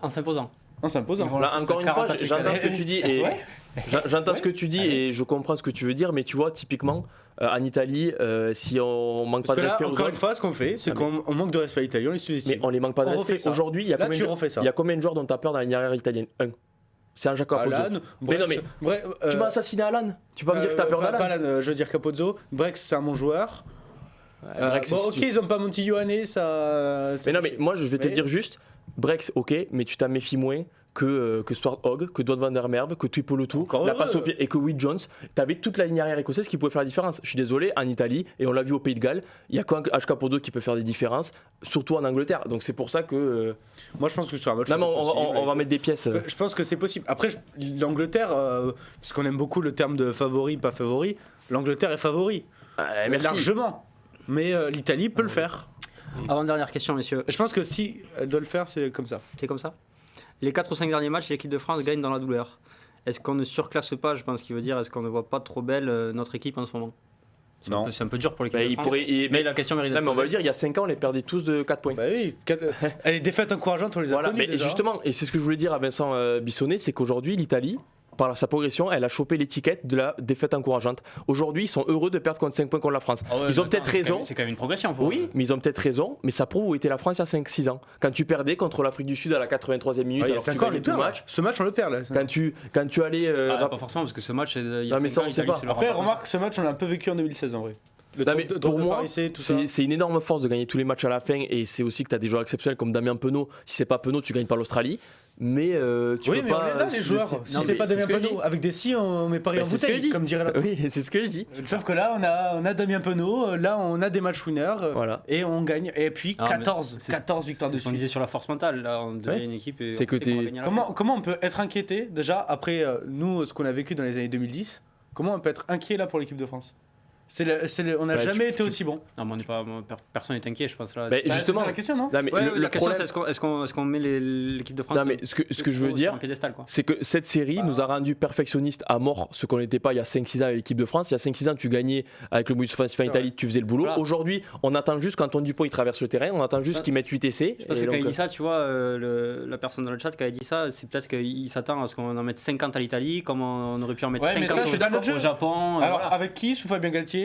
En s'imposant. en s'imposant. Là, encore une fois, j'entends ce que tu dis et j'entends ce que tu dis et je comprends ce que tu veux dire, mais tu vois, typiquement en Italie, si on manque pas de respect aux autres, encore une fois, ce qu'on fait, c'est qu'on manque de respect à l'Italie, on les sous-estime. mais on les manque pas de respect. Aujourd'hui, il y a combien de joueurs dont tu as peur dans la ligne arrière italienne? Un. C'est un Capozzo. Alan, tu m'as assassiné Alan. Tu peux pas me dire que t'as peur d'Alan. Pas Alan, je veux dire Capozzo. Brex, c'est un bon joueur. Ils ont pas Monti Ioane, ça. Mais non, mais moi je vais te dire juste, Brex, ok, mais tu t'en méfies moins que Stuart Hogg, que Don van der Merwe, que Tuipulotu, la passe au pied et que Will Jones. T'avais toute la ligne arrière écossaise qui pouvait faire la différence. Je suis désolé, en Italie, et on l'a vu au Pays de Galles, il y a qu'un H. Capozzo qui peut faire des différences, surtout en Angleterre. Donc c'est pour ça que. Moi je pense que sur un match. Non, mais on va mettre des pièces. Je pense que c'est possible. Après, l'Angleterre, puisqu'on aime beaucoup le terme de favori, pas favori, l'Angleterre est favori. Merci. Largement. Mais l'Italie peut le faire. Avant-dernière question, messieurs. Je pense que si elle doit le faire, c'est comme ça. C'est comme ça. Les 4 ou 5 derniers matchs, l'équipe de France gagne dans la douleur. Est-ce qu'on ne surclasse pas, je pense qu'il veut dire, est-ce qu'on ne voit pas trop belle notre équipe en ce moment? Non. C'est un peu dur pour l'équipe de France. Mais la question mérite d'être posée. On va le dire, il y a 5 ans, on les perdait tous de 4 points. Bah oui, elle est défaite encourageante, on les a connues mais déjà. justement, et c'est ce que je voulais dire à Vincent Bissonnet, c'est qu'aujourd'hui, l'Italie, par sa progression, elle a chopé l'étiquette de la défaite encourageante. Aujourd'hui, ils sont heureux de perdre 5 points contre la France. Ils ont peut-être raison. C'est quand même une progression. Oui, mais ils ont peut-être raison, mais ça prouve où était la France il y a 5-6 ans. Quand tu perdais contre l'Afrique du Sud à la 83e minute, alors que tu gagnais tout le match. Ce match, on le perd là. Quand tu allais. Pas forcément, parce que ce match, il y a 5 ans, on sait pas. Après, remarque, ce match, on l'a un peu vécu en 2016 en vrai. Pour moi, c'est une énorme force de gagner tous les matchs à la fin, et c'est aussi que tu as des joueurs exceptionnels comme Damien Penaud. Si c'est pas Penaud, tu gagnes pas l'Australie. Mais tu peux pas. On les a les joueurs. Si c'est pas Damien Penaud, avec des si, on met Paris en bouteille, comme dirait la. Oui, c'est ce que je dis. Sauf que là, on a Damien Penaud, là, on a des match winners, et on gagne. Et puis 14 victoires de suite. On disait sur la force mentale, là, on devient une équipe. C'est que comment on peut être inquiété déjà après nous, ce qu'on a vécu dans les années 2010? Comment on peut être inquiet là pour l'équipe de France? On n'a jamais été aussi bon. Non, mais personne n'est inquiet, je pense. Là. Justement, c'est la question, non? La question, c'est est-ce qu'on met l'équipe de France ce que je veux dire, c'est que cette série nous a rendu perfectionnistes à mort, ce qu'on n'était pas il y a 5-6 ans avec l'équipe de France. Il y a 5-6 ans, tu gagnais avec le Moïse France en Italie, tu faisais le boulot. Voilà. Aujourd'hui, on attend juste qu'Antoine Dupont il traverse le terrain, on attend juste qu'il mette 8 essais. Je pense que quand il dit ça, tu vois, la personne dans le chat qui a dit ça, c'est peut-être qu'il s'attend à ce qu'on en mette 50 à l'Italie, comme on aurait pu en mettre 50 au Japon. Alors, avec qui, sous Fabien Galtier,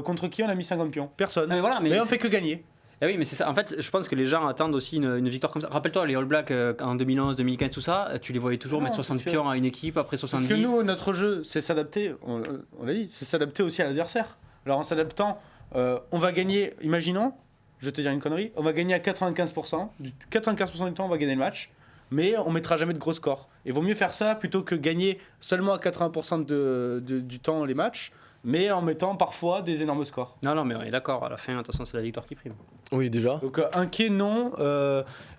contre qui on a mis 50 pions? Personne. Mais on fait que gagner. Eh oui, mais c'est ça. En fait, je pense que les gens attendent aussi une victoire comme ça. Rappelle-toi, les All Blacks en 2011, 2015, tout ça, tu les voyais toujours mettre 60 pions à une équipe, après 70. Parce que nous, notre jeu, c'est s'adapter, on l'a dit, c'est s'adapter aussi à l'adversaire. Alors en s'adaptant, on va gagner, imaginons, je vais te dire une connerie, on va gagner à 95%. 95% du temps, on va gagner le match. Mais on mettra jamais de gros scores. Et vaut mieux faire ça plutôt que gagner seulement à 80% du temps les matchs, mais en mettant parfois des énormes scores. Non, mais on est d'accord, à la fin, de toute façon, c'est la victoire qui prime. Oui, déjà. Donc inquiet, non.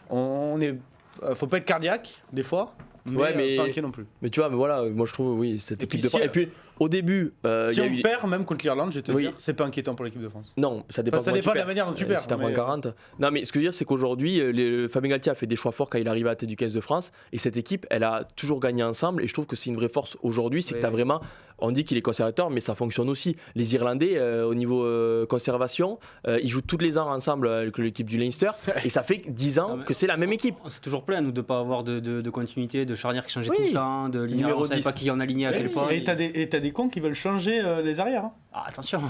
Faut pas être cardiaque, des fois, mais pas inquiet non plus. Mais tu vois, moi je trouve, oui, cette équipe de France. Et puis, au début, si on perd, même contre l'Irlande, je vais te dire, c'est pas inquiétant pour l'équipe de France. Non, ça dépend de la manière dont tu perds. Si t'as moins 40. Non, mais ce que je veux dire, c'est qu'aujourd'hui, Fabien Galtier a fait des choix forts quand il arrive à la tête du 15 de France. Et cette équipe, elle a toujours gagné ensemble. Et je trouve que c'est une vraie force aujourd'hui. C'est que t'as vraiment. On dit qu'il est conservateur, mais ça fonctionne aussi. Les Irlandais, au niveau conservation, ils jouent tous les ans ensemble avec l'équipe du Leinster. Et ça fait 10 ans que c'est la même équipe. On s'est toujours plaint, nous, de ne pas avoir de continuité, de charnière qui changeait tout le temps, de ligne. On ne savait pas qui en alignait à quel point. Et t'as des cons qui veulent changer les arrières. Hein. Ah, attention.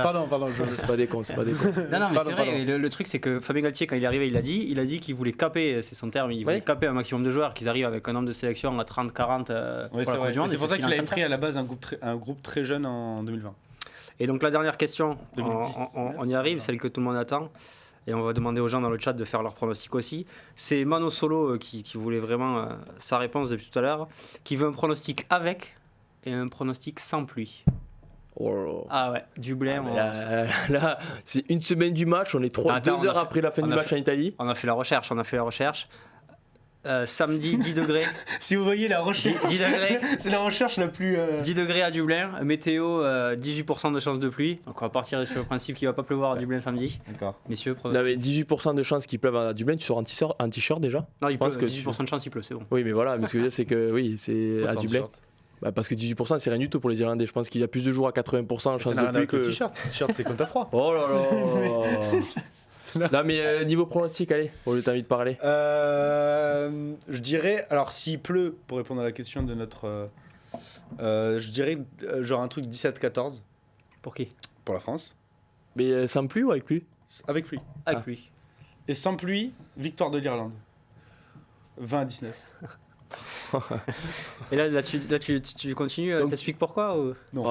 Pardon. C'est pas des cons, Non, mais c'est vrai. Le truc, c'est que Fabien Galtier, quand il est arrivé, il a dit qu'il voulait caper, c'est son terme, il voulait caper un maximum de joueurs, qu'ils arrivent avec un nombre de sélection à 30-40 pour la Coupe du Monde. C'est pour ça qu'il avait pris à la base un groupe très jeune en 2020. Et donc la dernière question, 2010, on y arrive, celle que tout le monde attend. Et on va demander aux gens dans le chat de faire leur pronostic aussi. C'est Mano Solo qui voulait vraiment sa réponse depuis tout à l'heure, qui veut un pronostic avec et un pronostic sans pluie. Oh. Ah ouais, Dublin. Là, c'est une semaine du match, on est 2 heures après la fin du match en Italie. On a fait la recherche. Samedi, 10 degrés. Si vous voyez la recherche, 10 degrés. c'est la recherche la plus. 10 degrés à Dublin, météo 18% de chance de pluie. Donc on va partir sur le principe qu'il ne va pas pleuvoir à Dublin samedi. D'accord. Messieurs, Là, mais 18% de chance qu'il pleuve à Dublin, tu sors un t-shirt déjà? Non, il pense pleut, que 18% de chance, il pleut, c'est bon. Oui, mais voilà, mais ce que je veux dire, c'est que oui, c'est à Dublin. Bah, parce que 18%, c'est rien du tout pour les Irlandais. Je pense qu'il y a plus de jours à 80% en chance de pluie que. Le t-shirt, c'est quand t'as froid. Oh là là. Non, mais niveau pronostic, allez, on lui t'invite de parler. Je dirais, alors s'il pleut, pour répondre à la question de notre. Je dirais genre un truc 17-14. Pour qui? Pour la France. Mais sans pluie ou avec pluie? Avec pluie. Avec pluie. Et sans pluie, victoire de l'Irlande. 20-19. Et là tu continues, Donc, t'expliques pourquoi ou... Non.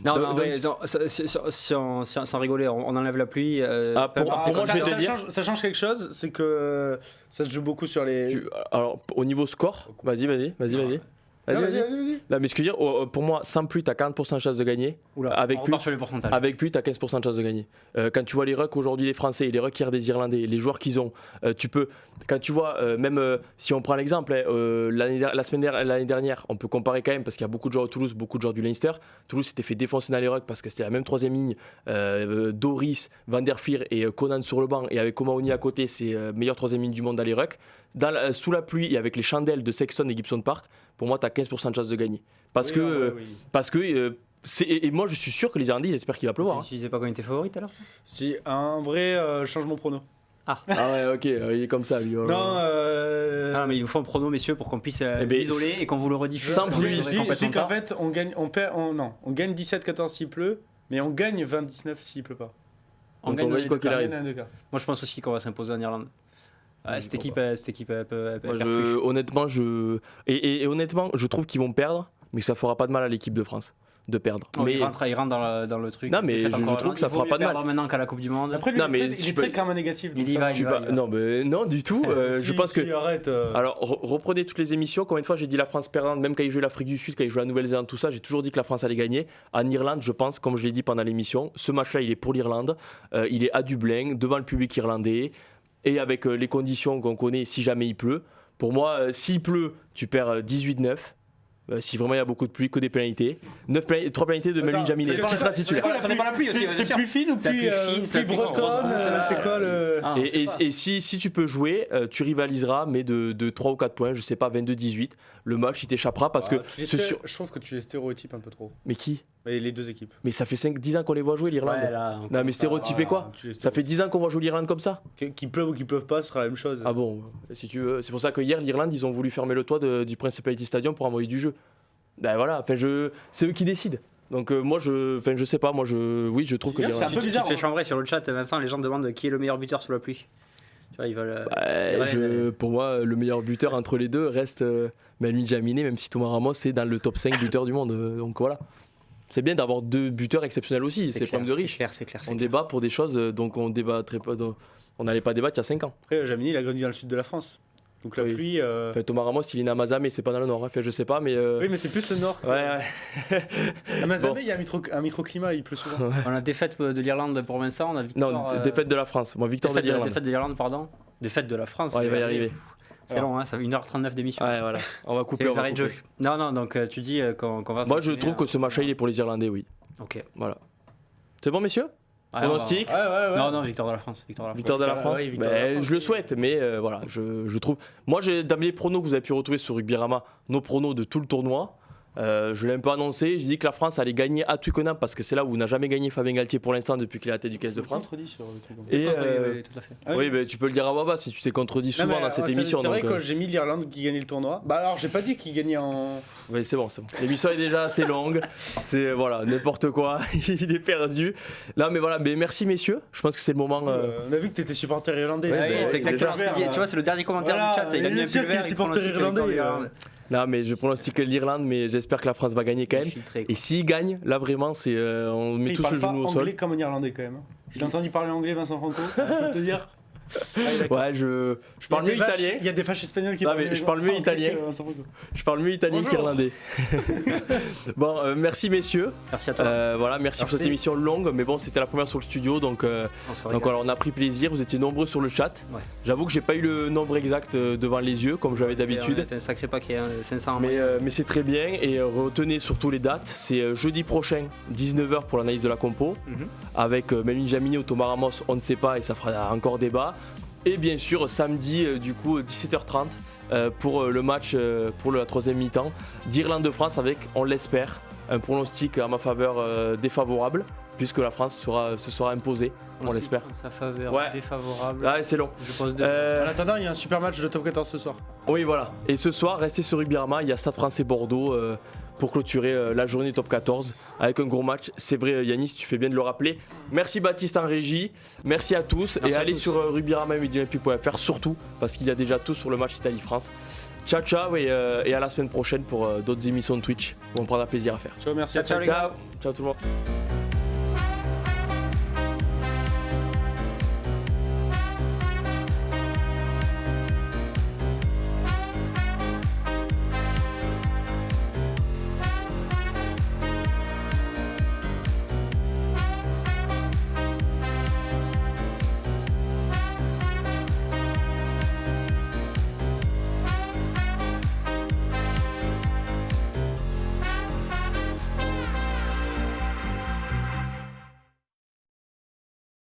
Non, sans rigoler, on enlève la pluie. Pour moi, je vais te dire. Ça change quelque chose, c'est que ça se joue beaucoup sur les. Alors, au niveau score, vas-y. Non, mais ce que je veux dire, pour moi, sans pluie, t'as 40% de chance de gagner. Oula, avec pluie, sur les pourcentages. avec pluie, t'as 15% de chance de gagner. Quand tu vois les rucks aujourd'hui, les Français, les rucks hier des Irlandais, les joueurs qu'ils ont, tu peux. Quand tu vois, même si on prend l'exemple, l'année dernière, on peut comparer quand même parce qu'il y a beaucoup de joueurs de Toulouse, beaucoup de joueurs du Leinster. Toulouse s'était fait défoncer dans les rucks parce que c'était la même troisième ligne. Doris, Van der Fier et Conan sur le banc, et avec Komaoni à côté, c'est meilleure troisième ligne du monde dans les rucks. Sous la pluie et avec les chandelles de Sexton et Gibson Park, pour moi, tu as 15% de chance de gagner. Parce que et moi, je suis sûr que les Irlandais, ils espèrent qu'il va pleuvoir. Tu disais pas qu'on était favorite alors? Si, un vrai changement prono. Ah ouais, ok, il est comme ça, lui. Non, Ah, mais il vous faut un prono, messieurs, pour qu'on puisse l'isoler et qu'on vous le rediffuse. Sans pluie. Je dis qu'en fait, on gagne 17-14 s'il pleut, mais on gagne 20-19 s'il pleut pas. On gagne quoi qu'il arrive. Moi, je pense aussi qu'on va s'imposer en Irlande. Cette équipe, elle peut honnêtement, je trouve qu'ils vont perdre, mais que ça fera pas de mal à l'équipe de France de perdre. Mais il rentre dans le truc. Non, mais je trouve que ça fera pas de mal. Maintenant qu'à la Coupe du Monde. Après, lui, il est très karma négatif. Il y va. Non, mais non du tout. Je pense que. Alors, reprenez toutes les émissions. Combien de fois j'ai dit la France perdante, même quand ils jouaient l'Afrique du Sud, quand ils jouaient la Nouvelle-Zélande, tout ça, j'ai toujours dit que la France allait gagner. En Irlande, je pense, comme je l'ai dit pendant l'émission, ce match-là, il est pour l'Irlande. Il est à Dublin, devant le public irlandais. Et avec les conditions qu'on connaît, si jamais il pleut. Pour moi, s'il pleut, tu perds 18-9. Si vraiment il y a beaucoup de pluie, que des pénalités. 3 pénalités de Melvin Jaminet. Ça dépend de la pluie aussi. C'est plus fine ou plus bretonne? C'est quoi le. Et si tu peux jouer, tu rivaliseras, mais de 3 ou 4 points, je sais pas, 22-18. Le match, il t'échappera parce que. Je trouve que tu les stéréotypes un peu trop. Mais qui? Les deux équipes. Mais ça fait 10 ans qu'on les voit jouer l'Irlande. Non, mais stéréotypé quoi? Ça fait 10 ans qu'on voit jouer l'Irlande comme ça? Qu'il pleuve ou qu'il pleuve pas, ce sera la même chose. Ah bon, si tu veux. C'est pour ça que hier, l'Irlande, ils ont voulu fermer le toit du Principality Stadium pour envoyer du jeu. Ben voilà, c'est eux qui décident. Donc moi, je sais pas, je trouve que c'est un peu bizarre. Tu te fais chambrer sur le chat, Vincent, les gens demandent qui est le meilleur buteur sous la pluie. Tu vois, ils veulent. Pour moi, le meilleur buteur entre les deux reste Melvin Jaminet, même si Thomas Ramos est dans le top 5 buteurs du monde. Donc voilà. C'est bien d'avoir 2 buteurs exceptionnels aussi, c'est problème de riche. C'est clair. On débat pour des choses donc on débattrait pas. On n'allait pas débattre il y a 5 ans. Après, Jaminet, il a grandi dans le sud de la France. Donc la pluie. Enfin, Thomas Ramos, il est né à Mazamé, mais c'est pas dans le nord. Enfin, je sais pas, mais. Oui, mais c'est plus le nord. Ouais. À Mazamé, il y a un microclimat, il pleut souvent. On a défaite de l'Irlande pour Vincent. On a victoire, non, défaite de la France. Moi, victoire de l'Irlande. Défaite de l'Irlande, pardon. Défaite de la France. Ouais, il va y arriver. C'est long, hein, ça fait 1h39 d'émission. Ouais, voilà. On va couper. Non, donc tu dis qu'on va. Moi, je trouve que ce match-là, il est pour les Irlandais, oui. Ok. Voilà. C'est bon, messieurs? Pronostic? Ouais. Non, victoire de la France. Victoire de la France. Je le souhaite, mais voilà, je trouve. Moi, dans les pronos que vous avez pu retrouver sur Rugbyrama, nos pronos de tout le tournoi, je l'ai un peu annoncé. J'ai dit que la France allait gagner à Twickenham parce que c'est là où n'a jamais gagné Fabien Galtier pour l'instant depuis qu'il est à la tête du 15 de France. Oui, tout à fait. Oui, mais tu peux le dire à Wabas si tu t'es contredit souvent dans cette émission. C'est vrai que j'ai mis l'Irlande qui gagnait le tournoi. Bah alors, j'ai pas dit qu'il gagnait en. Oui, c'est bon. L'émission est déjà assez longue. C'est voilà, n'importe quoi. Il est perdu. Là, mais voilà. Mais merci messieurs. Je pense que c'est le moment. On a vu que t'étais supporter irlandais. C'est exactement ce qu'il dit. Tu vois, c'est le dernier commentaire du chat. Il a mis un pulver. Supporter irlandais. Non, mais je pronostique l'Irlande, mais j'espère que la France va gagner quand même. Et s'ils gagnent, là vraiment, c'est on met tous le genou au sol. Il parle anglais comme un Irlandais quand même. Je l'ai entendu parler anglais, Vincent Franco. Je peux te dire. Ouais, je parle mieux italien. Il y a des vaches espagnoles qui parlent mieux. Je parle mieux italien. Je parle mieux italien qu'irlandais. Bon, merci messieurs. Merci à toi. Voilà, merci pour cette émission longue, mais bon, c'était la première sur le studio, donc alors, on a pris plaisir. Vous étiez nombreux sur le chat. Ouais. J'avoue que j'ai pas eu le nombre exact devant les yeux, comme j'avais d'habitude. C'était un sacré paquet, 500. Mais c'est très bien. Et retenez surtout les dates. C'est jeudi prochain, 19h pour l'analyse de la compo, avec Melvin Jaminet ou Thomas Ramos, on ne sait pas, et ça fera encore débat. Et bien sûr samedi du coup 17h30 pour le match pour la troisième mi-temps d'Irlande-France avec, on l'espère, un pronostic à ma faveur défavorable puisque la France se sera imposée, on l'espère. En sa faveur défavorable. Ah, c'est long. Je pense en attendant, il y a un super match de top 14 ce soir. Oui voilà. Et ce soir, restez sur Rugby Rama, il y a Stade Français Bordeaux pour clôturer la journée top 14 avec un gros match. C'est vrai Yanis, tu fais bien de le rappeler. Merci Baptiste en régie, merci à tous. Merci et allez sur rugbyrama-olympique.fr surtout parce qu'il y a déjà tout sur le match Italie-France. Ciao ciao et à la semaine prochaine pour d'autres émissions de Twitch où on prendra plaisir à faire. Ciao, merci. Ciao tout le monde.